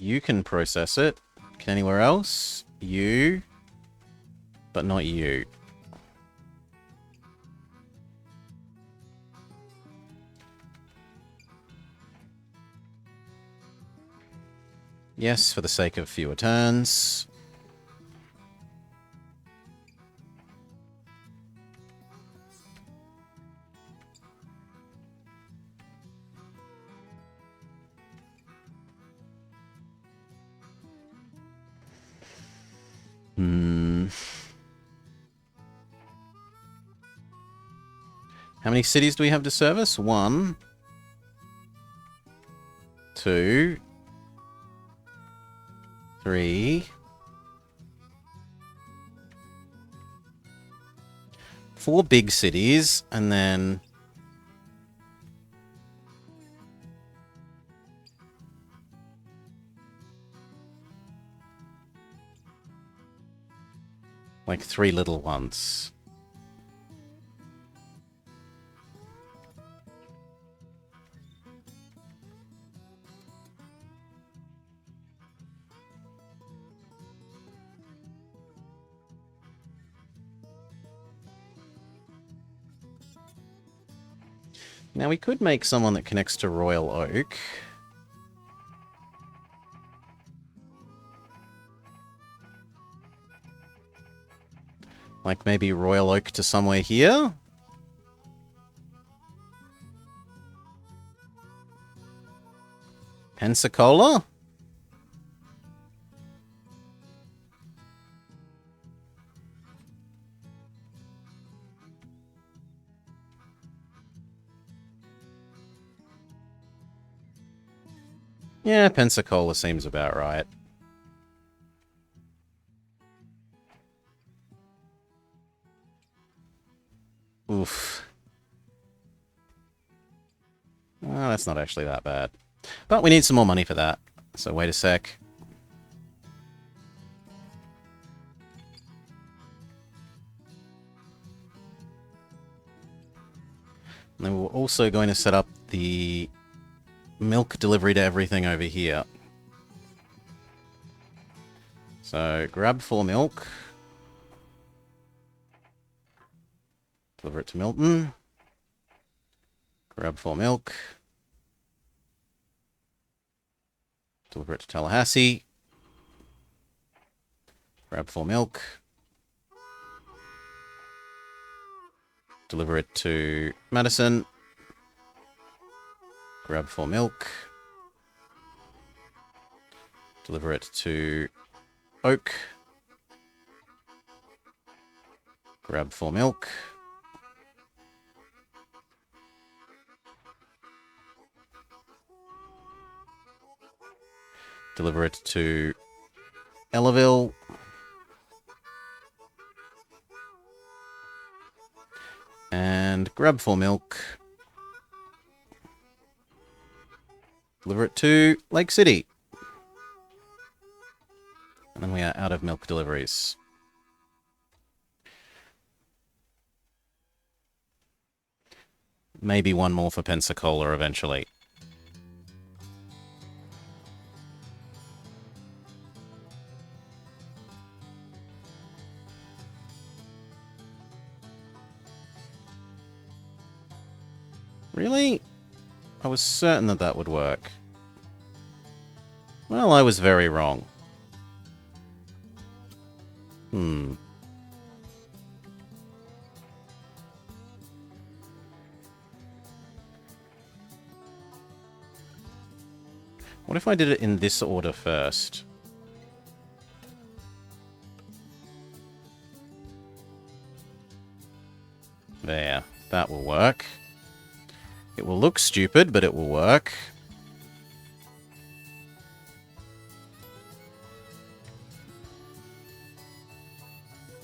You can process it. Can anywhere else? You. But not you. Yes, for the sake of fewer turns. How many cities do we have to service? 1, 2, 3, 4 big cities, and then like 3 little ones. Now, we could make someone that connects to Royal Oak. Like maybe Royal Oak to somewhere here? Pensacola? Yeah, Pensacola seems about right. Oof. Well, that's not actually that bad. But we need some more money for that. So wait a sec. And then we're also going to set up the milk delivery to everything over here. So grab 4 milk. Deliver it to Milton. Grab 4 milk. Deliver it to Tallahassee. Grab 4 milk. Deliver it to Madison. Grab 4 milk. Deliver it to Oak. Grab 4 milk. Deliver it to Ellaville. And grab 4 milk. Deliver it to Lake City. And then we are out of milk deliveries. Maybe one more for Pensacola eventually. Really? I was certain that that would work. Well, I was very wrong. What if I did it in this order first? There. That will work. It will look stupid, but it will work.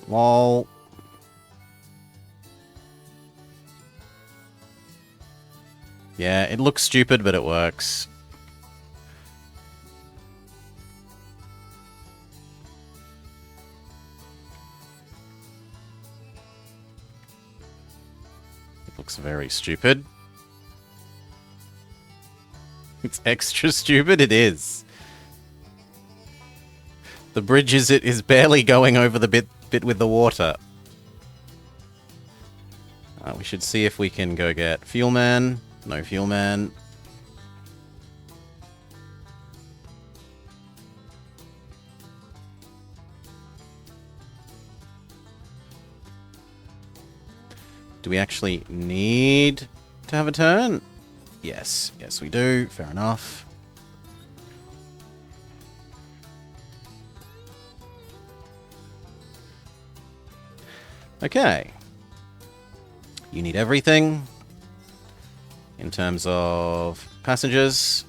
Lol. Yeah, it looks stupid, but it works. It looks very stupid. It's extra stupid, it is. The bridge is barely going over the bit with the water. We should see if we can go get Fuel Man. No Fuel Man. Do we actually need to have a turn? Yes. Yes, we do. Fair enough. Okay. You need everything in terms of passengers.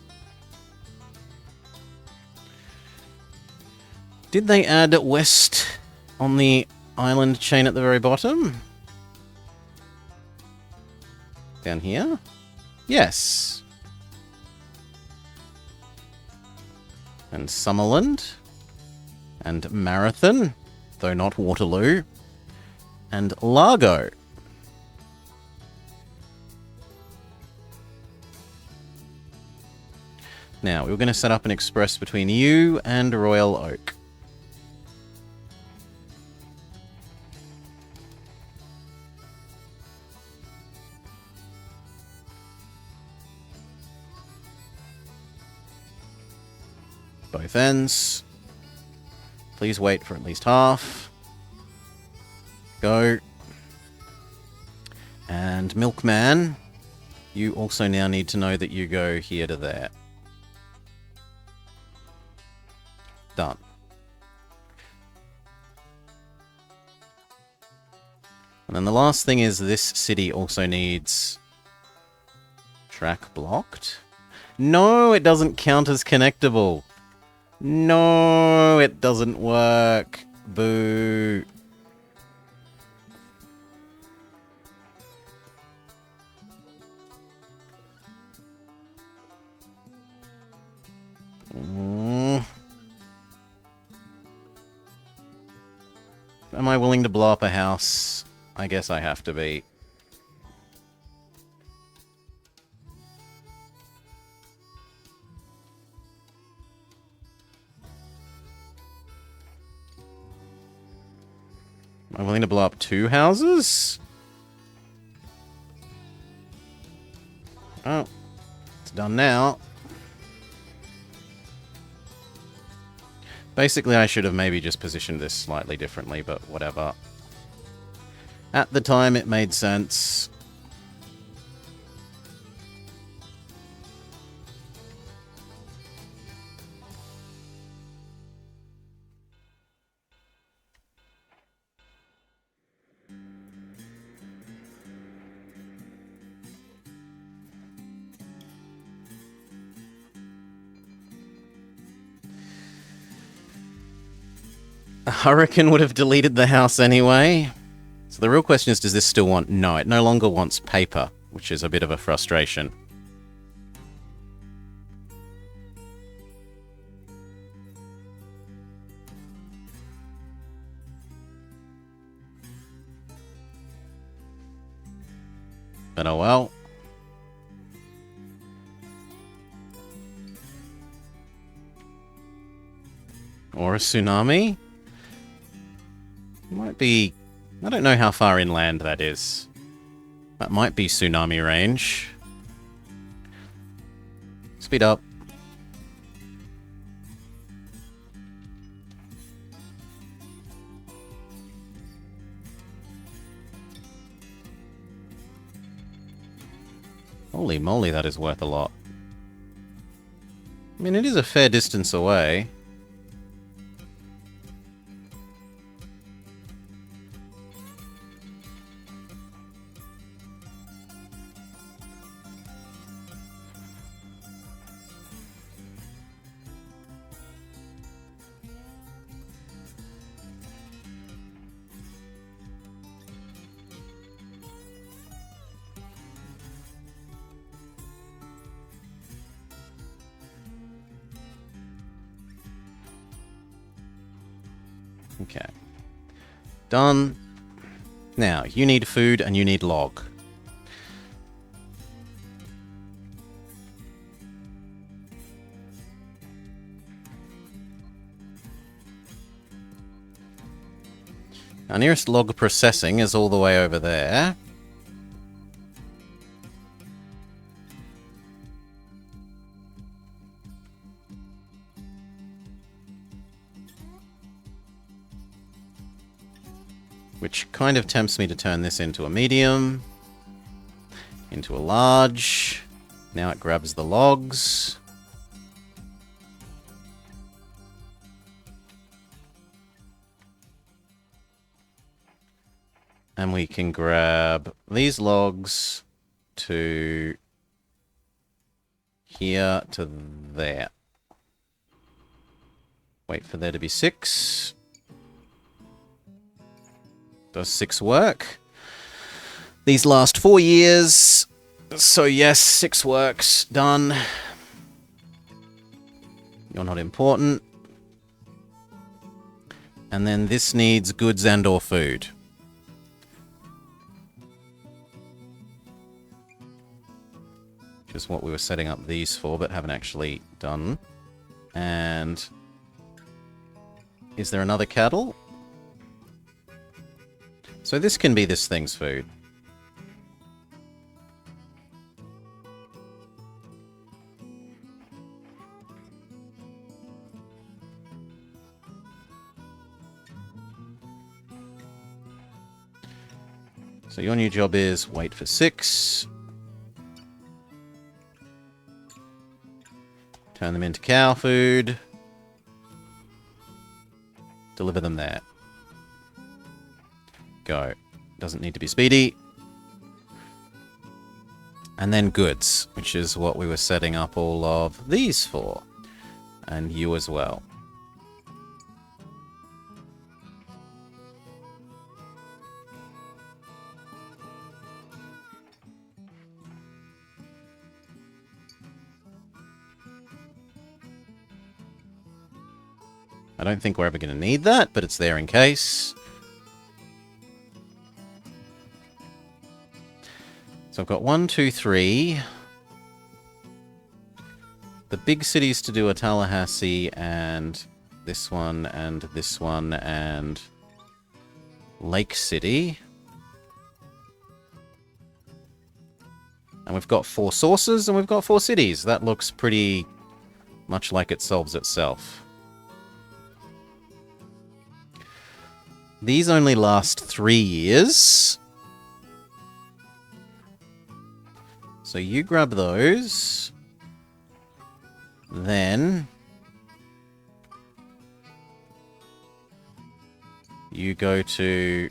Did they add west on the island chain at the very bottom? Down here? Yes. And Summerland. And Marathon, though not Waterloo. And Largo. Now, we were going to set up an express between you and Royal Oak. Both ends. Please wait for at least half. Go. And Milkman, you also now need to know that you go here to there. Done. And then the last thing is this city also needs track blocked. No, it doesn't count as connectable. No, it doesn't work. Boo. Am I willing to blow up a house? I guess I have to be. Am I willing to blow up 2 houses? Oh, it's done now. Basically, I should have maybe just positioned this slightly differently, but whatever. At the time, it made sense. A hurricane would have deleted the house anyway. So the real question is, does this still want... No, it no longer wants paper, which is a bit of a frustration. But oh well. Or a tsunami? Might be... I don't know how far inland that is. That might be tsunami range. Speed up. Holy moly, that is worth a lot. I mean, it is a fair distance away. Okay. Done. Now, you need food and you need log. Our nearest log processing is all the way over there. Which kind of tempts me to turn this into a medium, into a large. Now it grabs the logs. And we can grab these logs to here to there. Wait for there to be 6. Does 6 work? These last 4 years. So yes, 6 works. Done. You're not important. And then this needs goods and or food. Which is what we were setting up these for, but haven't actually done. And is there another cattle? So this can be this thing's food. So your new job is wait for 6. Turn them into cow food. Deliver them there. Go. Doesn't need to be speedy. And then goods, which is what we were setting up all of these for. And you as well. I don't think we're ever going to need that, but it's there in case. So I've got 1, 2, 3. The big cities to do are Tallahassee and this one and Lake City. And we've got 4 sources and we've got 4 cities. That looks pretty much like it solves itself. These only last 3 years. So you grab those. Then you go to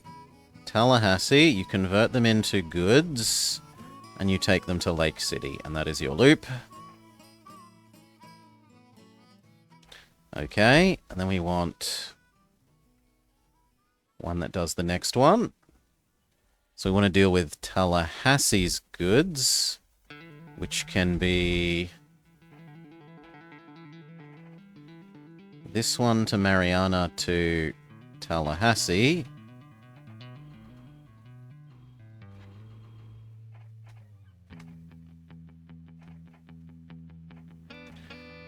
Tallahassee, you convert them into goods, and you take them to Lake City, and that is your loop. Okay, and then we want one that does the next one. So we want to deal with Tallahassee's goods, which can be this one to Mariana to Tallahassee.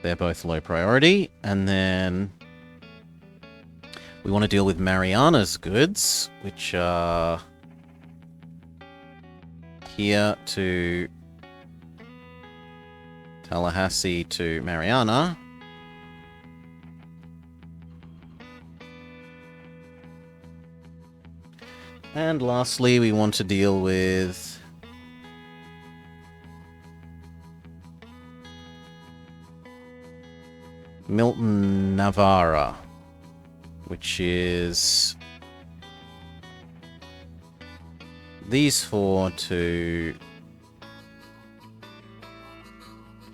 They're both low priority. And then we want to deal with Mariana's goods, which are here to Tallahassee to Mariana. And lastly, we want to deal with Milton Navarra, which is these four to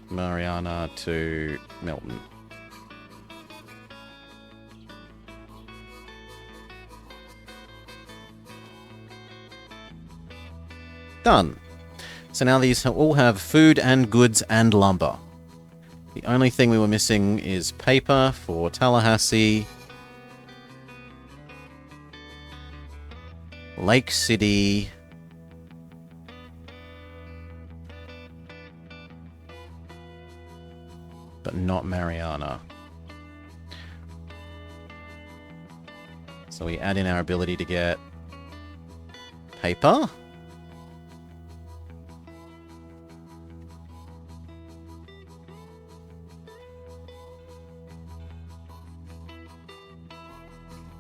Mariana to Milton. Done. So now these all have food and goods and lumber. The only thing we were missing is paper for Tallahassee, Lake City, but not Mariana. So we add in our ability to get paper.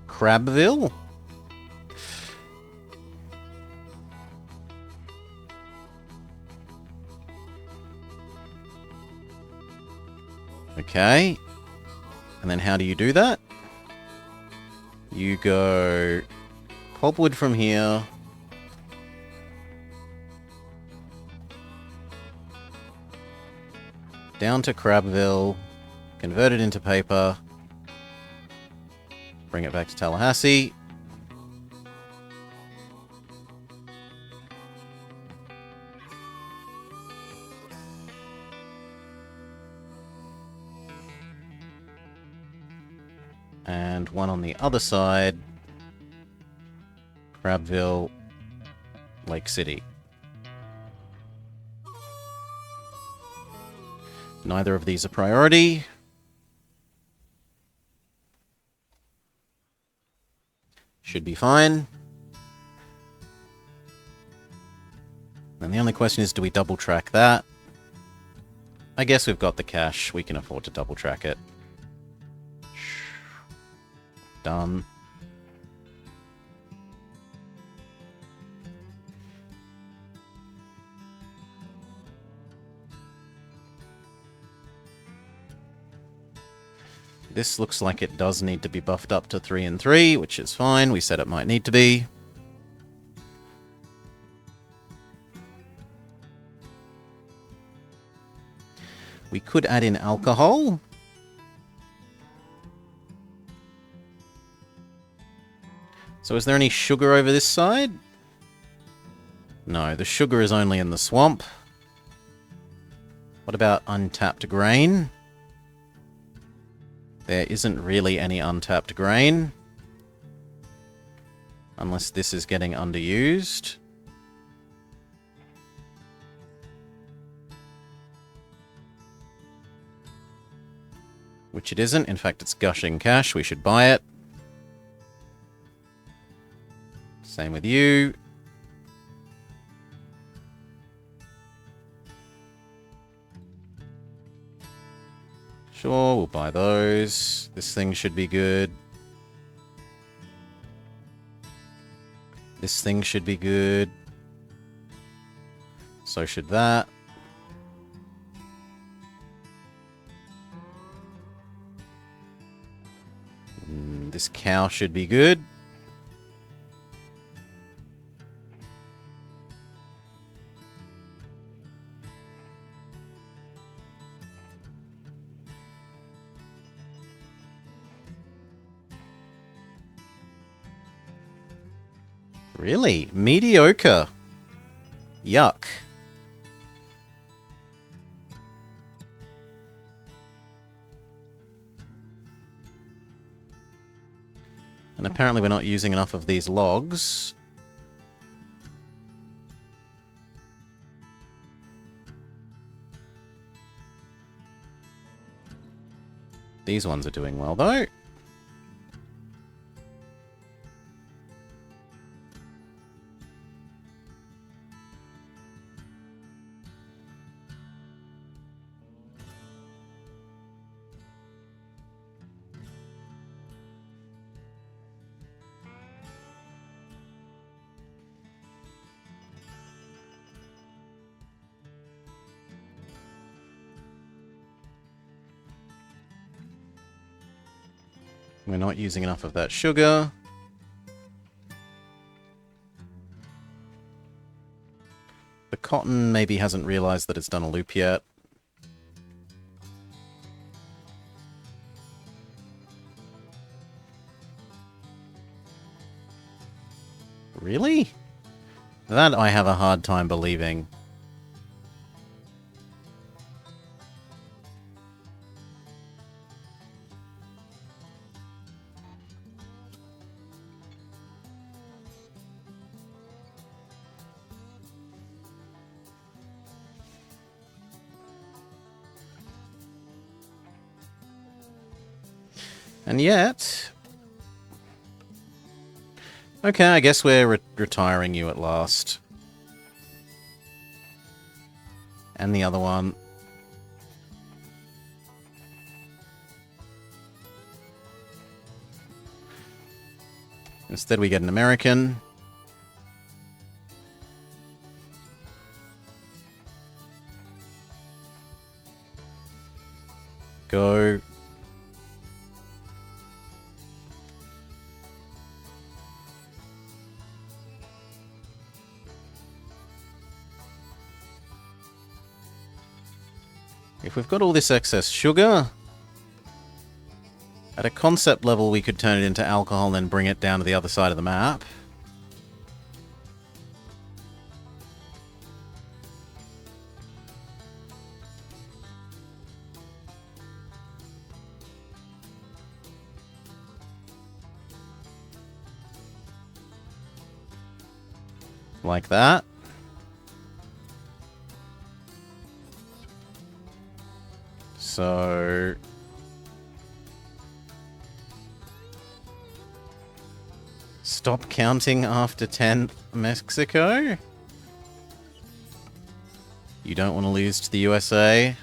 Crabville? Okay. And then how do you do that? You go pulpwood from here. Down to Crabville. Convert it into paper. Bring it back to Tallahassee. And one on the other side. Crabville, Lake City. Neither of these are priority. Should be fine. And the only question is, do we double track that? I guess we've got the cash. We can afford to double track it. Done. This looks like it does need to be buffed up to 3 and 3, which is fine. We said it might need to be. We could add in alcohol. So is there any sugar over this side? No, the sugar is only in the swamp. What about untapped grain? There isn't really any untapped grain. Unless this is getting underused. Which it isn't. In fact, it's gushing cash. We should buy it. Same with you. Sure, we'll buy those. This thing should be good. This thing should be good. So should that. This cow should be good. Really? Mediocre. Yuck. And apparently we're not using enough of these logs. These ones are doing well, though. We're not using enough of that sugar. The cotton maybe hasn't realized that it's done a loop yet. Really? That I have a hard time believing. And yet... Okay, I guess we're retiring you at last. And the other one. Instead we get an American. Go. If we've got all this excess sugar, at a concept level we could turn it into alcohol and then bring it down to the other side of the map. Like that. So... Stop counting after 10th Mexico? You don't want to lose to the USA.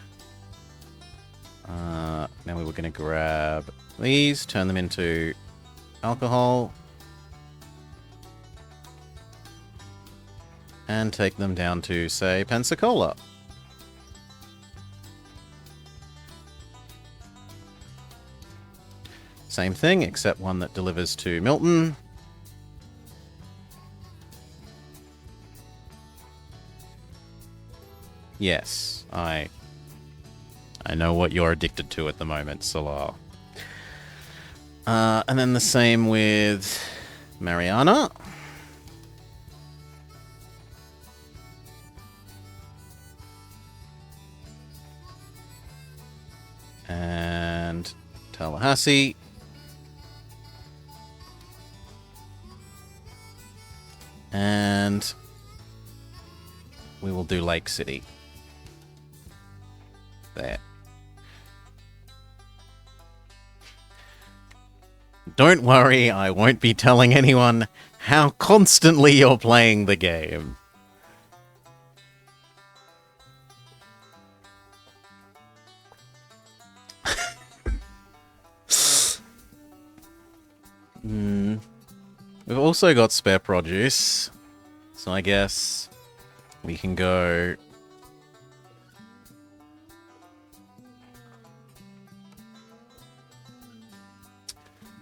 Now we were going to grab these, turn them into alcohol. And take them down to, say, Pensacola. Same thing, except one that delivers to Milton. Yes, I know what you're addicted to at the moment, Salar. And then the same with Mariana. And Tallahassee. And we will do Lake City. There. Don't worry, I won't be telling anyone how constantly you're playing the game. We've also got spare produce, so I guess we can go...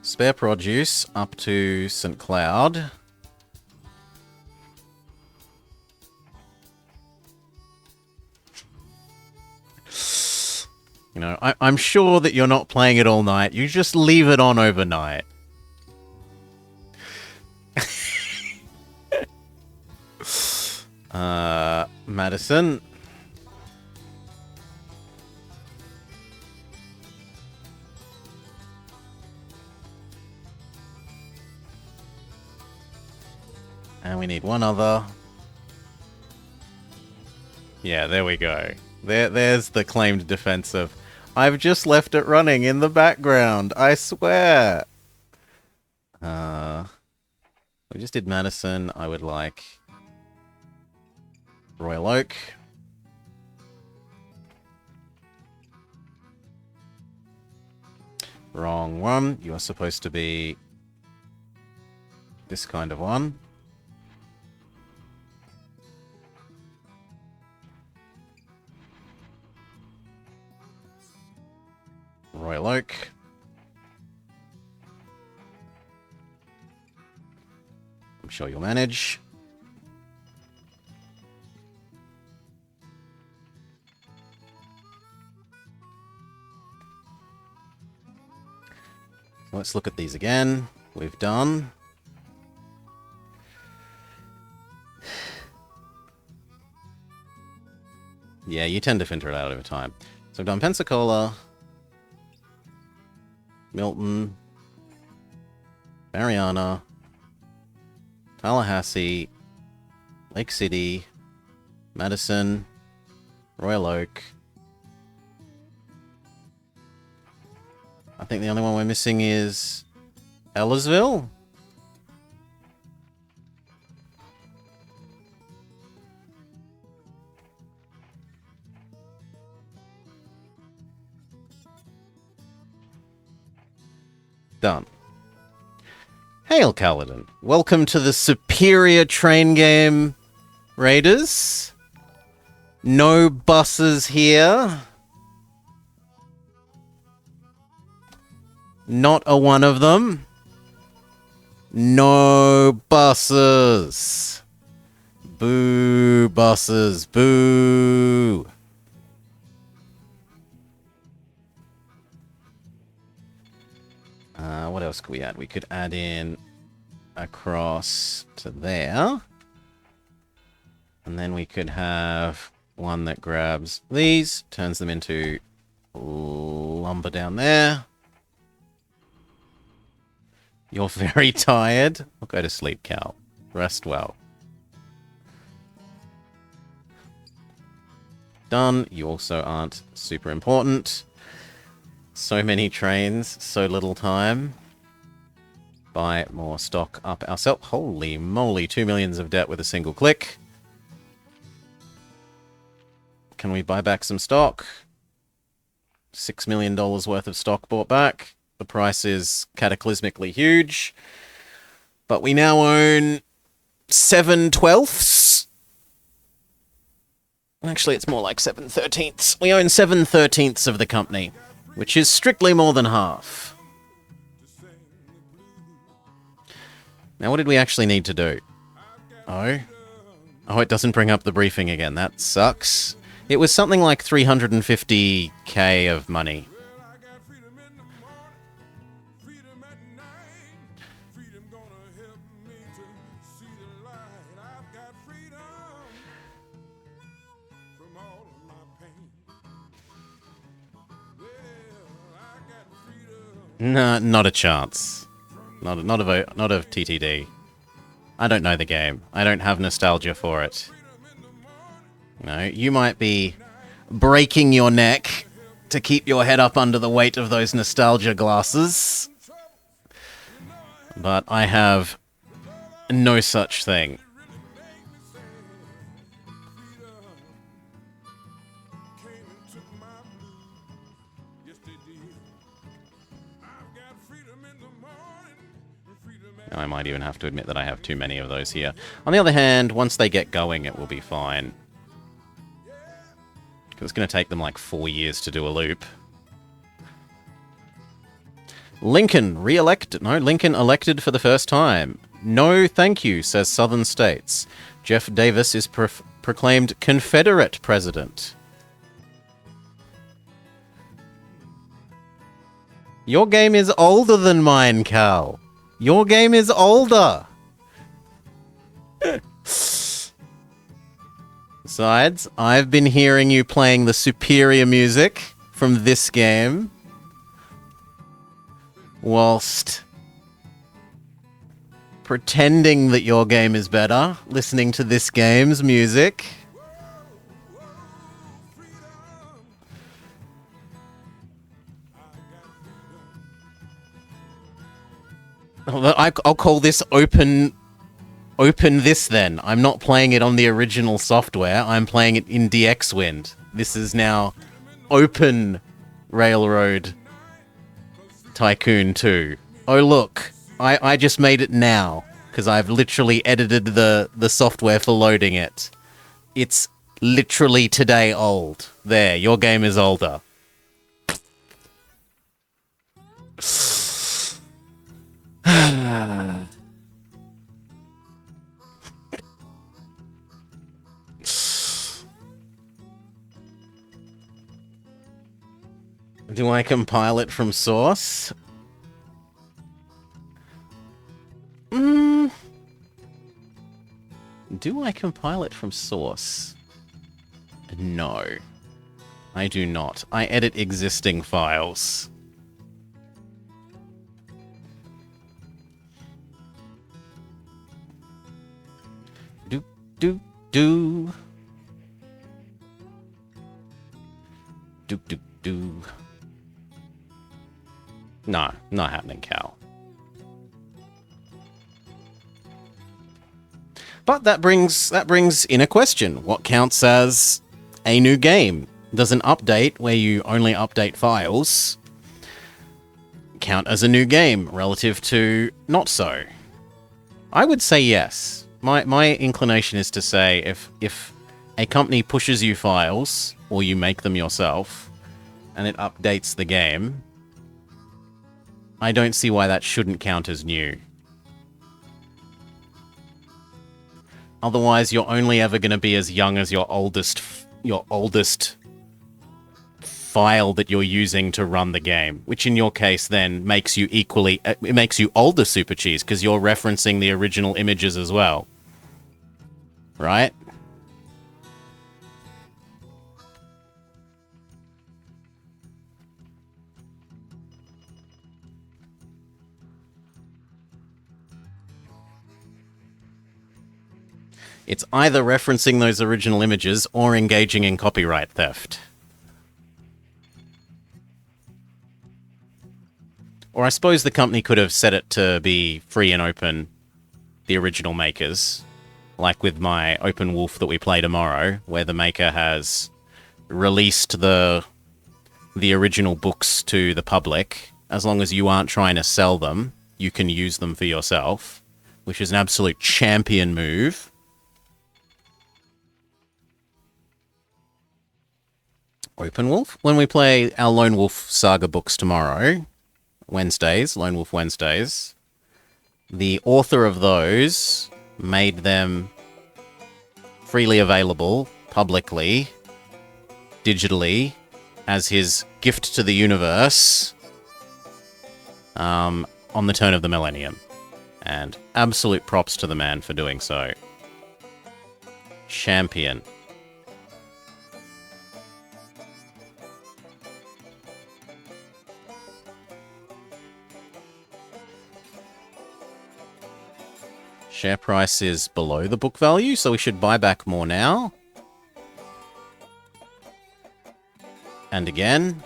Spare produce up to St. Cloud. You know, I'm sure that you're not playing it all night. You just leave it on overnight. Madison. And we need one other. Yeah, there we go. There's the claimed defensive. I've just left it running in the background, I swear. We just did Madison. I would like Royal Oak. Wrong one. You are supposed to be this kind of one. Royal Oak. sure you'll manage. Let's look at these again. We've done. Yeah, you tend to filter it out over time. So I've done Pensacola, Milton, Mariana, Tallahassee, Lake City, Madison, Royal Oak. I think the only one we're missing is Ellisville. Done. Hail, Kaladin. Welcome to the superior train game, Raiders. No buses here. Not a one of them. No buses. Boo, buses. Boo. What else could we add? We could add in across to there. And then we could have one that grabs these, turns them into lumber down there. You're very tired. I'll go to sleep, Cal. Rest well. Done. You also aren't super important. So many trains, so little time. Buy more stock up ourselves. Holy moly, 2 millions of debt with a single click. Can we buy back some stock? $6 million worth of stock bought back. The price is cataclysmically huge. But we now own 7/12ths. Actually, it's more like 7/13ths. We own 7/13ths of the company, which is strictly more than half. Now, what did we actually need to do? Oh, it doesn't bring up the briefing again. That sucks. It was something like 350k of money. No, not a chance. Not of TTD. I don't know the game. I don't have nostalgia for it. No, you might be breaking your neck to keep your head up under the weight of those nostalgia glasses. But I have no such thing. I might even have to admit that I have too many of those here. On the other hand, once they get going, it will be fine. Because it's going to take them like 4 years to do a loop. Lincoln re-elected. No, Lincoln elected for the first time. No, thank you, says Southern States. Jeff Davis is proclaimed Confederate president. Your game is older than mine, Cal. Your game is older. Besides, I've been hearing you playing the superior music from this game, whilst pretending that your game is better, listening to this game's music. I'll call this open this then. I'm not playing it on the original software. I'm playing it in DXWind. This is now Open Railroad Tycoon 2. Oh look, I just made it now because I've literally edited the software for loading it. It's literally today old. There, your game is older. Do I compile it from source? Do I compile it from source? No. I do not. I edit existing files. Do. Do. No, not happening, Cal. But that brings in a question. What counts as a new game? Does an update where you only update files count as a new game relative to not so? I would say yes. My inclination is to say if a company pushes you files or you make them yourself and it updates the game, I don't see why that shouldn't count as new. Otherwise, you're only ever going to be as young as your oldest file that you're using to run the game, which in your case then makes you it makes you older Super Cheese because you're referencing the original images as well. Right? It's either referencing those original images or engaging in copyright theft. Or I suppose the company could have set it to be free and open, the original makers, like with my Open Wolf that we play tomorrow, where the maker has released the original books to the public. As long as you aren't trying to sell them, you can use them for yourself, which is an absolute champion move. Open Wolf? When we play our Lone Wolf Saga books tomorrow, Wednesdays, Lone Wolf Wednesdays, the author of those made them freely available, publicly, digitally, as his gift to the universe on the turn of the millennium. And absolute props to the man for doing so. Champion. Share price is below the book value, so we should buy back more now. And again.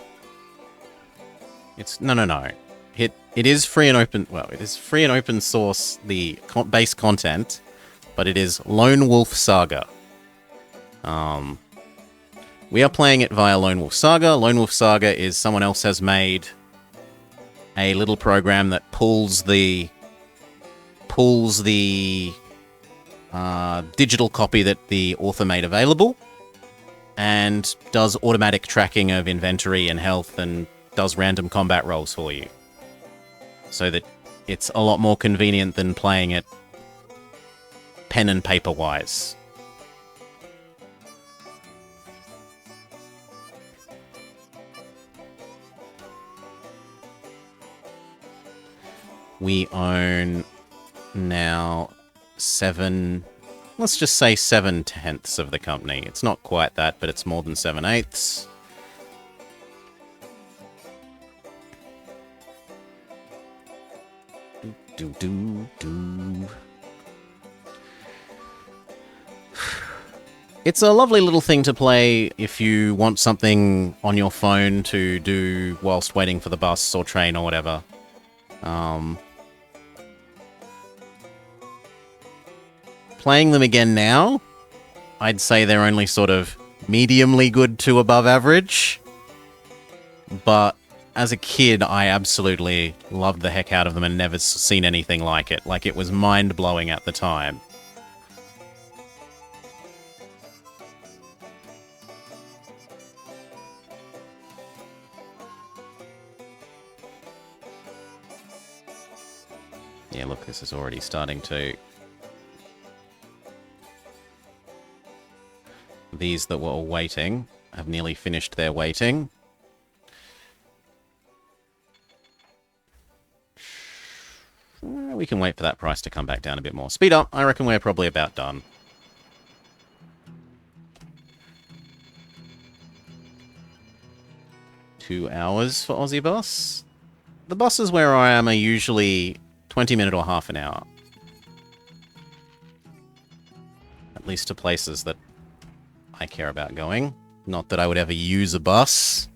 It's... No. It is free and open... Well, it is free and open source, the base content, but it is Lone Wolf Saga. We are playing it via Lone Wolf Saga. Lone Wolf Saga is someone else has made a little program that pulls the digital copy that the author made available and does automatic tracking of inventory and health and does random combat rolls for you. So that it's a lot more convenient than playing it pen and paper wise. We own now let's just say 7/10 of the company. It's not quite that, but it's more than 7/8. Do. It's a lovely little thing to play if you want something on your phone to do whilst waiting for the bus or train or whatever. Playing them again now, I'd say they're only sort of mediumly good to above average. But as a kid, I absolutely loved the heck out of them and never seen anything like it. Like, it was mind-blowing at the time. Yeah, look, this is already starting to... These that were all waiting have nearly finished their waiting. we can wait for that price to come back down a bit more. Speed up. I reckon we're probably about done. $2 hours for Aussie Bus. The buses where I am are usually 20 minutes or half an hour. At least to places that I care about going. Not that I would ever use a bus.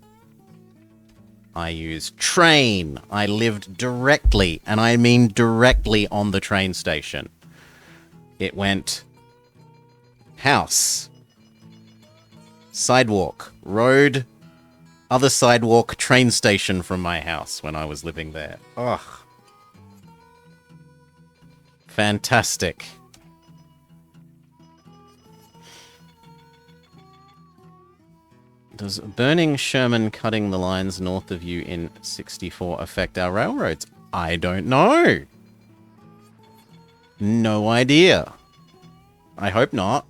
I use train. I lived directly, and I mean directly on the train station. It went house, sidewalk, road, other sidewalk, train station from my house when I was living there. Ugh. Fantastic. Does burning Sherman cutting the lines north of you in 64 affect our railroads? I don't know. No idea. I hope not.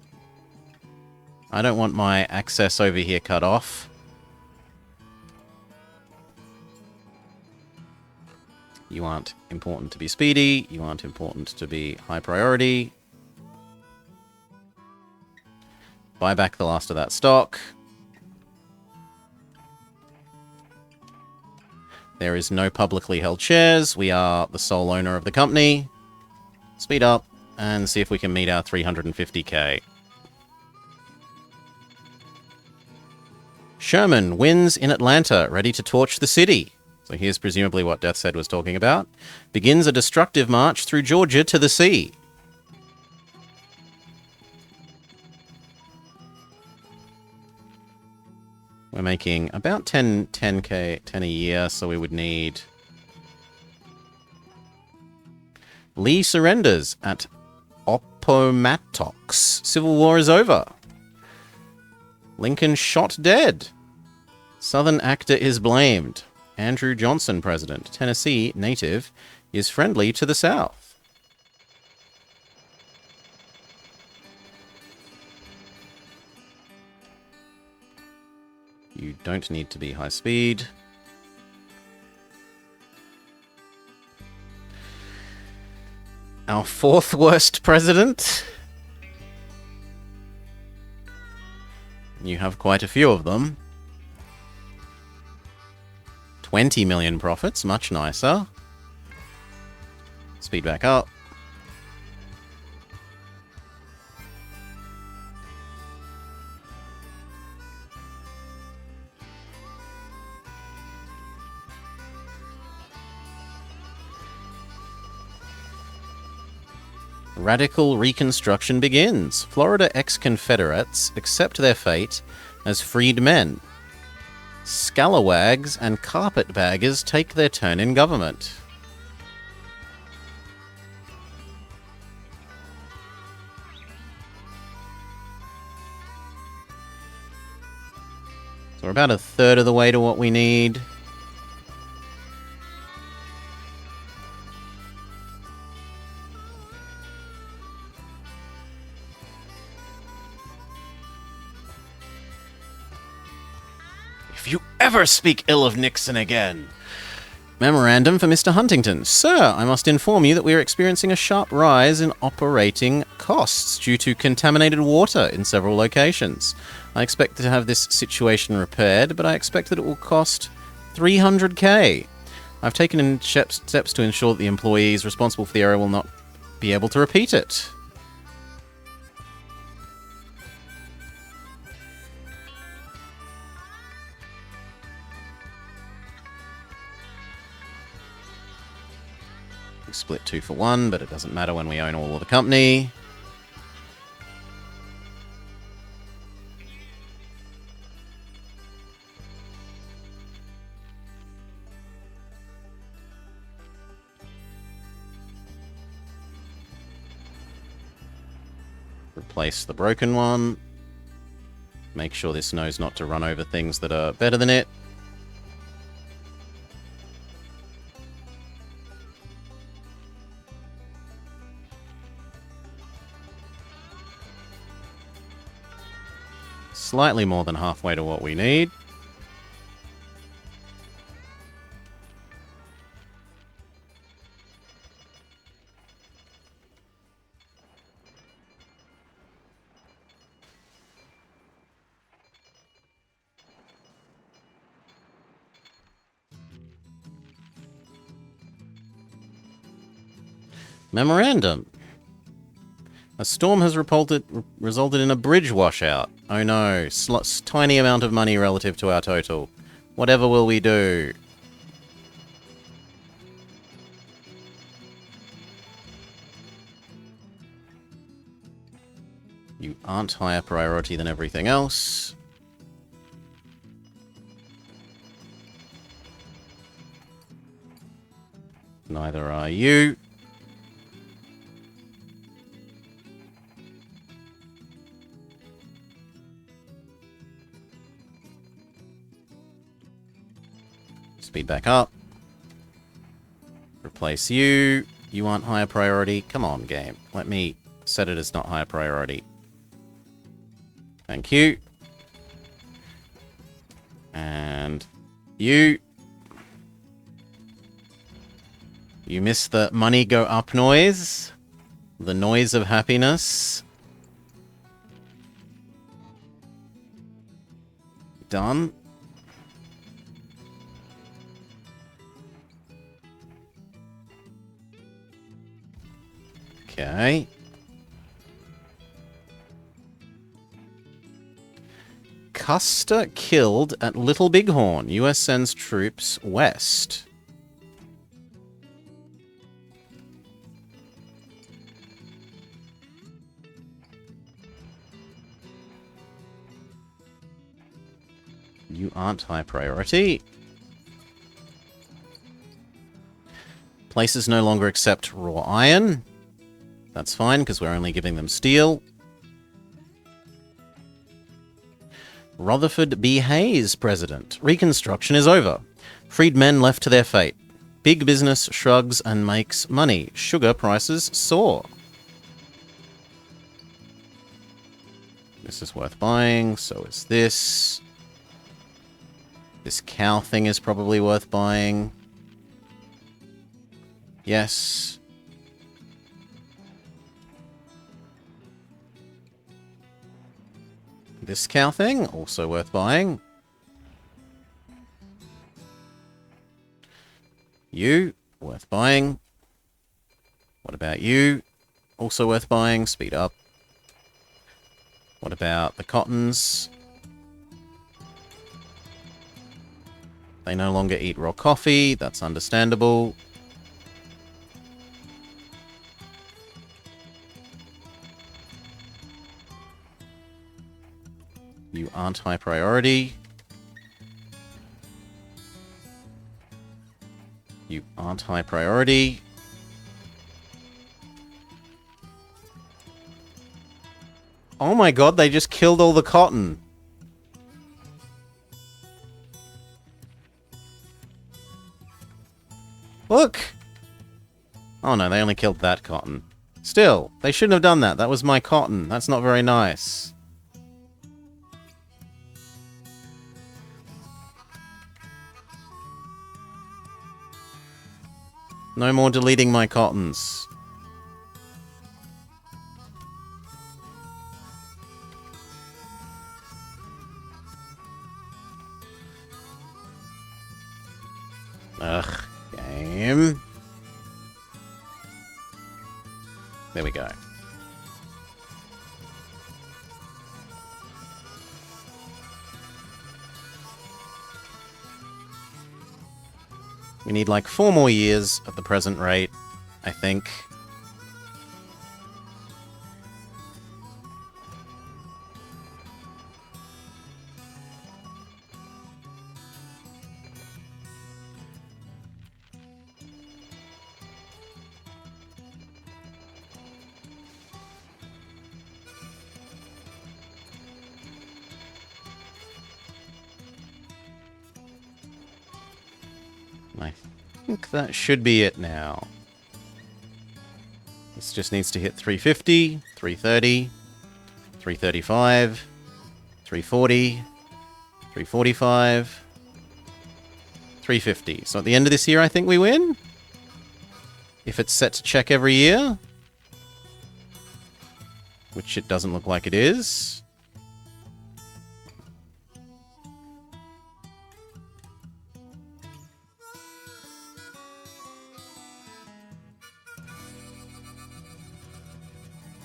I don't want my access over here cut off. You aren't important to be speedy. You aren't important to be high priority. Buy back the last of that stock. There is no publicly held shares. We are the sole owner of the company. Speed up and see if we can meet our 350k. Sherman wins in Atlanta, ready to torch the city. So here's presumably what Death's Head was talking about. Begins a destructive march through Georgia to the sea. We're making about 10k, 10 a year, so we would need... Lee surrenders at Appomattox. Civil War is over. Lincoln shot dead. Southern actor is blamed. Andrew Johnson, president. Tennessee native is friendly to the South. You don't need to be high speed. Our fourth worst president. You have quite a few of them. 20 million profits, much nicer. Speed back up. Radical Reconstruction begins. Florida ex-Confederates accept their fate as freed men. Scalawags and carpetbaggers take their turn in government. So we're about a third of the way to what we need. Ever speak ill of Nixon again. Memorandum for Mr. Huntington. Sir, I must inform you that we are experiencing a sharp rise in operating costs due to contaminated water in several locations. I expect to have this situation repaired, but I expect that it will cost $300k. I've taken steps to ensure that the employees responsible for the error will not be able to repeat it. Split 2 for 1, but it doesn't matter when we own all of the company. Replace the broken one. Make sure this knows not to run over things that are better than it. Slightly more than halfway to what we need. Memorandum. A storm has resulted in a bridge washout. Oh no, tiny amount of money relative to our total. Whatever will we do? You aren't higher priority than everything else. Neither are you. Speed back up. Replace you. You aren't higher priority. Come on, game. Let me set it as not higher priority. Thank you. And you. You missed the money go up noise. The noise of happiness. Done. Okay. Custer killed at Little Bighorn. US sends troops west. You aren't high priority. Places no longer accept raw iron. That's fine, because we're only giving them steel. Rutherford B. Hayes, president. Reconstruction is over. Freed men left to their fate. Big business shrugs and makes money. Sugar prices soar. This is worth buying, so is this. This cow thing is probably worth buying. Yes. This cow thing, also worth buying. You, worth buying. What about you? Also worth buying. Speed up. What about the cottons? They no longer eat raw coffee. That's understandable. You aren't high priority. You aren't high priority. Oh my god, they just killed all the cotton. Look! Oh no, they only killed that cotton. Still, they shouldn't have done that. That was my cotton. That's not very nice. No more deleting my cottons. Ugh, game. There we go. We need like 4 more years at the present rate, I think. I think that should be it now. This just needs to hit 350, 330, 335, 340, 345, 350. So at the end of this year, I think we win. If it's set to check every year. Which it doesn't look like it is.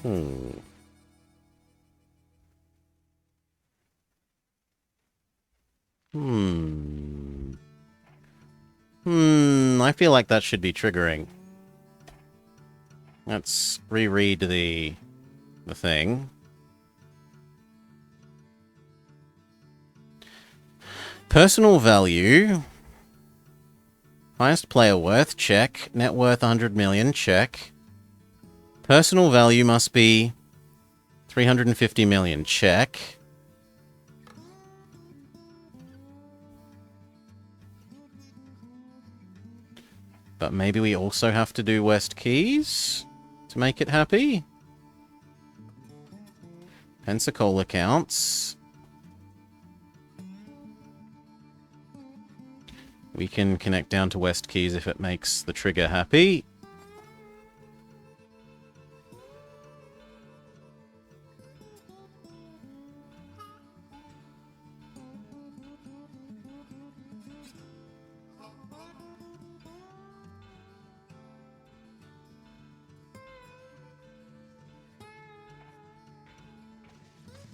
I feel like that should be triggering. Let's reread the thing. Personal value. Highest player worth, check. Net worth 100 million, check. Personal value must be 350 million, check. But maybe we also have to do West Keys to make it happy. Pensacola counts. We can connect down to West Keys if it makes the trigger happy.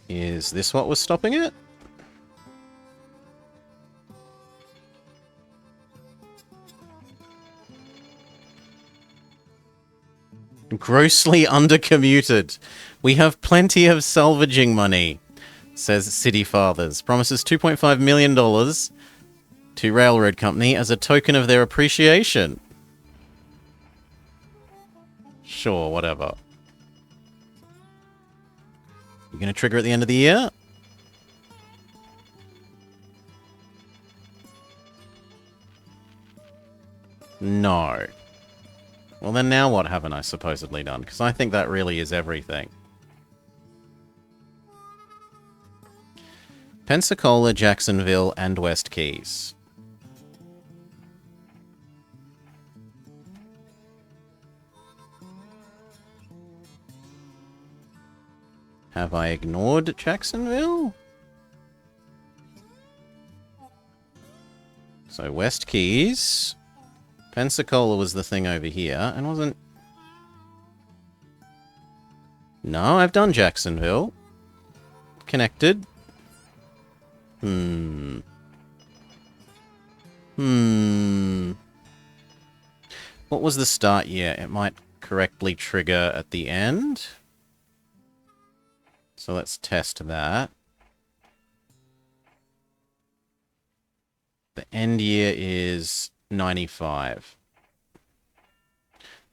Is this what was stopping it? Grossly undercommuted. We have plenty of salvaging money, says City Fathers. Promises $2.5 million to Railroad Company as a token of their appreciation. Sure, whatever. You gonna trigger at the end of the year? No. Well, then now what haven't I supposedly done? Because I think that really is everything. Pensacola, Jacksonville, and West Keys. Have I ignored Jacksonville? So West Keys. Pensacola was the thing over here, and wasn't... No, I've done Jacksonville. Connected. What was the start year? It might correctly trigger at the end. So let's test that. The end year is 95.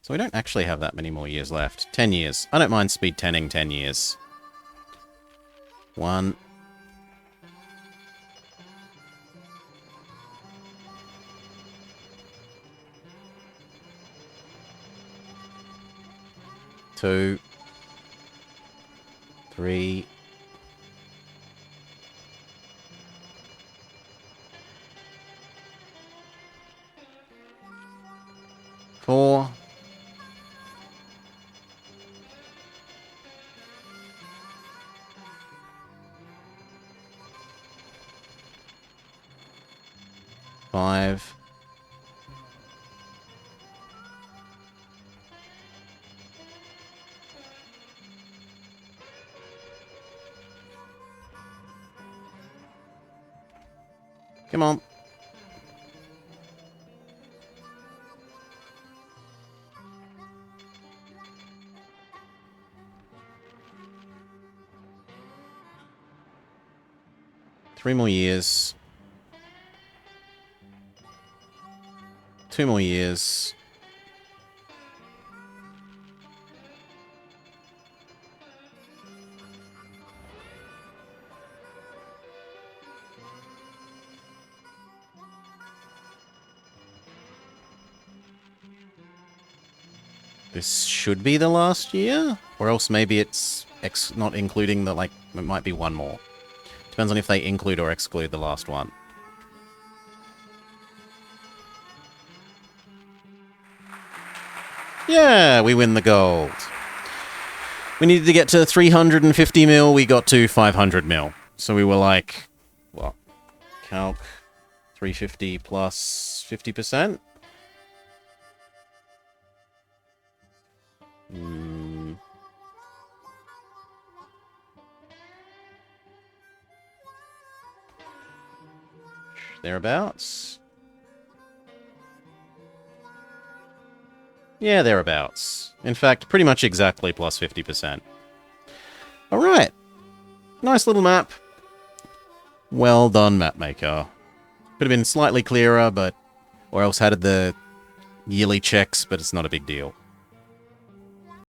So we don't actually have that many more years left. 10 years. I don't mind speed 10ing 10 years. 1. 2. 3. 4. 5. 'Come on. Three more years. 2 more years. This should be the last year? Or else maybe it's not including the, like, it might be one more. Depends on if they include or exclude the last one. Yeah, we win the gold. We needed to get to 350 mil, we got to 500 mil. So we were like, what? Calc 350 plus 50%? Thereabouts. Yeah, thereabouts. In fact, pretty much exactly plus 50%. Alright. Nice little map. Well done, mapmaker. Could have been slightly clearer, but... Or else had the yearly checks, but it's not a big deal.